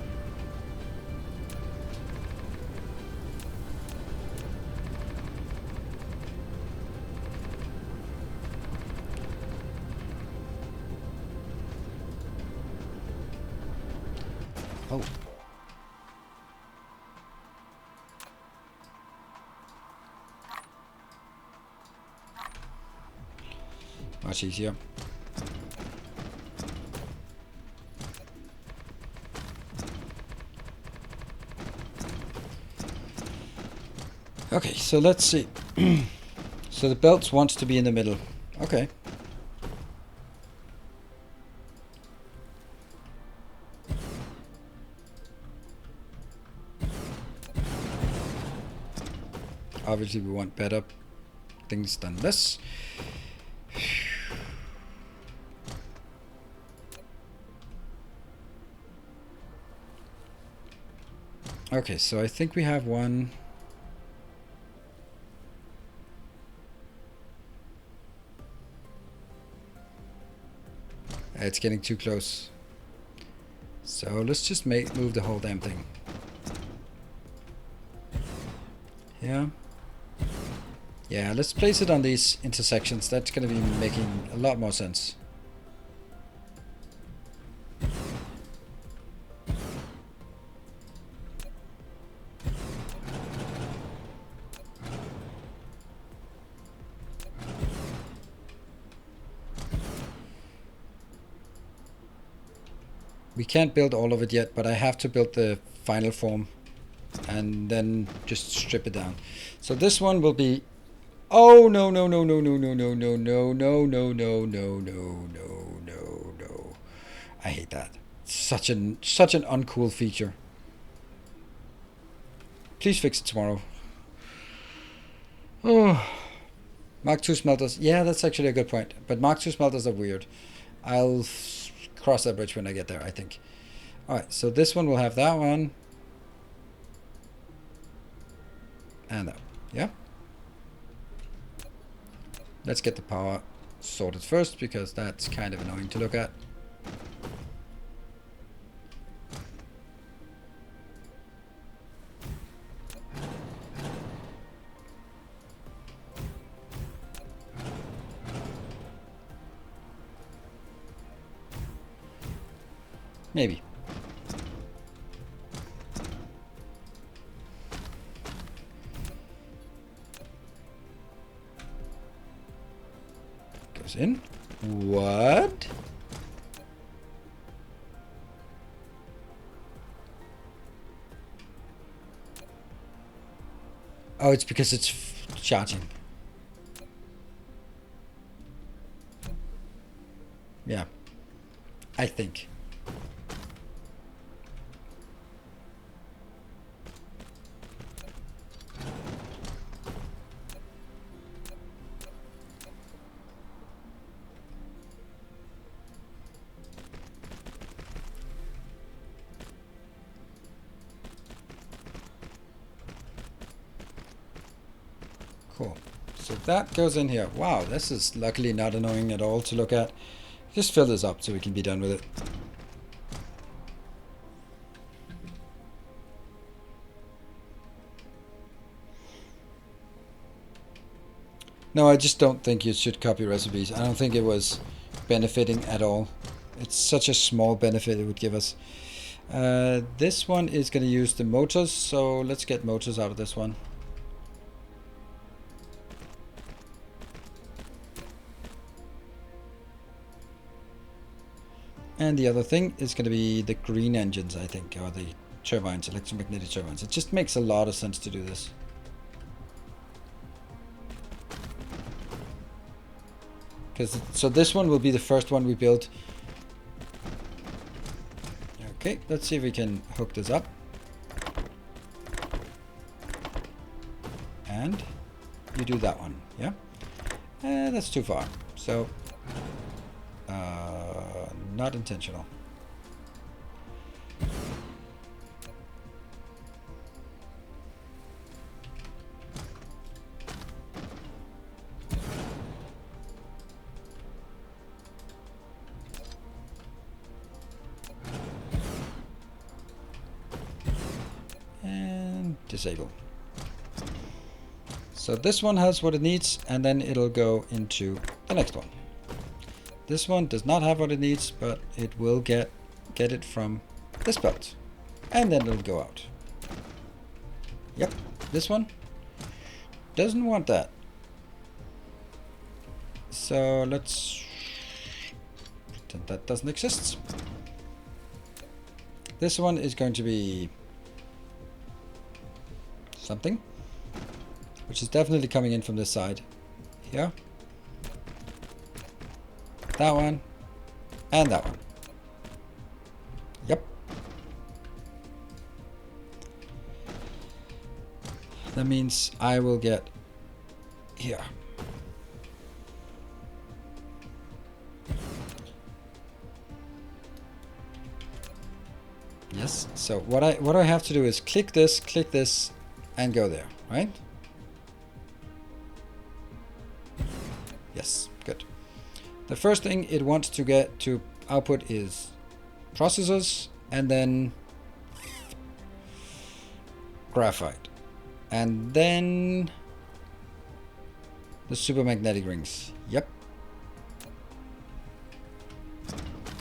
Oh. Much easier. Okay, so let's see. So the belt wants to be in the middle. Okay. Obviously we want better things than this. Okay, so I think we have one. It's getting too close. So let's just move the whole damn thing. Yeah. Yeah, let's place it on these intersections. That's going to be making a lot more sense. We can't build all of it yet, but I have to build the final form and then just strip it down. So this one will be... Oh, no, no, no, no, no, no, no, no, no, no, no, no, no, no, no, no, no. I hate that. Such an uncool feature. Please fix it tomorrow. Oh. Mark II smelters. Yeah, that's actually a good point. But Mark II smelters are weird. I'll cross that bridge when I get there, I think. Alright, so this one will have that one. And that. Yeah? Let's get the power sorted first, because that's kind of annoying to look at. Maybe. Goes in. What? Oh, it's because it's charging. Yeah. I think. Cool. So that goes in here. Wow, this is luckily not annoying at all to look at. Just fill this up so we can be done with it. No, I just don't think you should copy recipes. I don't think it was benefiting at all. It's such a small benefit it would give us. This one is going to use the motors, so let's get motors out of this one. And the other thing is going to be the green engines, I think, or the turbines, electromagnetic turbines. It just makes a lot of sense to do this. So this one will be the first one we build. Okay, let's see if we can hook this up. And you do that one, yeah? That's too far. So, not intentional. Disable. So this one has what it needs, and then it'll go into the next one. This one does not have what it needs, but it will get it from this belt, and then it'll go out. Yep, this one doesn't want that. So let's pretend that doesn't exist. This one is going to be something, which is definitely coming in from this side here. That one and that one. Yep. That means I will get here. Yes. So what I have to do is click this, and go there, right? Yes, good. The first thing it wants to get to output is processors, and then graphite, and then the supermagnetic rings. Yep.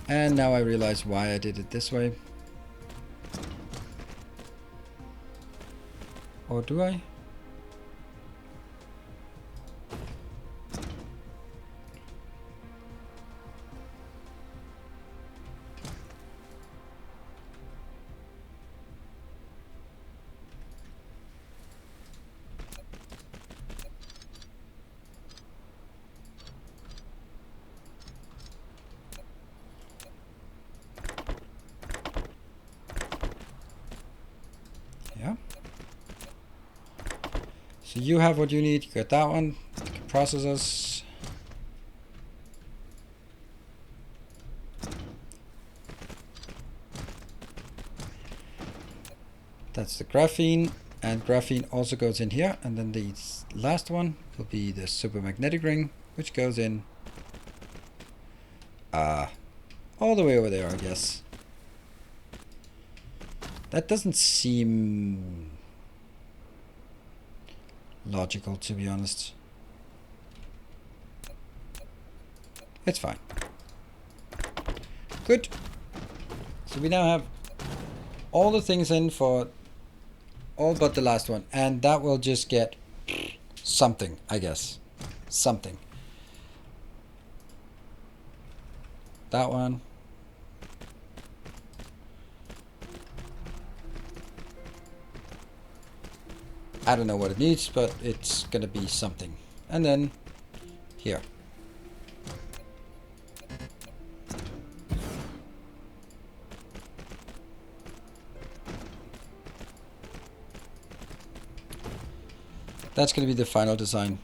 And now I realize why I did it this way. Or do I? Yeah. So you have what you need. You got that one. Processors. That's the graphene, and graphene also goes in here. And then the last one will be the supermagnetic ring, which goes in all the way over there, I guess. That doesn't seem logical, to be honest. It's fine. Good. So we now have all the things in for all but the last one, and that will just get something, I guess. Something. That one. I don't know what it needs, but it's gonna be something. And then here. That's gonna be the final design.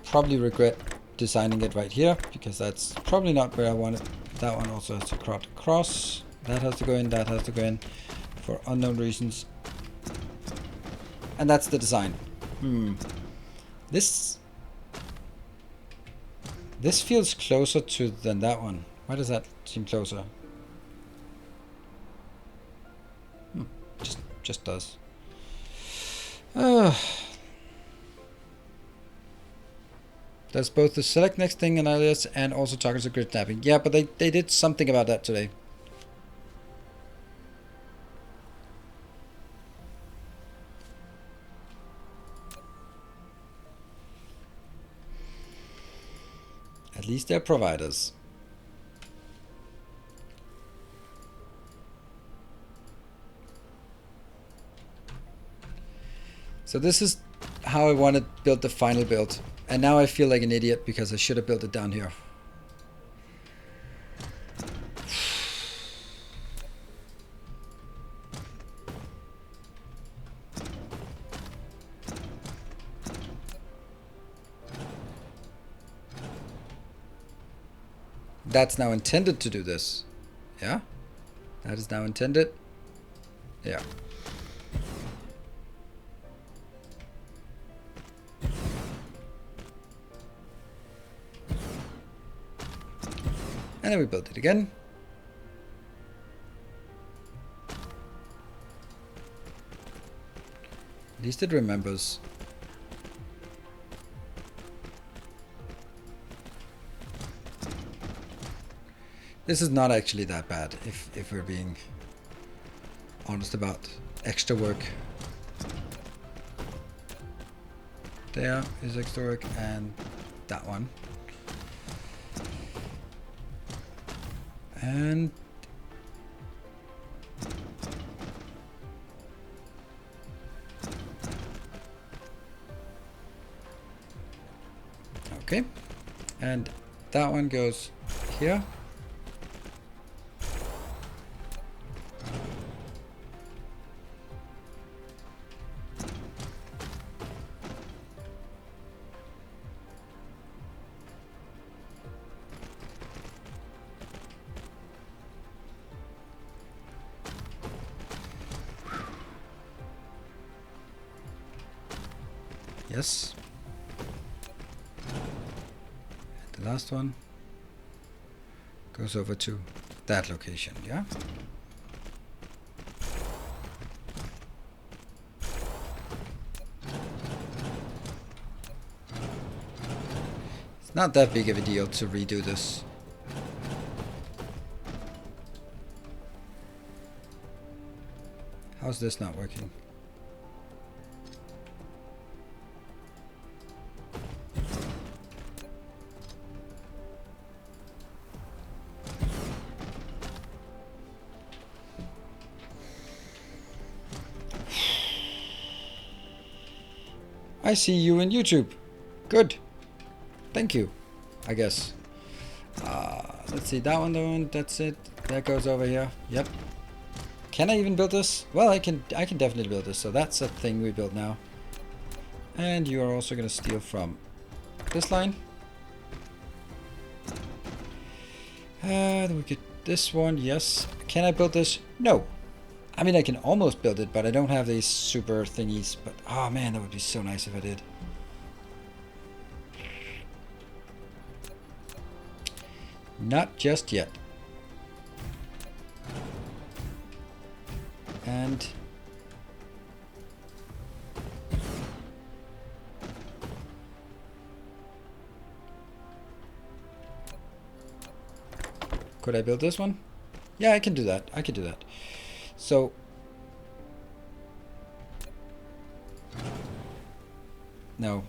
Probably regret designing it right here, because that's probably not where I want it. That one also has to cross. That has to go in, that has to go in for unknown reasons. And that's the design. This feels closer to than that one. Why does that seem closer? Just does. That's both the select next thing analysis and also targets of grid snapping. Yeah, but they did something about that today. At least they're providers. So this is how I want to build the final build. And now I feel like an idiot because I should have built it down here. That's now intended to do this. Yeah? That is now intended. Yeah. And then we build it again. At least it remembers. This is not actually that bad if we're being honest about extra work. There is extra work, and that one. And okay, and that one goes here. Yes. The last one goes over to that location, yeah? It's not that big of a deal to redo this. How's this not working? I see you in YouTube. Good. Thank you, I guess. Let's see, that one, that's it. That goes over here. Yep. Can I even build this? Well, I can definitely build this. So that's a thing we build now. And you are also going to steal from this line. Then we get this one, yes. Can I build this? No. I mean, I can almost build it, but I don't have these super thingies. But, oh man, that would be so nice if I did. Not just yet. And could I build this one? Yeah, I can do that. I can do that. So no.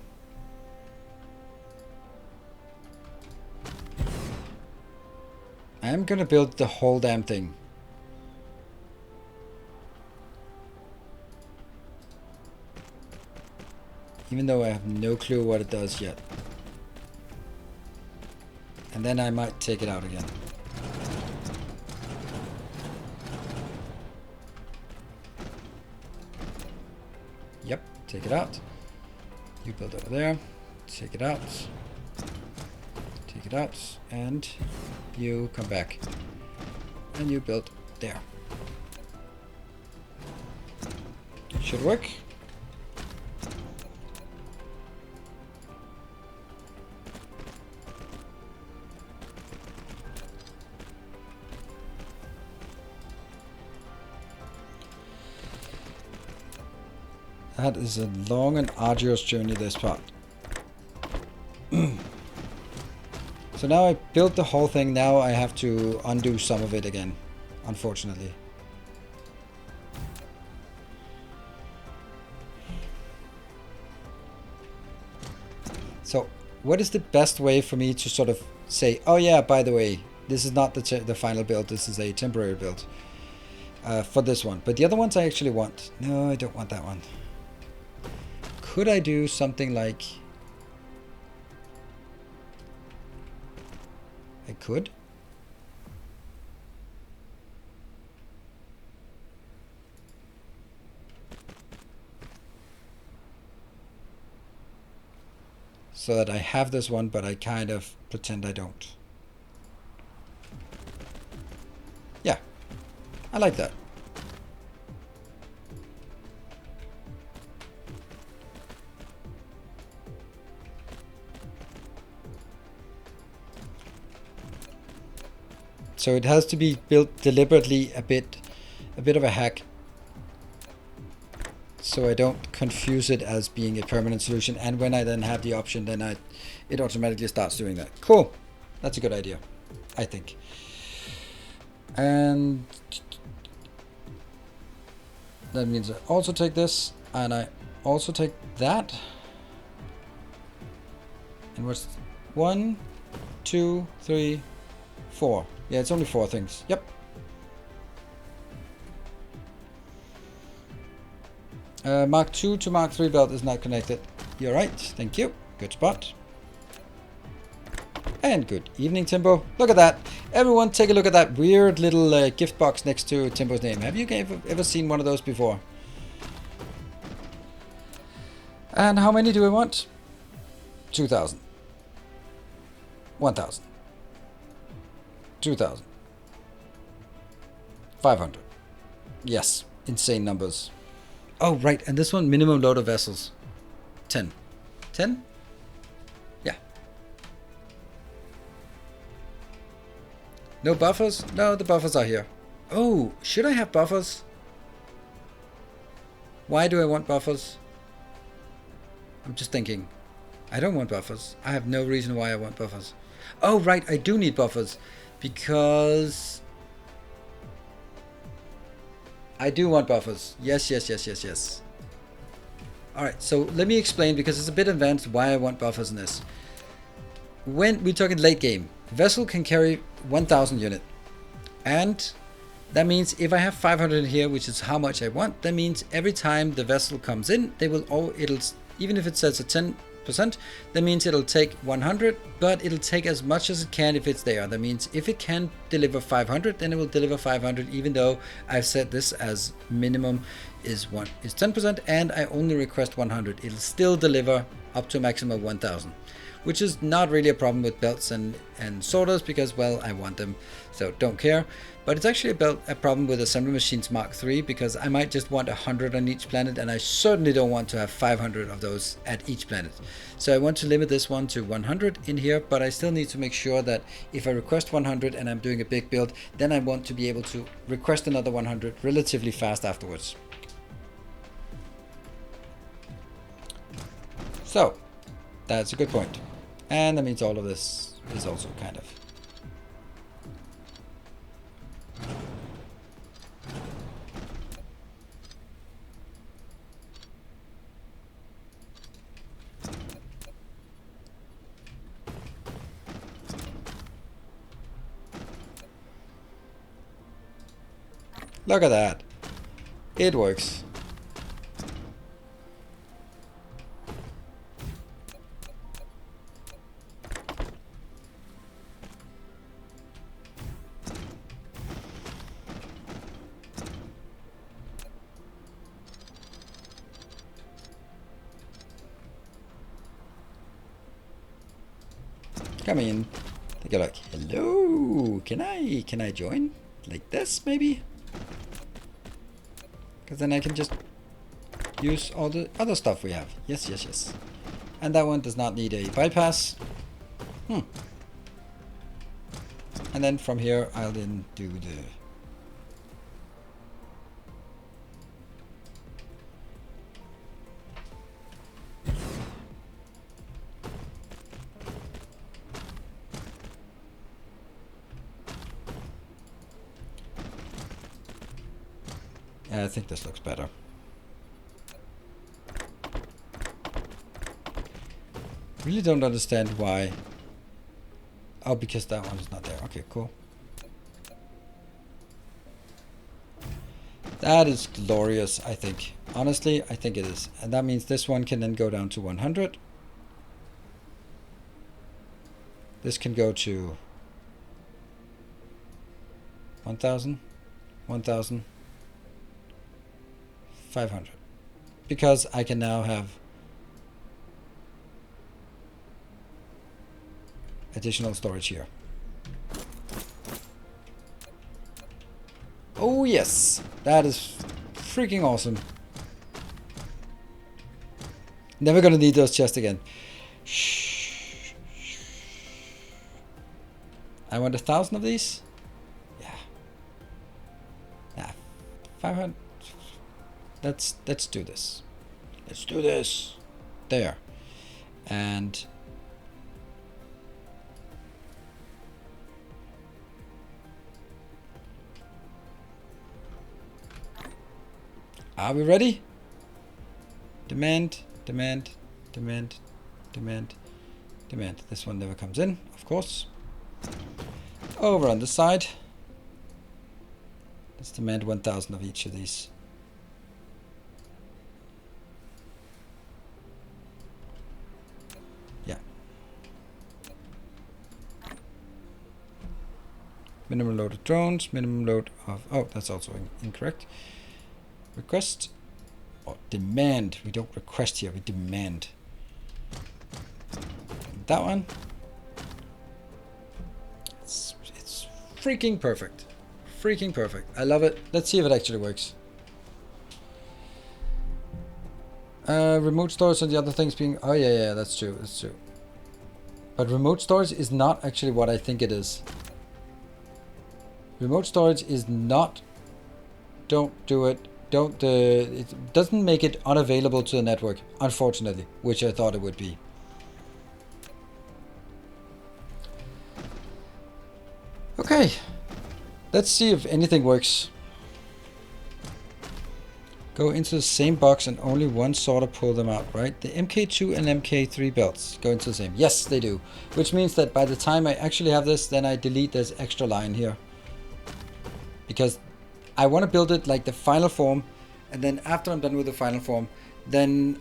I am gonna build the whole damn thing. Even though I have no clue what it does yet. And then I might take it out again. Yep, take it out. You build over there. Take it out. Take it out. And you come back. And you build there. Should work. That is a long and arduous journey, this part. So now I built the whole thing, now I have to undo some of it again, unfortunately. So what is the best way for me to sort of say, oh yeah, by the way, this is not the final build, this is a temporary build for this one. But the other ones I actually want. No, I don't want that one. Could I do something like... I could. So that I have this one, but I kind of pretend I don't. Yeah, I like that. So it has to be built deliberately a bit of a hack, so I don't confuse it as being a permanent solution. And when I then have the option, then it automatically starts doing that. Cool, that's a good idea, I think. And that means I also take this, and I also take that. And what's 1, 2, 3, 4? Yeah, it's only 4 things. Yep. Mark 2 to Mark 3 belt is not connected. You're right. Thank you. Good spot. And good evening, Timbo. Look at that. Everyone take a look at that weird little gift box next to Timbo's name. Have you ever seen one of those before? And how many do I want? 2,000. 1,000. 2,000. 500. Yes, insane numbers. Oh, right, and this one, minimum load of vessels. 10. 10? Yeah. No buffers? No, the buffers are here. Oh, should I have buffers? Why do I want buffers? I'm just thinking. I don't want buffers. I have no reason why I want buffers. Oh, right, I do need buffers. Because I do want buffers. Yes, yes, yes, yes, yes. Alright, so let me explain, because it's a bit advanced, why I want buffers in this. When we're talking late game, vessel can carry 1,000 unit. And that means if I have 500 here, which is how much I want, that means every time the vessel comes in, it'll even if it says a 10%, that means it'll take 100, but it'll take as much as it can if it's there. That means if it can deliver 500, then it will deliver 500, even though I've set this as minimum is 10%, and I only request 100. It'll still deliver up to a maximum of 1,000, which is not really a problem with belts and sorters, because, well, I want them, so don't care. But it's actually a problem with assembly machines Mark III, because I might just want 100 on each planet, and I certainly don't want to have 500 of those at each planet. So I want to limit this one to 100 in here, but I still need to make sure that if I request 100 and I'm doing a big build, then I want to be able to request another 100 relatively fast afterwards. So that's a good point. And that means all of this is also kind of... Look at that. It works. Come in. Take a look. Hello. Can I join? Like this, maybe? Because then I can just use all the other stuff we have. Yes, yes, yes. And that one does not need a bypass. And then from here, I'll then do the... I think this looks better. Really don't understand why. Oh, because that one is not there. Okay, cool. That is glorious, I think. Honestly, I think it is. And that means this one can then go down to 100. This can go to 1,000, 1,000, 500. Because I can now have additional storage here. Oh yes, that is freaking awesome. Never gonna need those chests again. Shh. I want 1,000 of these. Yeah. Yeah. 500. Let's do this. Let's do this. There. And are we ready? Demand, demand, demand, demand, demand. This one never comes in, of course. Over on this side. Let's demand 1,000 of each of these. Yeah. Minimum load of drones, minimum load of... Oh, that's also incorrect. Request or demand. We don't request here, we demand. That one. It's freaking perfect. Freaking perfect. I love it. Let's see if it actually works. Remote storage and the other things being... Oh yeah, that's true. That's true. But remote storage is not actually what I think it is. Remote storage is not... Don't do it. Don't. It doesn't make it unavailable to the network, unfortunately, which I thought it would be. Okay. Let's see if anything works. Go into the same box and only one sorter pull them out, right? The MK2 and MK3 belts go into the same. Yes, they do. Which means that by the time I actually have this, then I delete this extra line here. Because I want to build it like the final form, and then after I'm done with the final form, then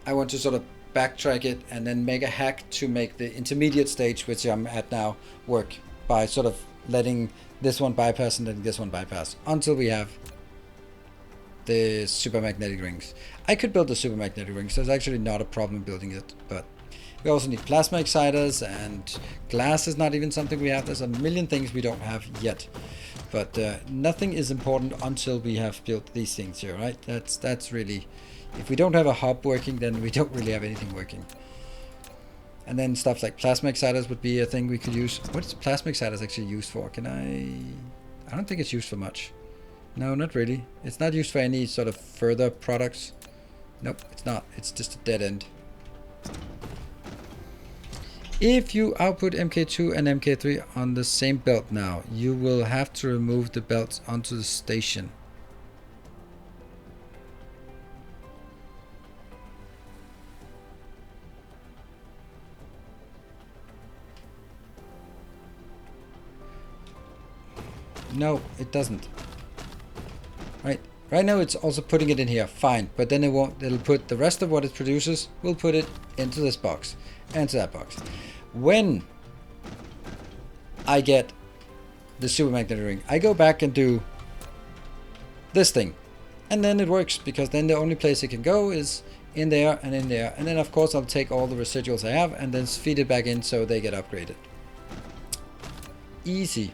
I want to sort of backtrack it and then make a hack to make the intermediate stage, which I'm at now, work by sort of letting this one bypass and then this one bypass until we have the super magnetic rings. I could build the super magnetic rings. There's actually not a problem building it, but we also need plasma exciters, and glass is not even something we have. There's a million things we don't have yet. But nothing is important until we have built these things here, right? That's really... If we don't have a hub working, then we don't really have anything working. And then stuff like plasma exciters would be a thing we could use. What is plasma exciters actually used for? I don't think it's used for much. No, not really. It's not used for any sort of further products. Nope, it's not. It's just a dead end. If you output MK2 and MK3 on the same belt now, you will have to remove the belts onto the station. No, it doesn't. Right now it's also putting it in here, fine, but then it won't. It'll put the rest of what it produces, we'll put it into this box, and to that box. When I get the super magnetic ring, I go back and do this thing, and then it works, because then the only place it can go is in there and in there, and then of course I'll take all the residuals I have and then feed it back in so they get upgraded. Easy.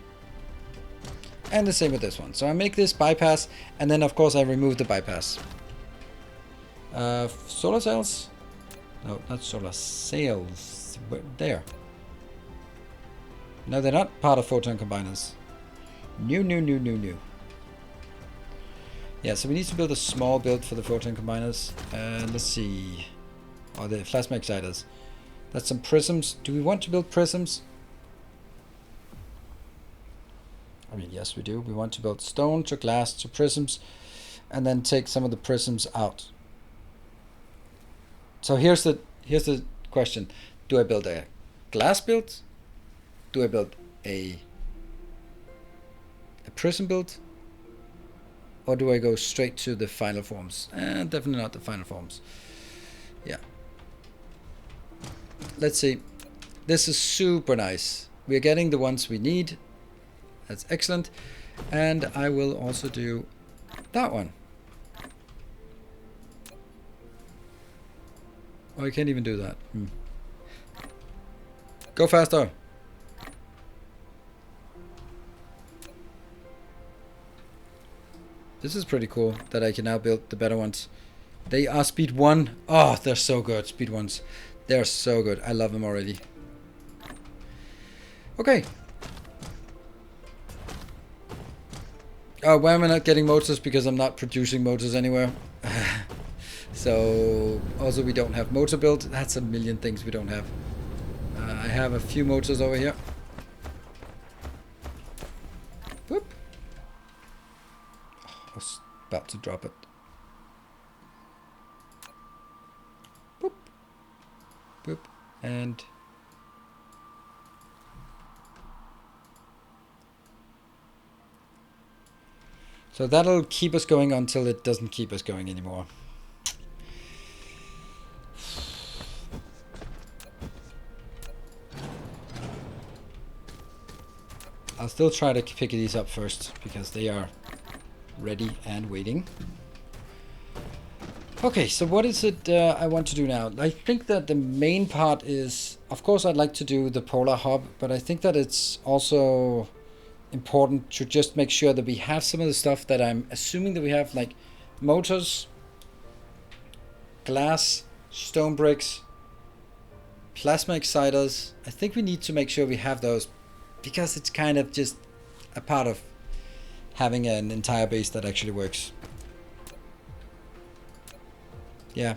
And the same with this one. So I make this bypass, and then of course I remove the bypass. Solar cells? No, not solar cells. There. No, they're not part of photon combiners. New. Yeah, so we need to build a small build for the photon combiners. Let's see. Oh, the plasma exciters. That's some prisms. Do we want to build prisms? I mean, yes, we do. We want to build stone to glass to prisms. and then take some of the prisms out. So here's the question. Do I build a glass build? Do I build a prism build? Or do I go straight to the final forms? Definitely not the final forms. Yeah. Let's see. This is super nice. We're getting the ones we need. That's excellent. And I will also do that one. Oh, I can't even do that. Go faster. This is pretty cool that I can now build the better ones. They are speed 1. Oh, they're so good. Speed 1s. They're so good. I love them already. Okay. Why am I not getting motors? Because I'm not producing motors anywhere. So, also we don't have motor build. That's a million things we don't have. I have a few motors over here. Whoop. I was about to drop it. Boop. Boop. And so that'll keep us going until it doesn't keep us going anymore. I'll still try to pick these up first because they are ready and waiting. Okay, so what is it I want to do now? I think that the main part is, of course I'd like to do the polar hub, but I think that it's also important to just make sure that we have some of the stuff that I'm assuming that we have, like motors, glass, stone bricks, plasma exciters. I think we need to make sure we have those because it's kind of just a part of having an entire base that actually works. Yeah.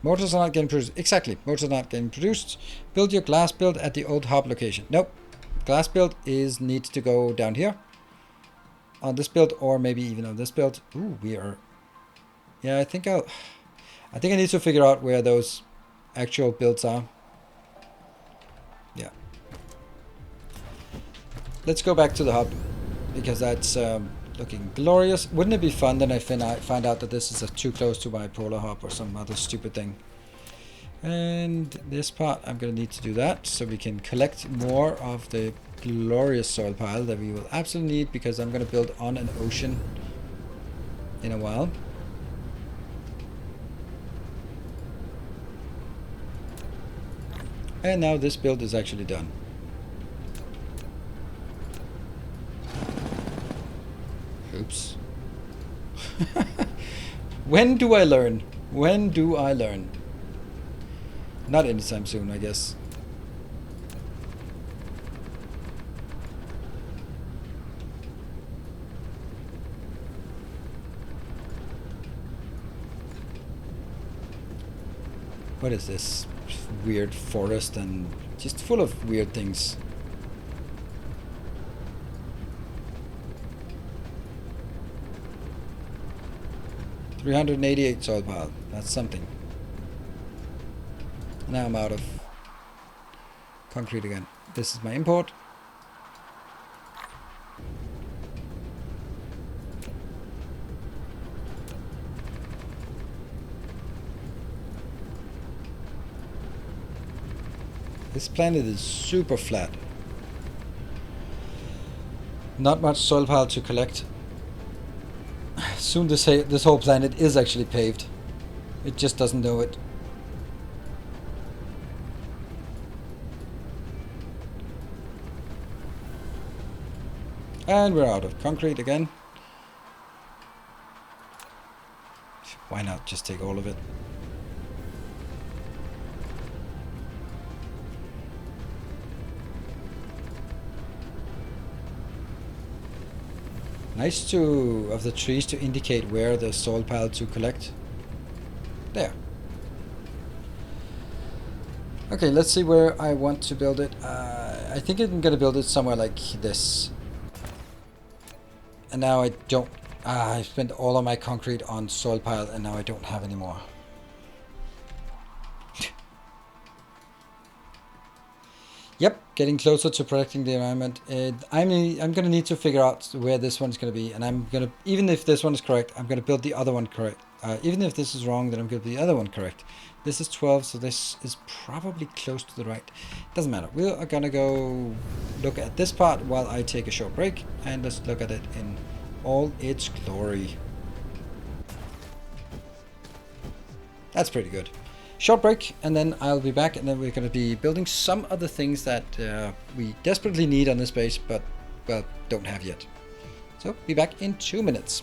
Motors are not getting produced. Exactly. Motors are not getting produced. Build your glass build at the old hub location. Nope. Glass build needs to go down here. On this build, or maybe even on this build. Ooh, we are... Yeah, I think I need to figure out where those actual builds are. Yeah. Let's go back to the hub, because that's looking glorious. Wouldn't it be fun then I find out that this is too close to my polar hub or some other stupid thing. And this part, I'm going to need to do that so we can collect more of the glorious soil pile that we will absolutely need, because I'm going to build on an ocean in a while. And now this build is actually done. Oops. When do I learn? When do I learn? Not anytime soon, I guess. What is this? Weird forest and just full of weird things. $388 soil pile. That's something. Now I'm out of concrete again. This is my import. This planet is super flat. Not much soil pile to collect. Soon this whole planet is actually paved. It just doesn't know it. And we're out of concrete again. Why not just take all of it? Nice of the trees to indicate where the soil pile to collect. There. Okay, let's see where I want to build it. I think I'm gonna build it somewhere like this. And now I don't I spent all of my concrete on soil pile and now I don't have any more. Yep, getting closer to protecting the environment. I'm gonna need to figure out where this one's gonna be, and I'm gonna, even if this one is correct, I'm gonna build the other one correct. Even if this is wrong, then I'm gonna build the other one correct. This is 12, so this is probably close to the right. Doesn't matter. We are gonna go look at this part while I take a short break, and let's look at it in all its glory. That's pretty good. Short break, and then I'll be back, and then we're going to be building some other things that we desperately need on this base, but, well, don't have yet. So, be back in 2 minutes.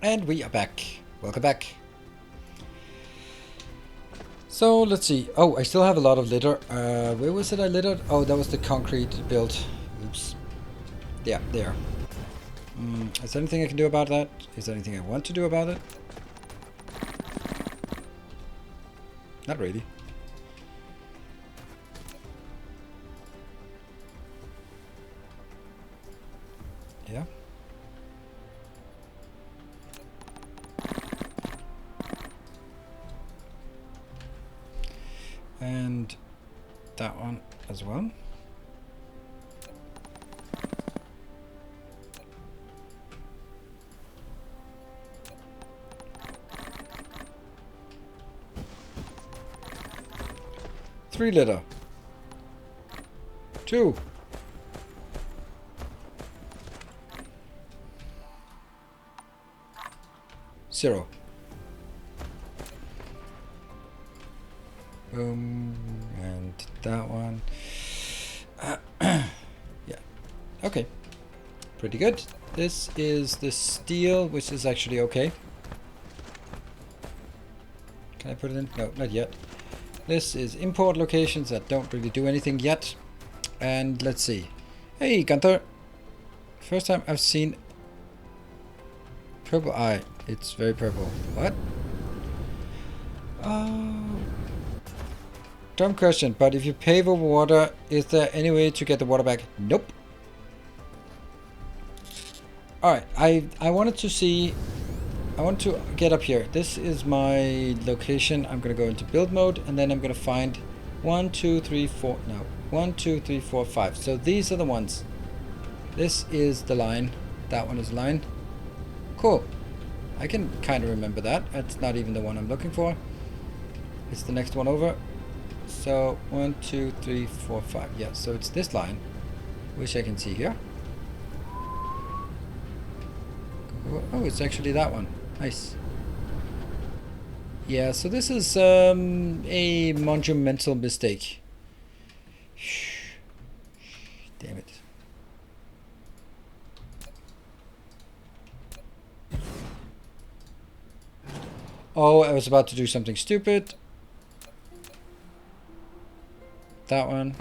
And we are back. Welcome back. So let's see. Oh, I still have a lot of litter. Where was it I littered? Oh, that was the concrete build. Oops. Yeah, there. Is there anything I can do about that? Is there anything I want to do about it? Not really. Yeah. And that one as well. Three litter. 2. Zero. Boom. And that one. Yeah. Okay. Pretty good. This is the steel, which is actually okay. Can I put it in? No, not yet. This is import locations that don't really do anything yet. And let's see. Hey, Gunther. First time I've seen purple eye. It's very purple. What? Oh. Dumb question, but if you pave over water, is there any way to get the water back? Nope. Alright, I wanted to see... I want to get up here. This is my location. I'm going to go into build mode, and then I'm going to find 1, 2, 3, 4... No. 1, 2, 3, 4, 5. So these are the ones. This is the line. That one is the line. Cool. I can kind of remember that. That's not even the one I'm looking for. It's the next one over. So 1, 2, 3, 4, 5. Yeah, so it's this line, which I can see here. Oh, it's actually that one. Nice. Yeah, so this is a monumental mistake. Damn it. Oh, I was about to do something stupid. That one.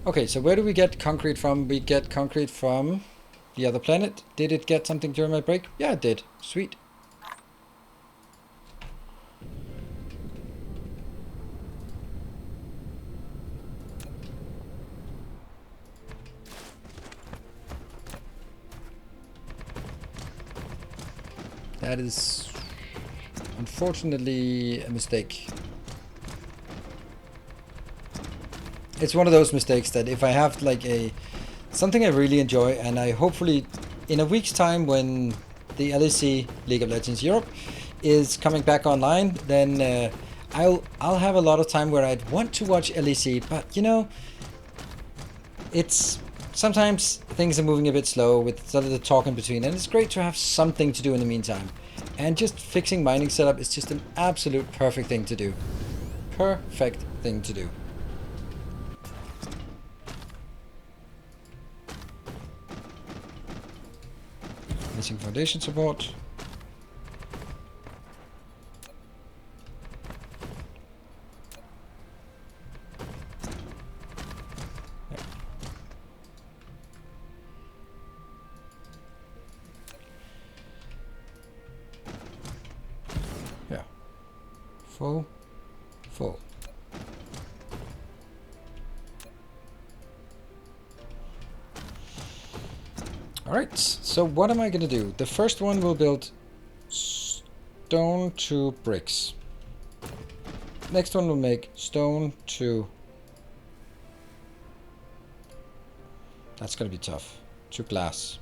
Okay, so where do we get concrete from? We get concrete from the other planet. Did it get something during my break? Yeah, it did. Sweet. That is unfortunately a mistake. It's one of those mistakes that if I have like something I really enjoy, and I hopefully in a week's time when the LEC, League of Legends Europe, is coming back online, then I'll have a lot of time where I'd want to watch LEC, but you know, it's sometimes things are moving a bit slow with sort of the talk in between, and it's great to have something to do in the meantime. And just fixing mining setup is just an absolute perfect thing to do. Perfect thing to do. Missing foundation support. Yeah. Full. Full. Alright, so what am I going to do? The first one will build stone to bricks. Next one will make stone to... That's going to be tough. To glass.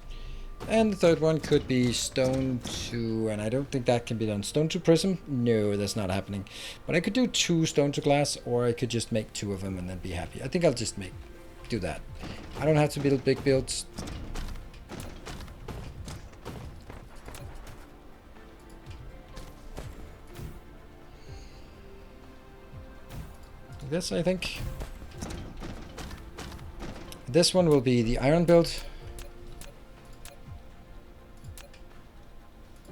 And the third one could be stone to... And I don't think that can be done. Stone to prism? No, that's not happening. But I could do 2 stone to glass, or I could just make 2 of them and then be happy. I think I'll just do that. I don't have to build big builds. This, I think. This one will be the iron build.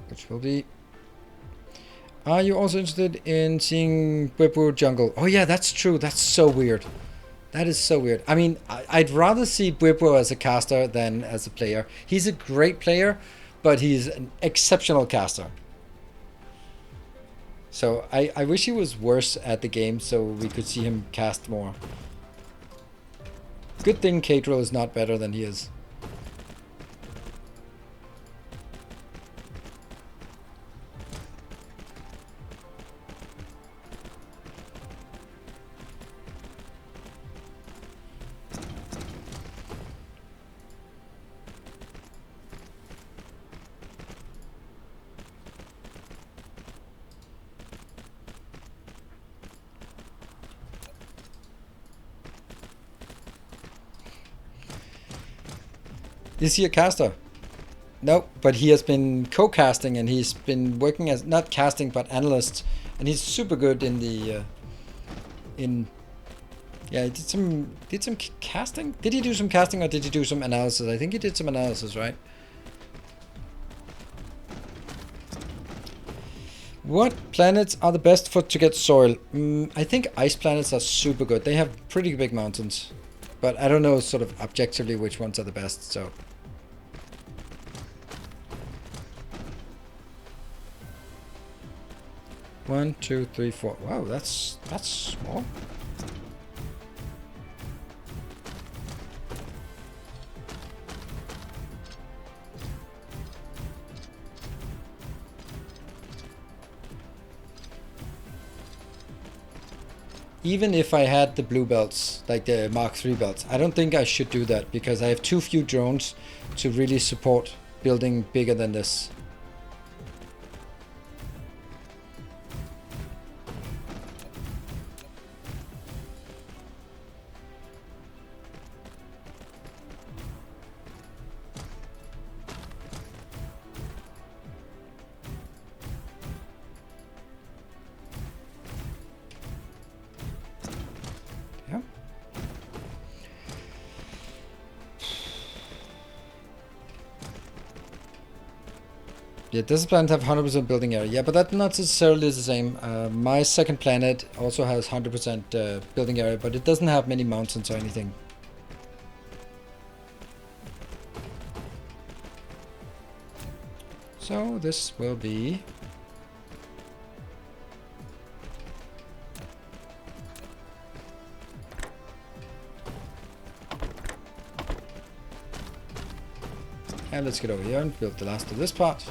Which will be... Are you also interested in seeing Bwipo jungle? Oh yeah, that's true. That's so weird. That is so weird. I mean, I'd rather see Bwipo as a caster than as a player. He's a great player, but he's an exceptional caster. So I wish he was worse at the game so we could see him cast more. Good thing Kadriel is not better than he is. Is he a caster? No, but he has been co-casting and he's been working as, not casting, but analyst. And he's super good in the, yeah, he did some casting? Did he do some casting or did he do some analysis? I think he did some analysis, right? What planets are the best to get soil? I think ice planets are super good. They have pretty big mountains. But I don't know sort of objectively which ones are the best, so... 1, 2, 3, 4. Wow, that's small. Even if I had the blue belts, like the Mark III belts, I don't think I should do that because I have too few drones to really support building bigger than this. Yeah, this planet have 100% building area. Yeah, but that's not necessarily the same. My second planet also has 100% building area, but it doesn't have many mountains or anything. So this will be... And let's get over here and build the last of this part.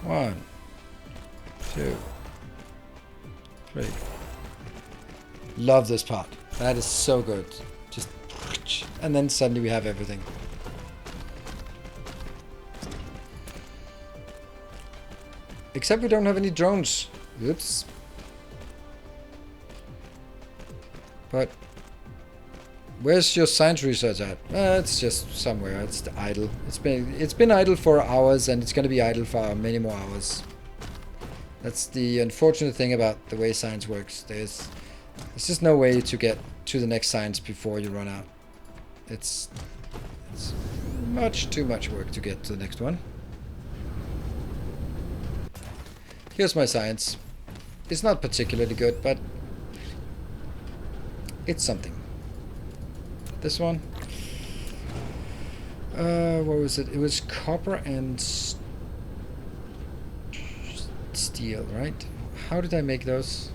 One, two, three. Love this part. That is so good. Just... And then suddenly we have everything. Except we don't have any drones. Oops. But where's your science research at? It's just somewhere. It's idle. It's been idle for hours, and it's going to be idle for many more hours. That's the unfortunate thing about the way science works. There's just no way to get to the next science before you run out. It's much too much work to get to the next one. Here's my science. It's not particularly good, but it's something. This one. What was it? It was copper and steel, right? How did I make those?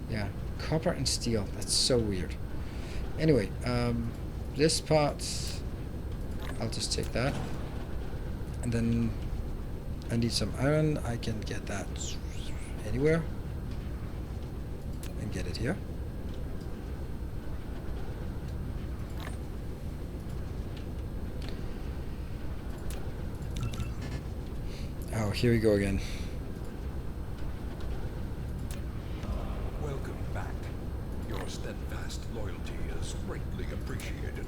Yeah, copper and steel. That's so weird. Anyway, this part, I'll just take that. And then I need some iron. I can get that anywhere. And get it here. Oh, here we go again. Welcome back. Your steadfast loyalty is greatly appreciated.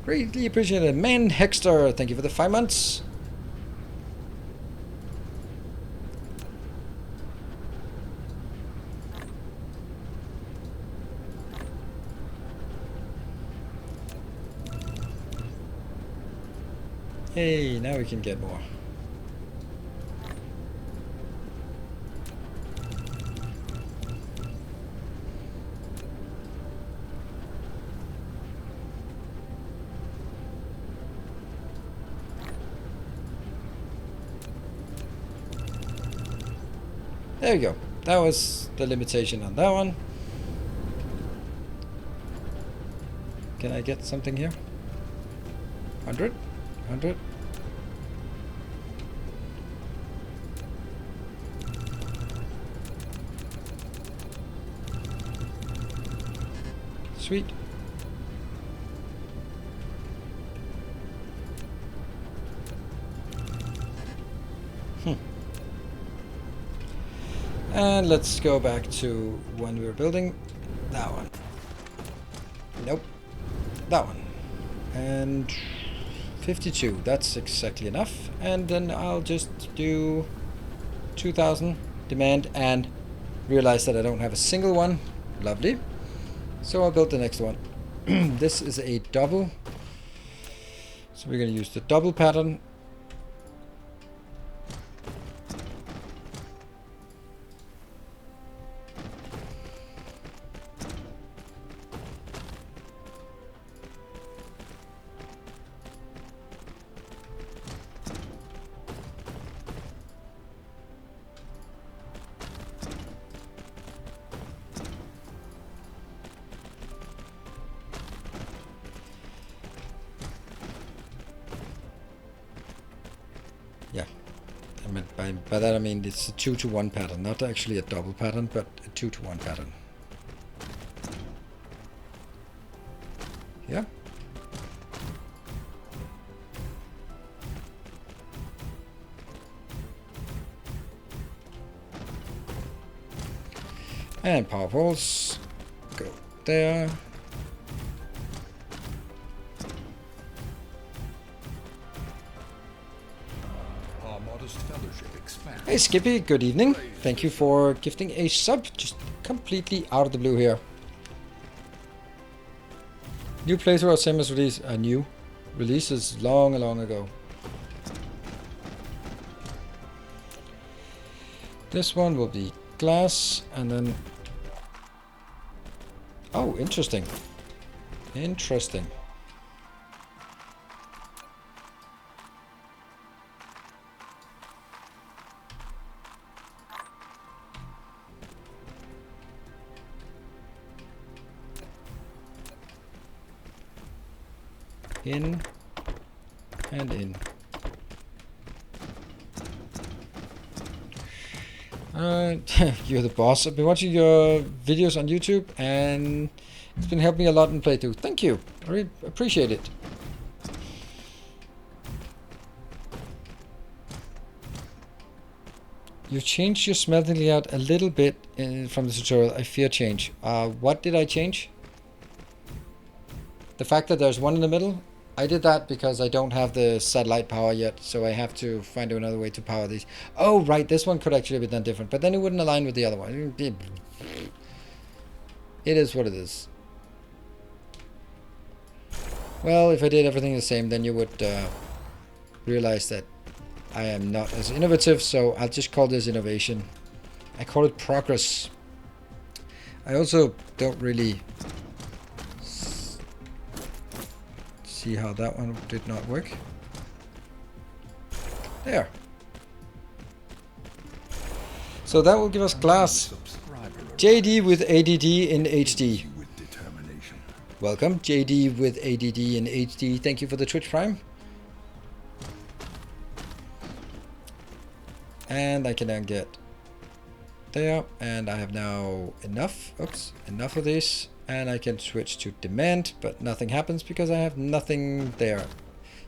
Greatly appreciated. Man Hexter, thank you for the 5 months. Hey, now we can get more. There we go. That was the limitation on that one. Can I get something here? 100? 100? Sweet. And let's go back to when we were building that one. Nope. That one. And 52. That's exactly enough. And then I'll just do 2000 demand and realize that I don't have a single one. Lovely. So I'll build the next one. This is a double. So we're going to use the double pattern. Yeah, I meant by that I mean it's a 2-to-1 pattern, not actually a double pattern, but a 2-to-1 pattern. Yeah. And power poles go there. censorship expands. Hey Skippy, good evening. Thank you for gifting a sub, just completely out of the blue here. New playthrough or same as release? A new releases long ago. This one will be glass, and then... Oh, interesting. Interesting. In and in. You're the boss. I've been watching your videos on YouTube and it's been helping me a lot in playthrough. Thank you. I really appreciate it. You changed your smelting layout a little bit from the tutorial. I fear change. What did I change? The fact that there's one in the middle? I did that because I don't have the satellite power yet, so I have to find another way to power these. Oh, right, this one could actually be done different, but then it wouldn't align with the other one. It is what it is. Well, if I did everything the same, then you would realize that I am not as innovative, so I'll just call this innovation. I call it progress. I also don't really see how that one did not work. There. So that will give us glass. JD with ADD in HD. Welcome, JD with ADD in HD. Thank you for the Twitch Prime. And I can then get there, and I have now enough. Oops, enough of this. And I can switch to demand, but nothing happens because I have nothing there.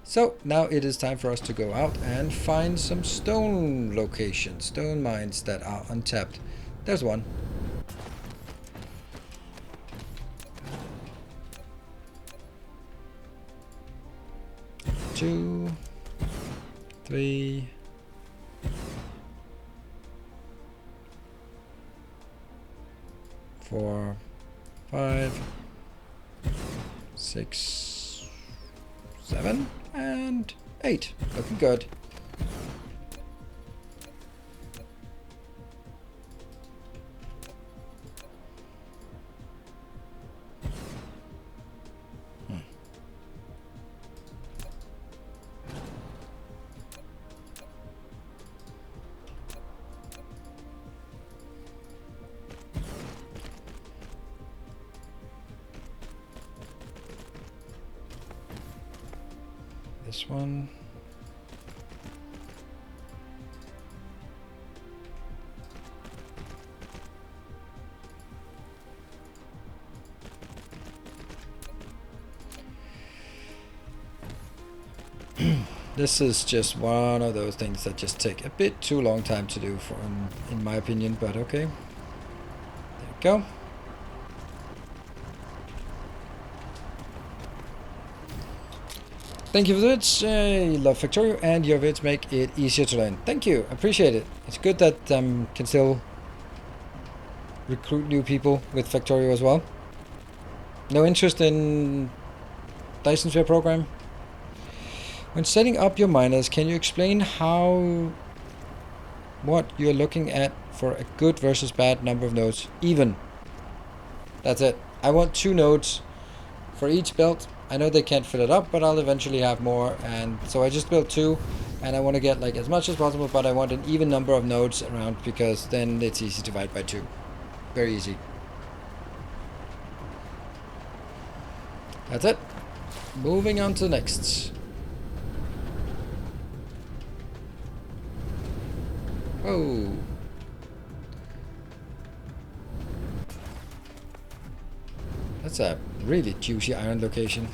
So now it is time for us to go out and find some stone locations, stone mines that are untapped. There's one. Two, three, four, 5, 6, 7, and 8. Looking good. This one. This is just one of those things that just take a bit too long time to do, in my opinion, but okay. There we go. Thank you for the vids. I love Factorio, and your vids make it easier to learn. Thank you, appreciate it. It's good that can still recruit new people with Factorio as well. No interest in Dyson Sphere program? When setting up your miners, can you explain what you're looking at for a good versus bad number of nodes? Even. That's it. I want 2 nodes for each belt. I know they can't fill it up, but I'll eventually have more, and so I just built 2, and I want to get like as much as possible, but I want an even number of nodes around because then it's easy to divide by 2. Very easy. That's it. Moving on to the next. Oh. That's a really juicy iron location.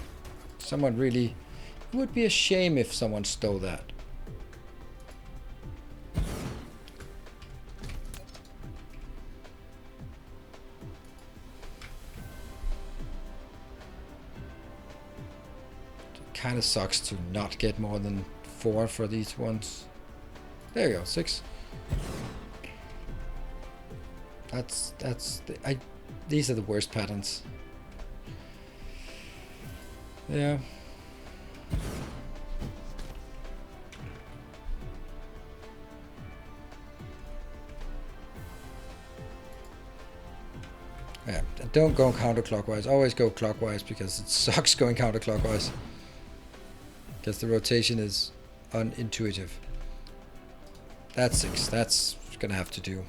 Someone really... It would be a shame if someone stole that. It kind of sucks to not get more than 4 for these ones. There you go, 6. These are the worst patterns. Yeah. Yeah, don't go counterclockwise. Always go clockwise because it sucks going counterclockwise. Because the rotation is unintuitive. That's 6. That's gonna have to do.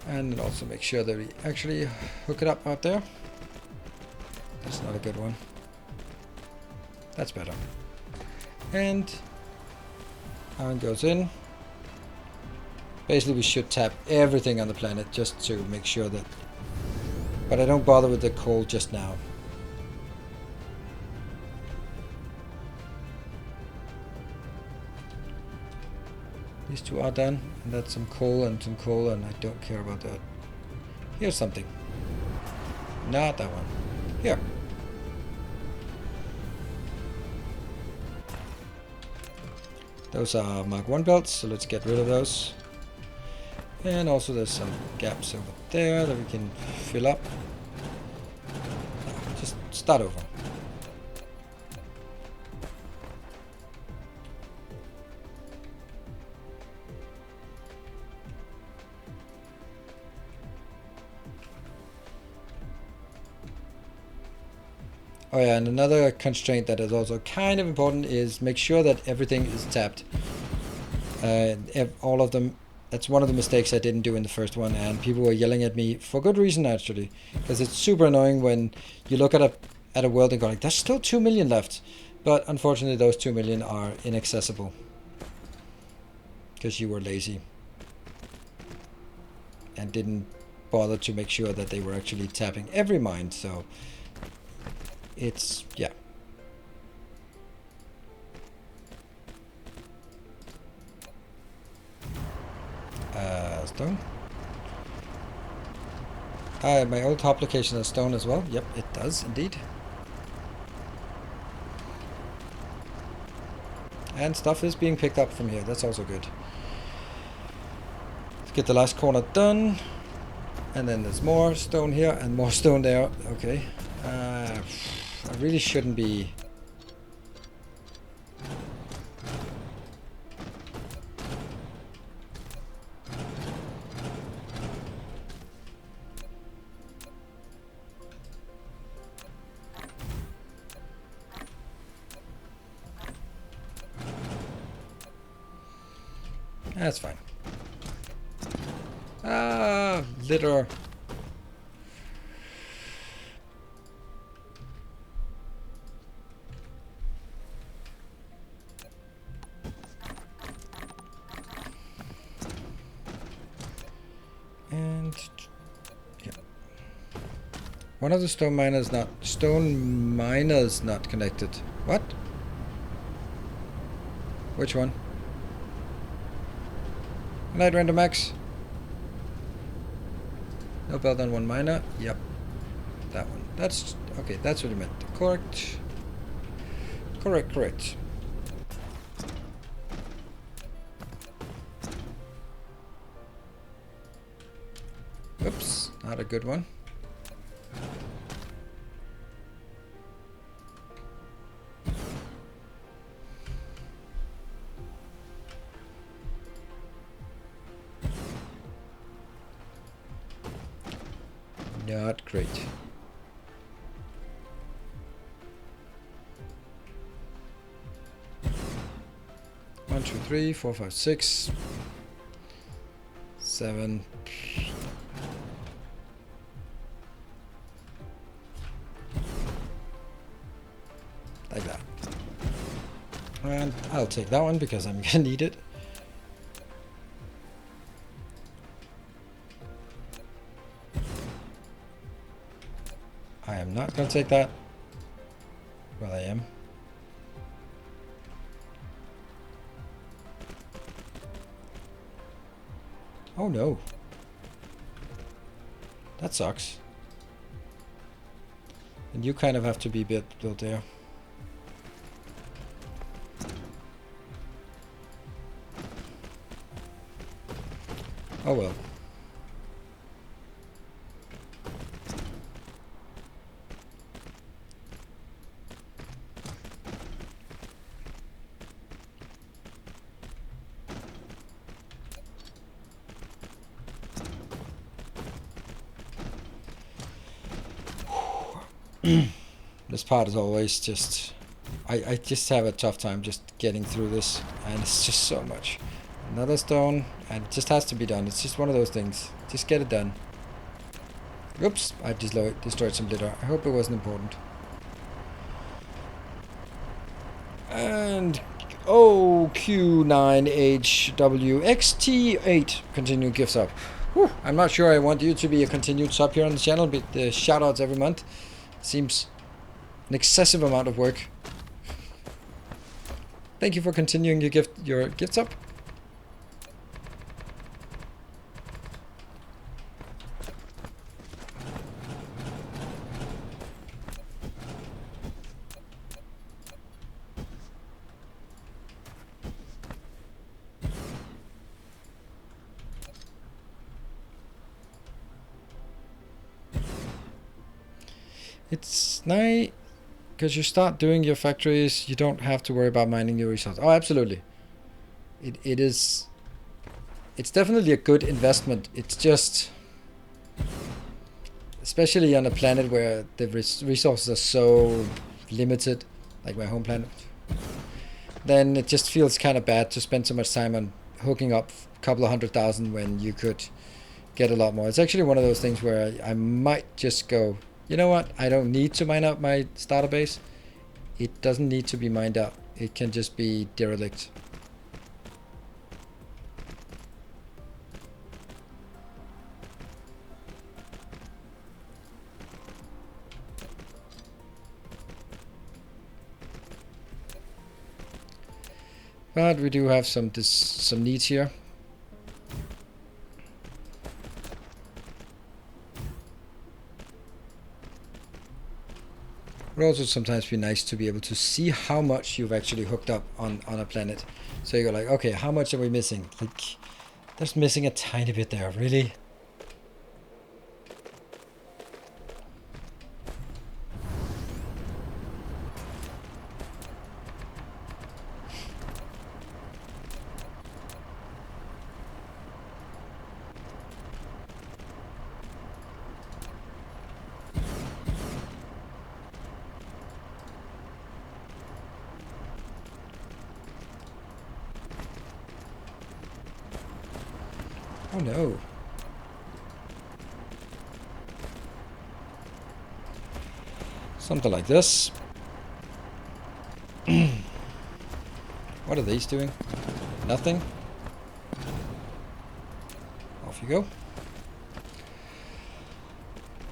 And also make sure that we actually hook it up out there. That's not a good one. That's better. And iron goes in. Basically we should tap everything on the planet just to make sure that... But I don't bother with the coal just now. These 2 are done, and that's some coal, and I don't care about that. Here's something. Not that one. Here. Those are Mark 1 belts, so let's get rid of those. And also there's some gaps over there that we can fill up. Just start over. Oh yeah, and another constraint that is also kind of important is make sure that everything is tapped. All of them. That's one of the mistakes I didn't do in the first one, and people were yelling at me for good reason actually, because it's super annoying when you look at a world and go like, there's still 2 million left, but unfortunately those 2 million are inaccessible because you were lazy and didn't bother to make sure that they were actually tapping every mine. So it's, yeah. Stone. My old top location has stone as well. Yep, it does indeed. And stuff is being picked up from here. That's also good. Let's get the last corner done. And then there's more stone here and more stone there. Okay. I really shouldn't be... That's fine. Litter. And yeah. One of the stone miners not connected. What? Which one? Night random max. No belt on 1 miner. Yep. That one. That's okay, that's what he meant. Correct. Correct. Oops, not a good one. Not great. One, two, three, 4, 5, 6, 7. And I'll take that one because I'm gonna need it. I am not gonna take that. Well, I am. Oh no. That sucks. And you kind of have to be built there. Oh well. This part is always just... I just have a tough time just getting through this, and it's just so much. Another stone, and it just has to be done. It's just one of those things. Just get it done. Oops, I destroyed some litter. I hope it wasn't important. And OQ9HWXT8 continue gift sub. Whew, I'm not sure I want you to be a continued sub here on the channel, but the shoutouts every month seems an excessive amount of work. Thank you for continuing your gifts up. It's nice because you start doing your factories, you don't have to worry about mining your resources. Oh, absolutely. It's definitely a good investment. It's just, especially on a planet where the resources are so limited, like my home planet, then it just feels kind of bad to spend so much time on hooking up a couple of 100,000 when you could get a lot more. It's actually one of those things where I might just go, you know what, I don't need to mine out my starter base. It doesn't need to be mined out. It can just be derelict. But we do have some needs here. It would also sometimes be nice to be able to see how much you've actually hooked up on a planet. So you go like, okay, how much are we missing? Like, there's missing a tiny bit there, really? Oh no. Something like this. What are these doing? Nothing. Off you go.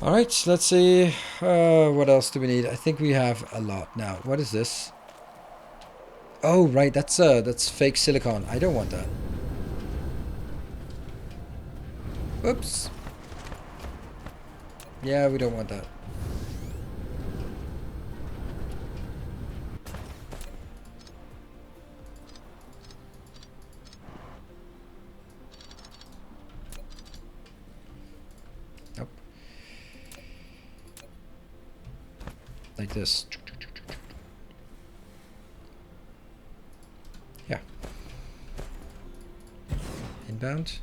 Alright, let's see. What else do we need? I think we have a lot now. What is this? Oh, right, that's fake silicon. I don't want that. Oops. Yeah, we don't want that. Nope. Like this. Yeah. Inbound.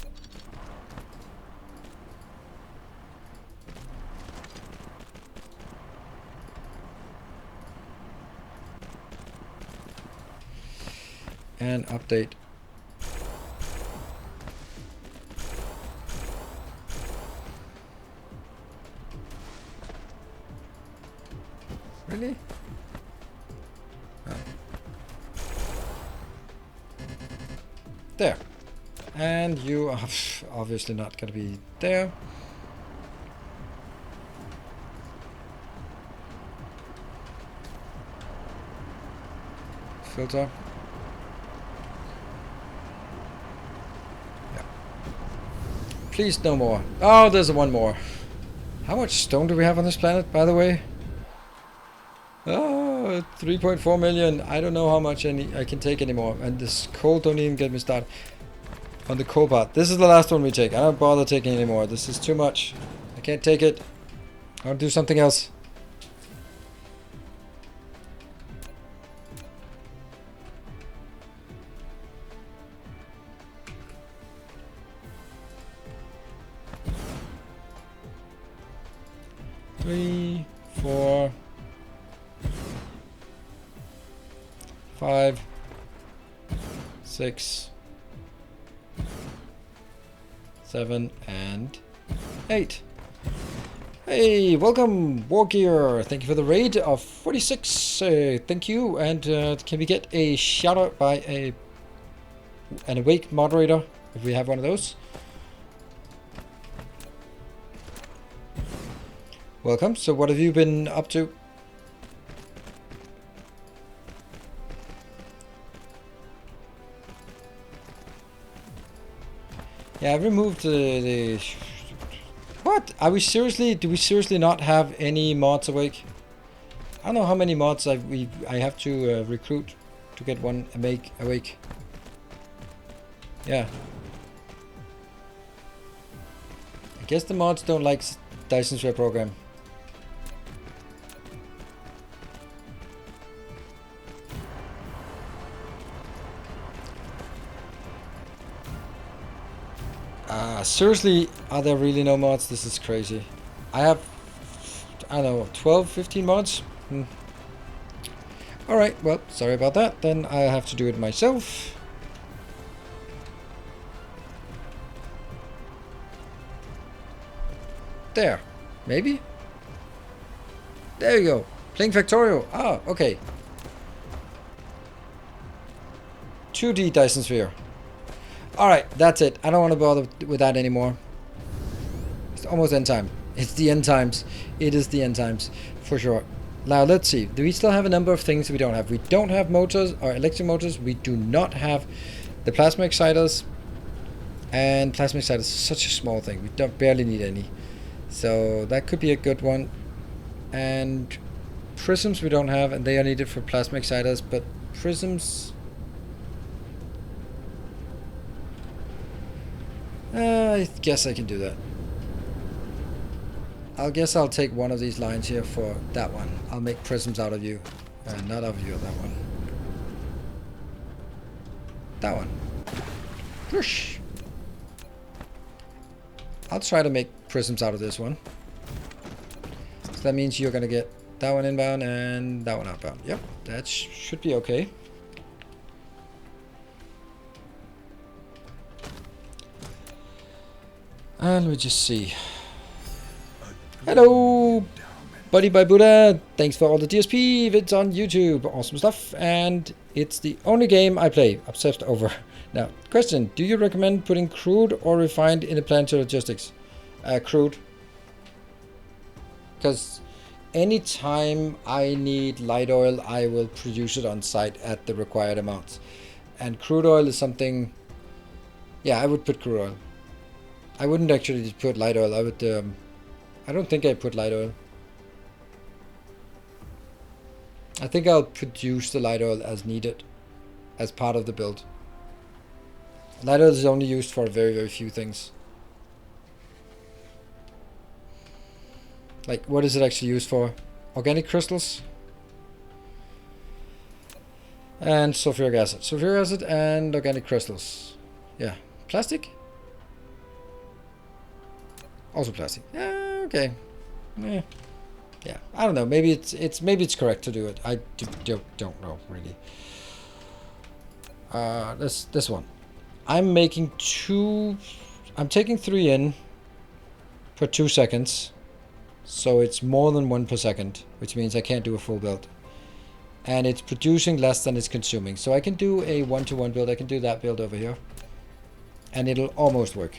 And update. Really? Oh. There. And you are obviously not going to be there. Filter. Yeah. Please, no more. Oh, there's one more. How much stone do we have on this planet, by the way? Oh, 3.4 million. I don't know how much I can take anymore. And this coal, don't even get me started on the coal part. This is the last one we take. I don't bother taking anymore. This is too much. I can't take it. I'll do something else. Three, 4, 5, 6, 7, and 8. Hey, welcome, War Gear. Thank you for the raid of 46. Thank you. And can we get a shout out by an awake moderator if we have one of those? Welcome. So what have you been up to? Yeah, I removed the... What? Are we seriously... Do we seriously not have any mods awake? I don't know how many mods I have to recruit to get one awake. Yeah. I guess the mods don't like Dyson Sphere program. Seriously, are there really no mods? This is crazy. I have, I don't know, 12, 15 mods? Alright, well, sorry about that. Then I have to do it myself. There. Maybe? There you go. Playing Factorio. Ah, okay. 2D Dyson Sphere. Alright, that's it. I don't want to bother with that anymore. It's almost end time. It's the end times. It is the end times, for sure. Now, let's see. Do we still have a number of things we don't have? We don't have motors or electric motors. We do not have the plasma exciters. And plasma exciters is such a small thing. We don't barely need any. So, that could be a good one. And prisms we don't have, and they are needed for plasma exciters. But prisms... I guess I can do that. I guess I'll take one of these lines here for that one. I'll make prisms out of you. Not of you, that one. That one. Whoosh. I'll try to make prisms out of this one. So that means you're going to get that one inbound and that one outbound. Yep, that should be okay. Let me just see. Hello, Buddy by Buddha. Thanks for all the DSP vids on YouTube. Awesome stuff. And it's the only game I play. Obsessed over. Now, question. Do you recommend putting crude or refined in the planetary logistics? Crude. Because anytime I need light oil, I will produce it on site at the required amounts. And crude oil is something... Yeah, I would put crude oil. I wouldn't actually put light oil. I would... I don't think I put light oil. I think I'll produce the light oil as needed. As part of the build. Light oil is only used for very, very few things. Like, what is it actually used for? Organic crystals? And sulfuric acid. Sulfuric acid and organic crystals. Yeah. Plastic? Also plastic. Yeah, okay. Yeah. Yeah. I don't know. Maybe it's correct to do it. I don't know really. This one. I'm making two. I'm taking 3 in per 2 seconds, so it's more than 1 per second, which means I can't do a full build. And it's producing less than it's consuming, so I can do a 1-to-1 build. I can do that build over here. and it'll almost work.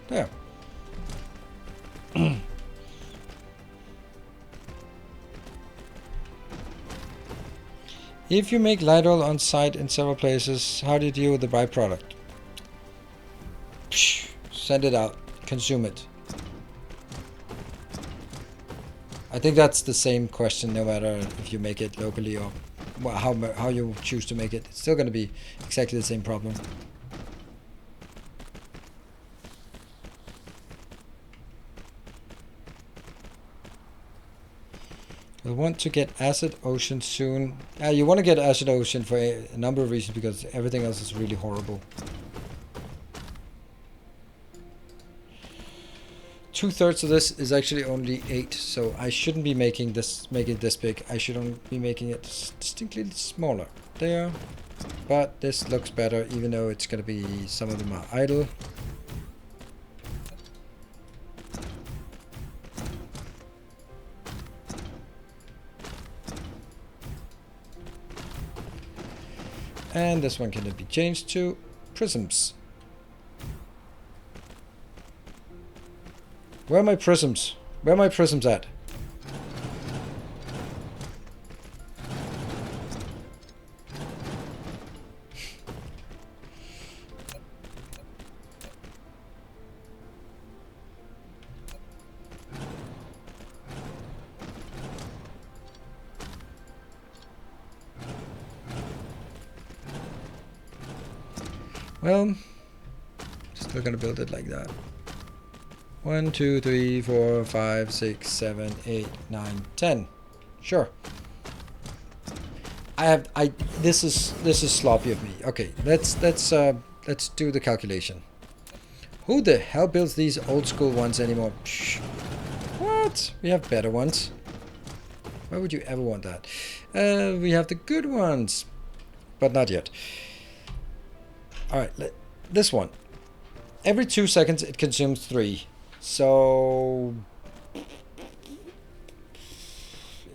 There. If you make light oil on site in several places, how do you deal with the byproduct? Send it out. Consume it. I think that's the same question no matter if you make it locally or how you choose to make it. It's still going to be exactly the same problem. We'll want to get Acid Ocean soon. You want to get Acid Ocean for a number of reasons, because everything else is really horrible. 2/3 of this is actually only 8, so I shouldn't be making it this big. I should only be making it distinctly smaller. There. But this looks better, even though it's going to be, some of them are idle. And this one can be changed to prisms. Where are my prisms? Where are my prisms at? Well, still gonna build it like that. 1, 2, 3, 4, 5, 6, 7, 8, 9, 10. Sure. This is sloppy of me. Okay, let's do the calculation. Who the hell builds these old school ones anymore? Psh. What? We have better ones. Why would you ever want that? We have the good ones, but not yet. Alright, this one. Every 2 seconds it consumes 3. So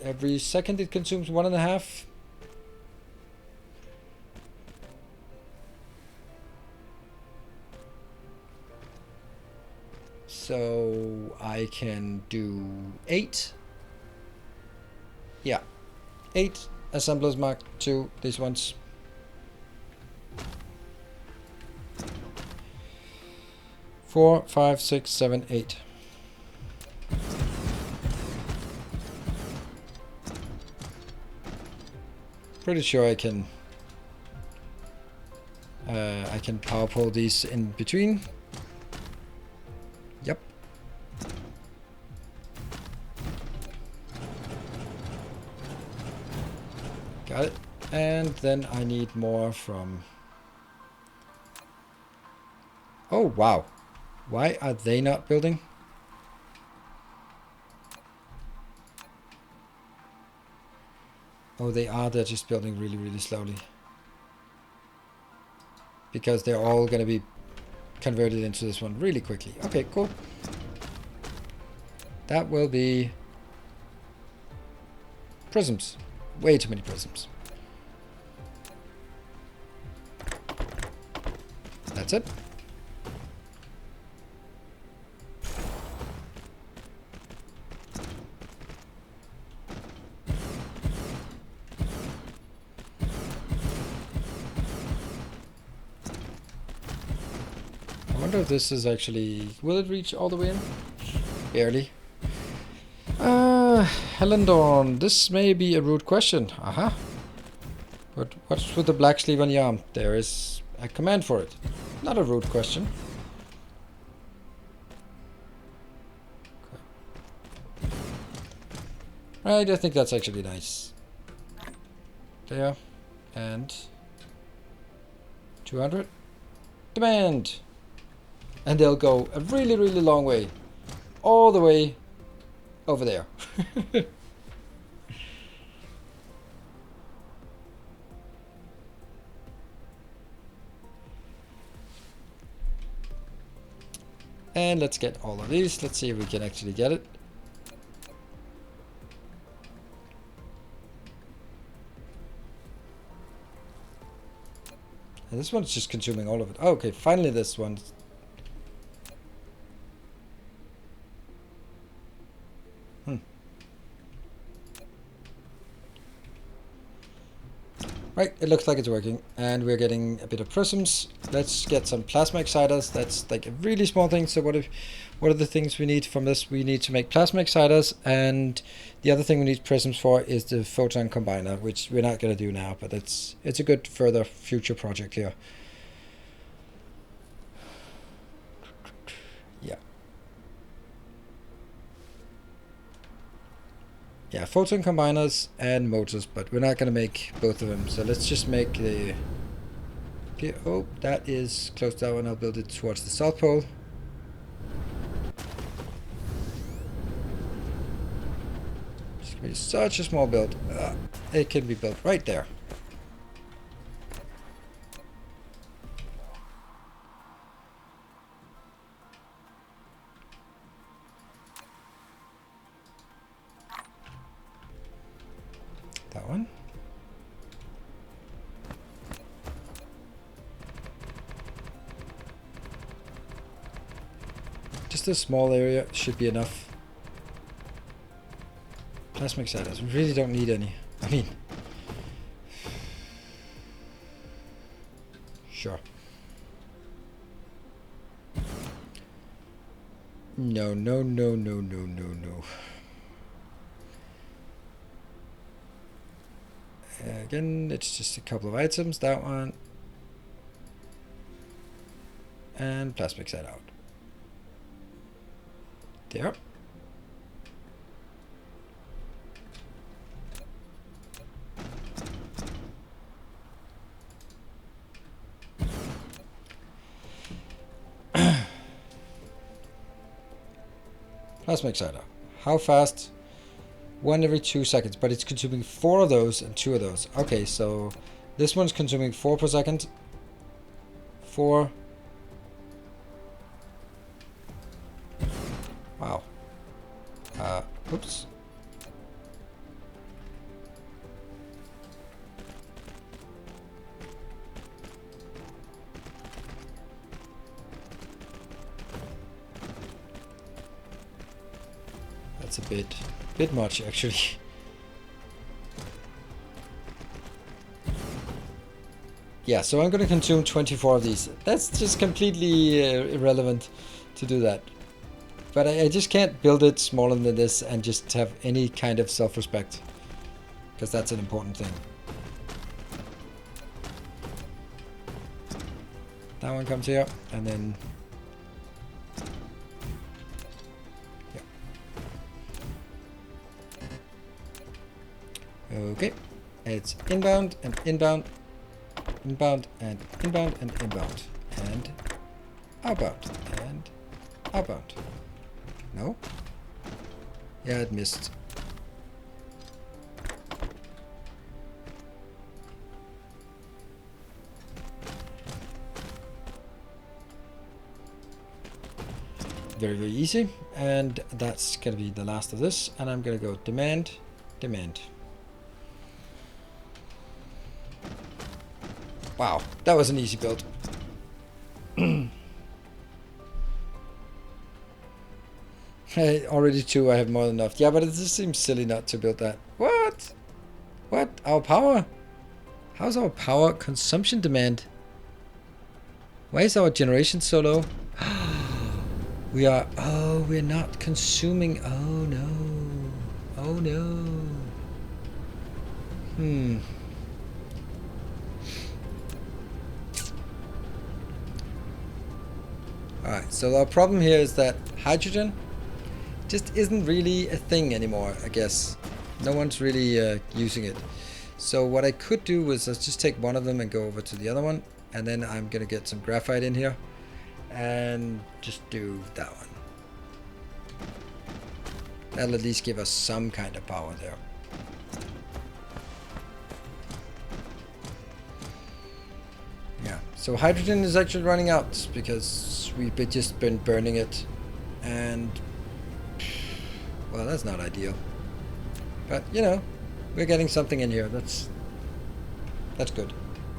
every second it consumes 1.5. So I can do 8. Yeah. 8 assemblers Mark II, these ones. Four, 5, 6, 7, 8. Pretty sure I can power pull these in between. Yep. Got it. And then I need more from... Oh, wow. Why are they not building? Oh, they are. They're just building really, really slowly. Because they're all going to be converted into this one really quickly. Okay, cool. That will be prisms. Way too many prisms. That's it. I wonder if this is actually... Will it reach all the way in? Barely. Helendorn, this may be a rude question. Aha. But what's with the black sleeve on the arm? There is a command for it. Not a rude question. Right, I think that's actually nice. There. And 200. Demand! And they'll go a really, really long way. All the way over there. And let's get all of these. Let's see if we can actually get it. And this one's just consuming all of it. Oh, okay, finally this one. Right, it looks like it's working. And we're getting a bit of prisms. Let's get some plasma exciters. That's like a really small thing. So what are the things we need from this? We need to make plasma exciters, and the other thing we need prisms for is the photon combiner, which we're not going to do now, but it's a good further future project here. Yeah, photon combiners and motors, but we're not going to make both of them. So let's just make the... Okay, oh, that is close to that one. I'll build it towards the South Pole. It's going to be such a small build. It can be built right there. That one. Just a small area should be enough. Plasma exciters. We really don't need any. I mean... Sure. No, no, no, no, no, no, no. Again, it's just a couple of items. That one. And plasma exciter out. There. Plasma exciter. How fast? 1 every 2 seconds, but it's consuming 4 of those and 2 of those. Okay, so this one's consuming 4 per second. 4. Wow. Oops. That's a bit much, actually. Yeah, so I'm going to consume 24 of these. That's just completely irrelevant to do that. But I just can't build it smaller than this and just have any kind of self-respect. Because that's an important thing. That one comes here, and then... Yeah. Okay. It's inbound and inbound. Inbound and inbound and inbound. And outbound and outbound. No? Yeah, it missed. Very, very easy. And that's going to be the last of this. And I'm going to go demand, demand. Wow, that was an easy build. Already 2, I have more than enough. Yeah, but it just seems silly not to build that. What? What? Our power? How's our power consumption demand? Why is our generation so low? We are... Oh, we're not consuming... Oh, no. Oh, no. Alright, so our problem here is that hydrogen just isn't really a thing anymore, I guess. No one's really using it. So what I could do was let's just take one of them and go over to the other one, and then I'm gonna get some graphite in here and just do that one. That'll at least give us some kind of power there. Yeah, so hydrogen is actually running out because we've just been burning it, and well, that's not ideal. But you know, we're getting something in here. That's good.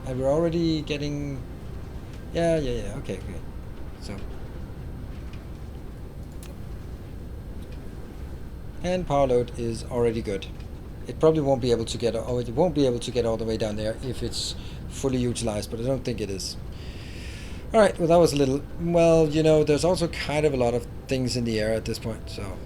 And we're already getting. Yeah. Okay, good. So. And power load is already good. It probably won't be able to get. Oh, it won't be able to get all the way down there if it's fully utilized, but I don't think it is. All right. Well, that was a little. Well, you know, there's also kind of a lot of things in the air at this point, so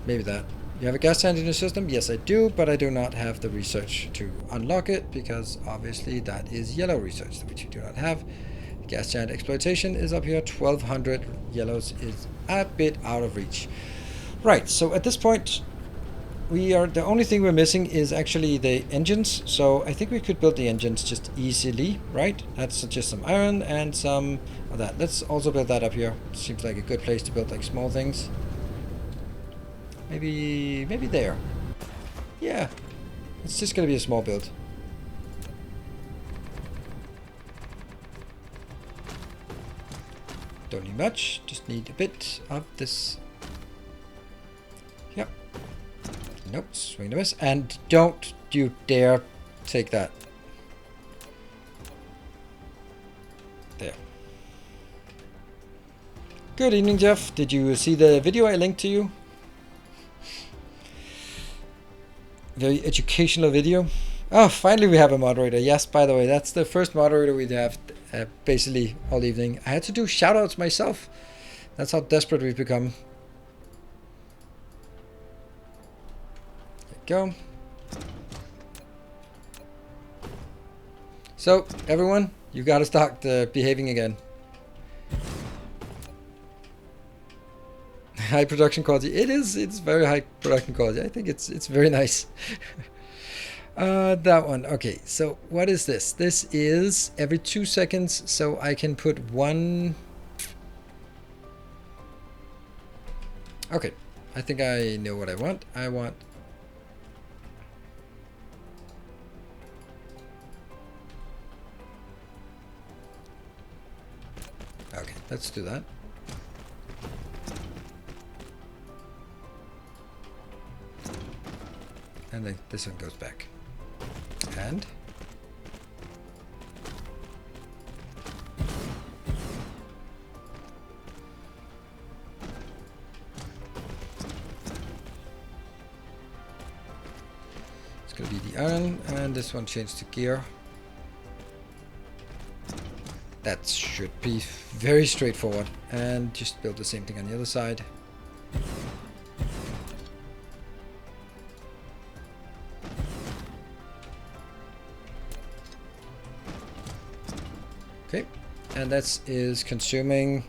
maybe that. You have a gas tank in your system? Yes, I do, but I do not have the research to unlock it because obviously that is yellow research, which you do not have. Gas giant exploitation is up here. 1200 yellows is a bit out of reach. Right, so at this point, we are the only thing we're missing is actually the engines. So I think we could build the engines just easily, right? That's just some iron and some of that. Let's also build that up here. Seems like a good place to build like small things. Maybe there. Yeah, it's just gonna be a small build. Don't need much, just need a bit of this. Yep. Nope, swing and a miss. And don't you dare take that. There. Good evening, Jeff. Did you see the video I linked to you? Very educational video. Oh, finally we have a moderator. Yes, by the way, that's the first moderator we'd have basically all evening. I had to do shoutouts myself. That's how desperate we've become. There we go. So, everyone, you got to start behaving again. High production quality. It is. It's very high production quality. I think it's very nice. That one. Okay. So what is this? This is every 2 seconds. So I can put one. Okay. I think I know what I want. I want. Okay. Let's do that. And then this one goes back. And it's going to be the iron, and this one changed to gear. That should be very straightforward. And just build the same thing on the other side. Okay, and that is consuming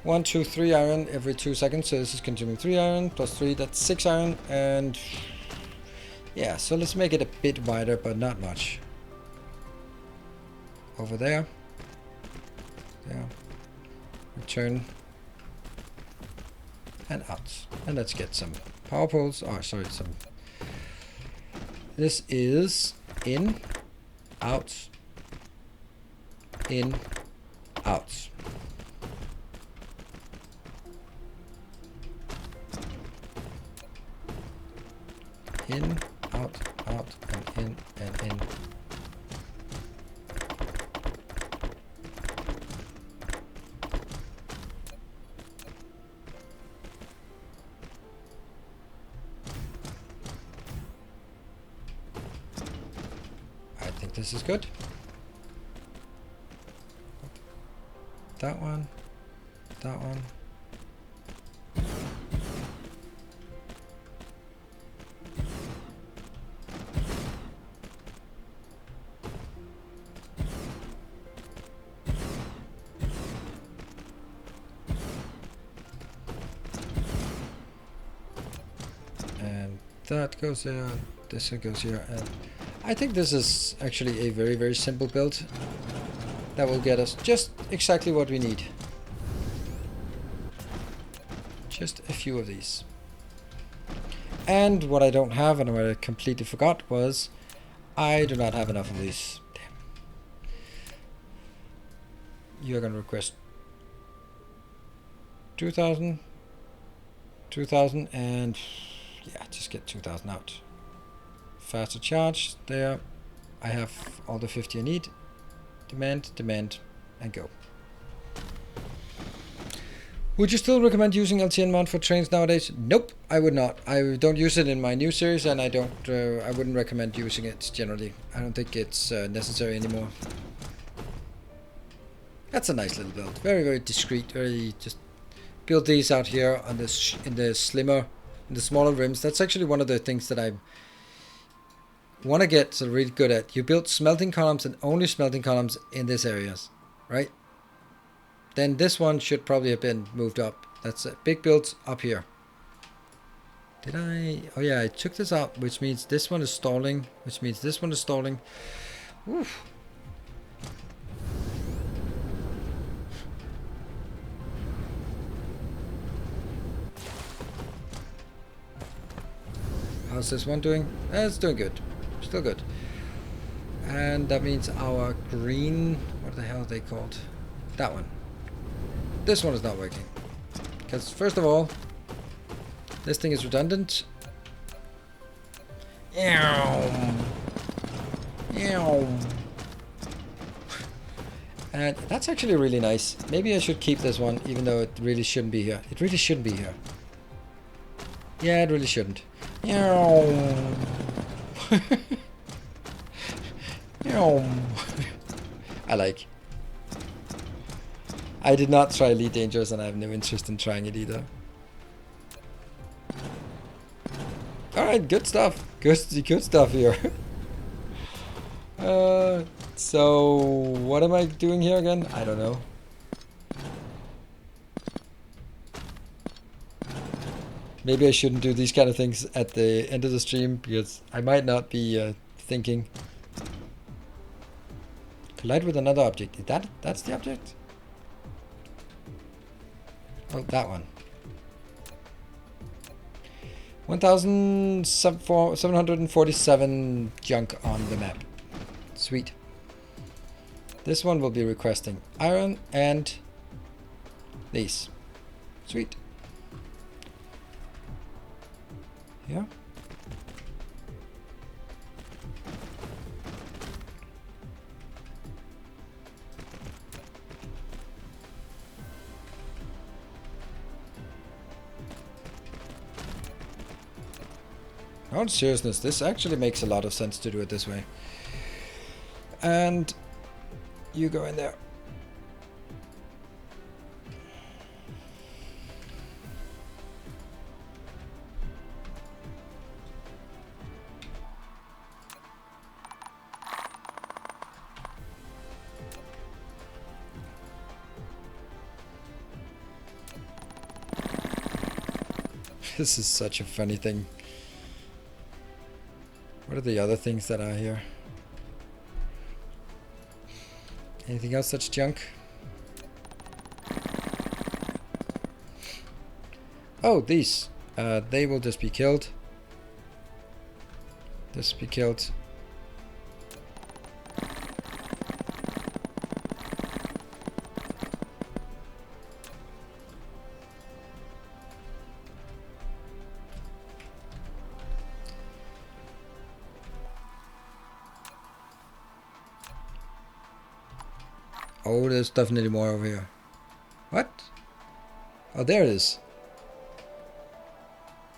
1, 2, 3 iron every 2 seconds. So this is consuming 3 iron plus 3, that's 6 iron. And yeah, so let's make it a bit wider, but not much. Over there. Yeah. Return. And out. And let's get some power poles. Oh, sorry, some. This is in, out. In, out. In, out, and in, and in. I think this is good. That one, that one. And that goes there, this one goes here, and I think this is actually a very, very simple build that will get us just exactly what we need. Just a few of these. And what I don't have, and what I completely forgot, was I do not have enough of these. Damn. You're gonna request 2,000, 2,000, and yeah, just get 2,000 out. Faster charge, there. I have all the 50 I need. Demand, demand, and go. Would you still recommend using LTN mount for trains nowadays? Nope, I would not. I don't use it in my new series, and I wouldn't recommend using it generally. I don't think it's necessary anymore. That's a nice little build. Very, very discreet. Very just build these out here on this in the smaller rims. That's actually one of the things that I want to get really good at. You build smelting columns and only smelting columns in these areas, right? Then this one should probably have been moved up. That's it. Big builds up here. Did I? Oh yeah, I took this out, which means this one is stalling, which means this one is stalling. Oof. How's this one doing? It's doing good. Still good. And that means our green, what the hell are they called? That one. This one is not working. Because first of all, this thing is redundant. And that's actually really nice. Maybe I should keep this one, even though it really shouldn't be here. It really shouldn't be here. Yeah, it really shouldn't. I like. I did not try Elite Dangerous, and I have no interest in trying it either. Alright, good stuff. Good stuff here. So, what am I doing here again? I don't know. Maybe I shouldn't do these kind of things at the end of the stream, because I might not be thinking. Collide with another object. That's the object? Oh, that one. 1,747 junk on the map. Sweet. This one will be requesting iron and these. Sweet. Yeah. On seriousness, this actually makes a lot of sense to do it this way. And you go in there. This is such a funny thing. What are the other things that are here? Anything else that's junk? Oh, these. They will just be killed. This will be killed. Oh, there's definitely more over here. What? Oh, there it is.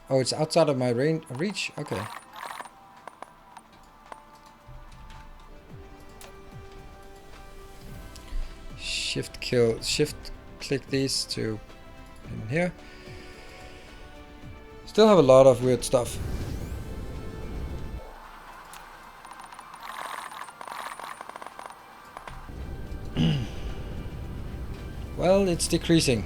Oh, it's outside of my reach? Okay. Shift click these to in here. Still have a lot of weird stuff. Well, it's decreasing.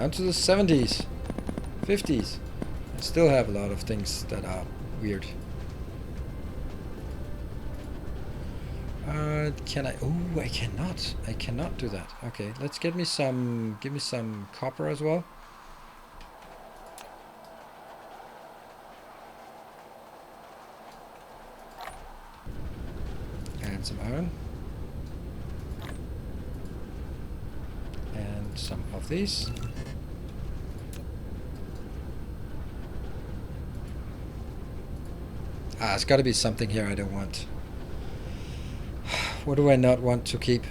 down to the 70s, 50s. I still have a lot of things that are weird. Can I? Oh, I cannot. I cannot do that. Okay, let's get me some. Give me some copper as well. And some iron. And some of these. Ah, it's got to be something here I don't want. What do I not want to keep?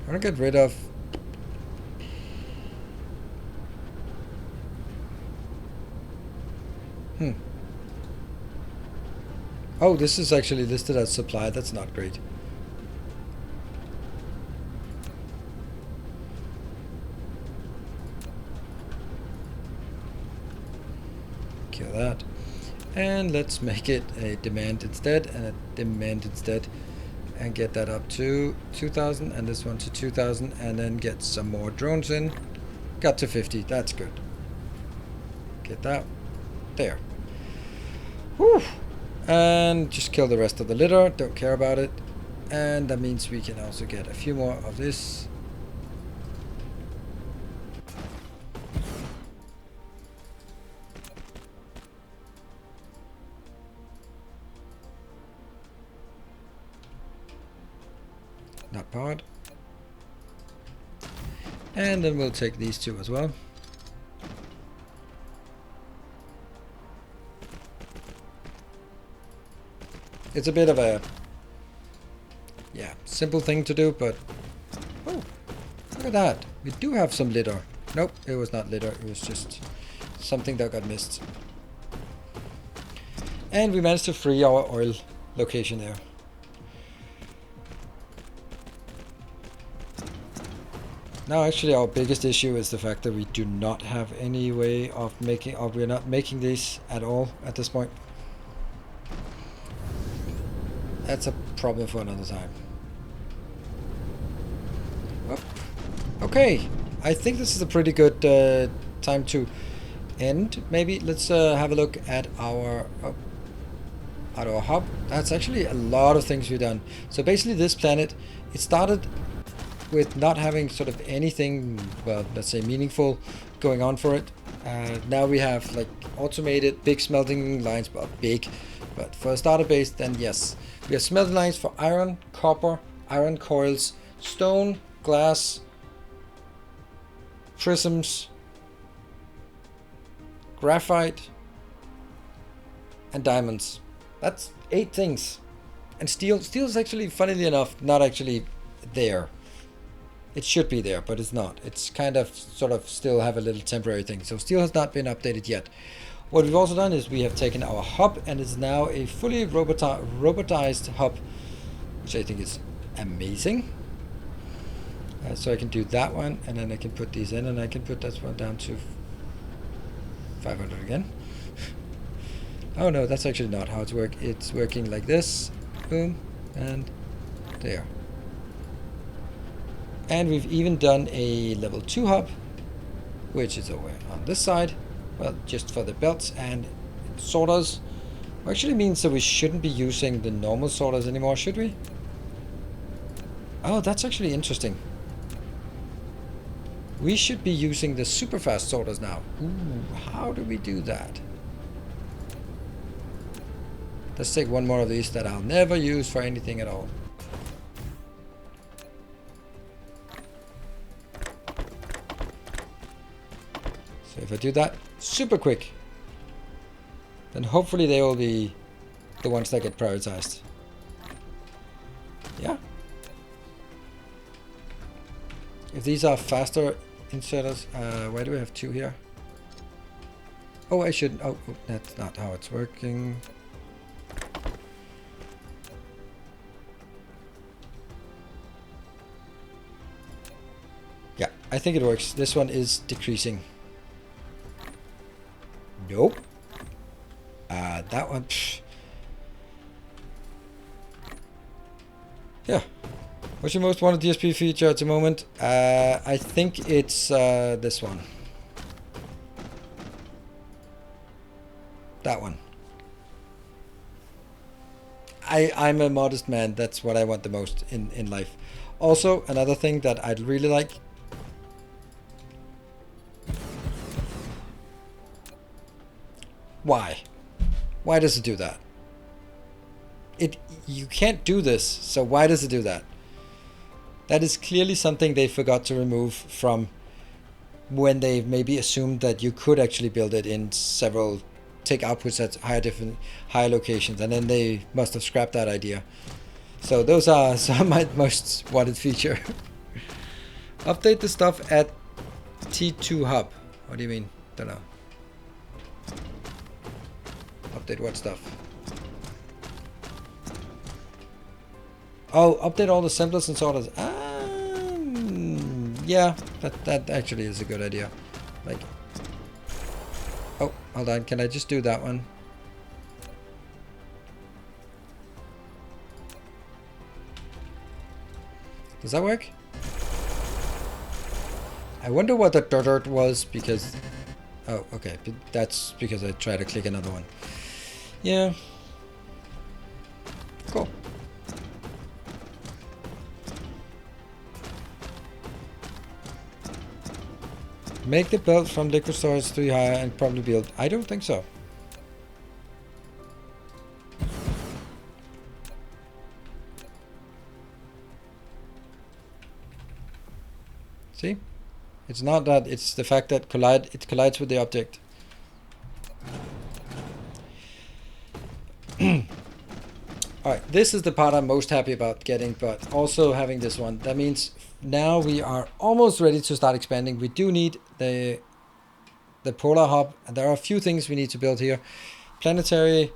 I want to get rid of... Oh, this is actually listed as supply. That's not great. Kill that. And let's make it a demand instead, and a demand instead. And get that up to 2,000, and this one to 2,000, and then get some more drones in. Got to 50. That's good. Get that. There. Whew. And just kill the rest of the litter. Don't care about it. And that means we can also get a few more of this. Not powered. And then we'll take these two as well. It's a bit of a, yeah, simple thing to do, but oh, look at that. We do have some litter. Nope, it was not litter. It was just something that got missed. And we managed to free our oil location there. Now actually our biggest issue is the fact that we do not have any way of making, or we're not making these at all at this point. That's a problem for another time. Oh, okay, I think this is a pretty good time to end. Maybe let's have a look at our hub. That's actually a lot of things we've done. So basically this planet, it started with not having sort of anything, well, let's say meaningful going on for it. Now we have like automated big smelting lines, well, big, but for a starter base, then yes. We have smelting lines for iron, copper, iron coils, stone, glass, prisms, graphite, and diamonds. That's 8 things. And steel. Steel is actually, funnily enough, not actually there. It should be there, but it's not. It's kind of, sort of, still have a little temporary thing. So steel has not been updated yet. What we've also done is we have taken our hub, and it's now a fully robotized hub, which I think is amazing. So I can do that one, and then I can put these in, and I can put that one down to 500 again. Oh no, that's actually not how it's working. It's working like this. Boom, and there. And we've even done a level 2 hub, which is over on this side. Well, just for the belts and sorters. Actually means that we shouldn't be using the normal sorters anymore, should we? Oh, that's actually interesting. We should be using the super fast sorters now. Ooh, how do we do that? Let's take one more of these that I'll never use for anything at all. So if I do that super quick, then hopefully they will be the ones that get prioritized. Yeah. If these are faster inserters, why do we have 2 here? Oh, I should. Oh, that's not how it's working. I think it works. This one is decreasing. Nope. That one. Psh. Yeah. What's your most wanted DSP feature at the moment? I think it's this one. That one. I'm a modest man. That's what I want the most in life. Also, another thing that I'd really like. Why? Why does it do that? You can't do this, so why does it do that? That is clearly something they forgot to remove from when they maybe assumed that you could actually build it in several, take outputs at higher locations, and then they must have scrapped that idea. So those are some of my most wanted feature. Update the stuff at T2 Hub. What do you mean? Don't know. Update what stuff? Oh, update all the assemblers and sorters. Yeah, that actually is a good idea. Like, oh, hold on. Can I just do that one? Does that work? I wonder what the dirt was because... Oh, okay. That's because I tried to click another one. Yeah. Cool. Make the belt from liquid storage 3 higher and probably build. I don't think so. See? It's not that, it's the fact that it collides with the object. Alright, this is the part I'm most happy about getting, but also having this one. That means now we are almost ready to start expanding. We do need the polar hub, and there are a few things we need to build here. Planetary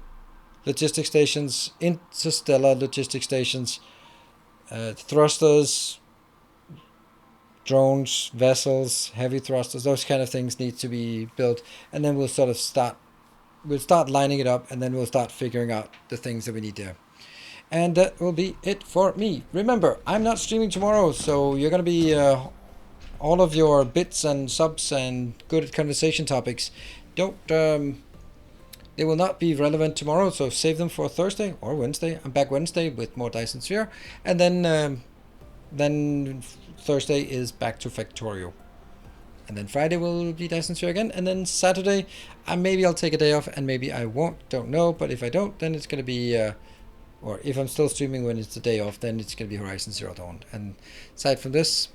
logistic stations, interstellar logistic stations, thrusters, drones, vessels, heavy thrusters, those kind of things need to be built, and then we'll sort of start lining it up, and then we'll start figuring out the things that we need there. And that will be it for me. Remember, I'm not streaming tomorrow, so you're going to be all of your bits and subs and good conversation topics. They will not be relevant tomorrow, so save them for Thursday or Wednesday. I'm back Wednesday with more Dyson Sphere, and then Thursday is back to Factorio. And then Friday will be Dyson Sphere again, and then Saturday, maybe I'll take a day off, and maybe I won't, don't know, but if I don't, then it's going to be... or if I'm still streaming when it's the day off, then it's going to be Horizon Zero Dawn. And aside from this,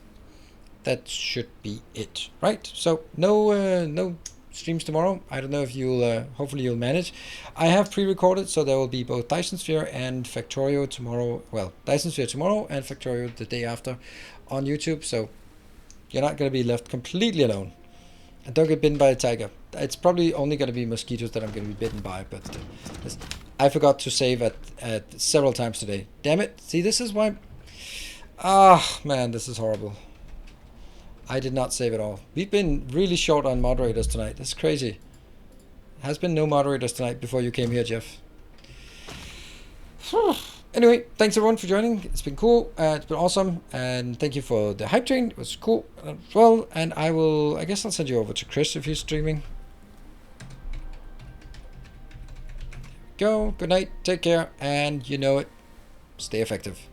that should be it, right? So no streams tomorrow. I don't know if you'll, hopefully you'll manage. I have pre-recorded, so there will be both Dyson Sphere and Factorio tomorrow. Well, Dyson Sphere tomorrow and Factorio the day after on YouTube. So you're not going to be left completely alone. And don't get bitten by a tiger. It's probably only going to be mosquitoes that I'm going to be bitten by, but I forgot to save at several times today. Damn it. See, this is why... Ah, man, this is horrible. I did not save it all. We've been really short on moderators tonight. That's crazy. Has been no moderators tonight before you came here, Jeff. Anyway, thanks everyone for joining. It's been cool. It's been awesome. And thank you for the hype train. It was cool as well. And I guess I'll send you over to Chris if he's streaming. Go. Good night. Take care. And you know it. Stay effective.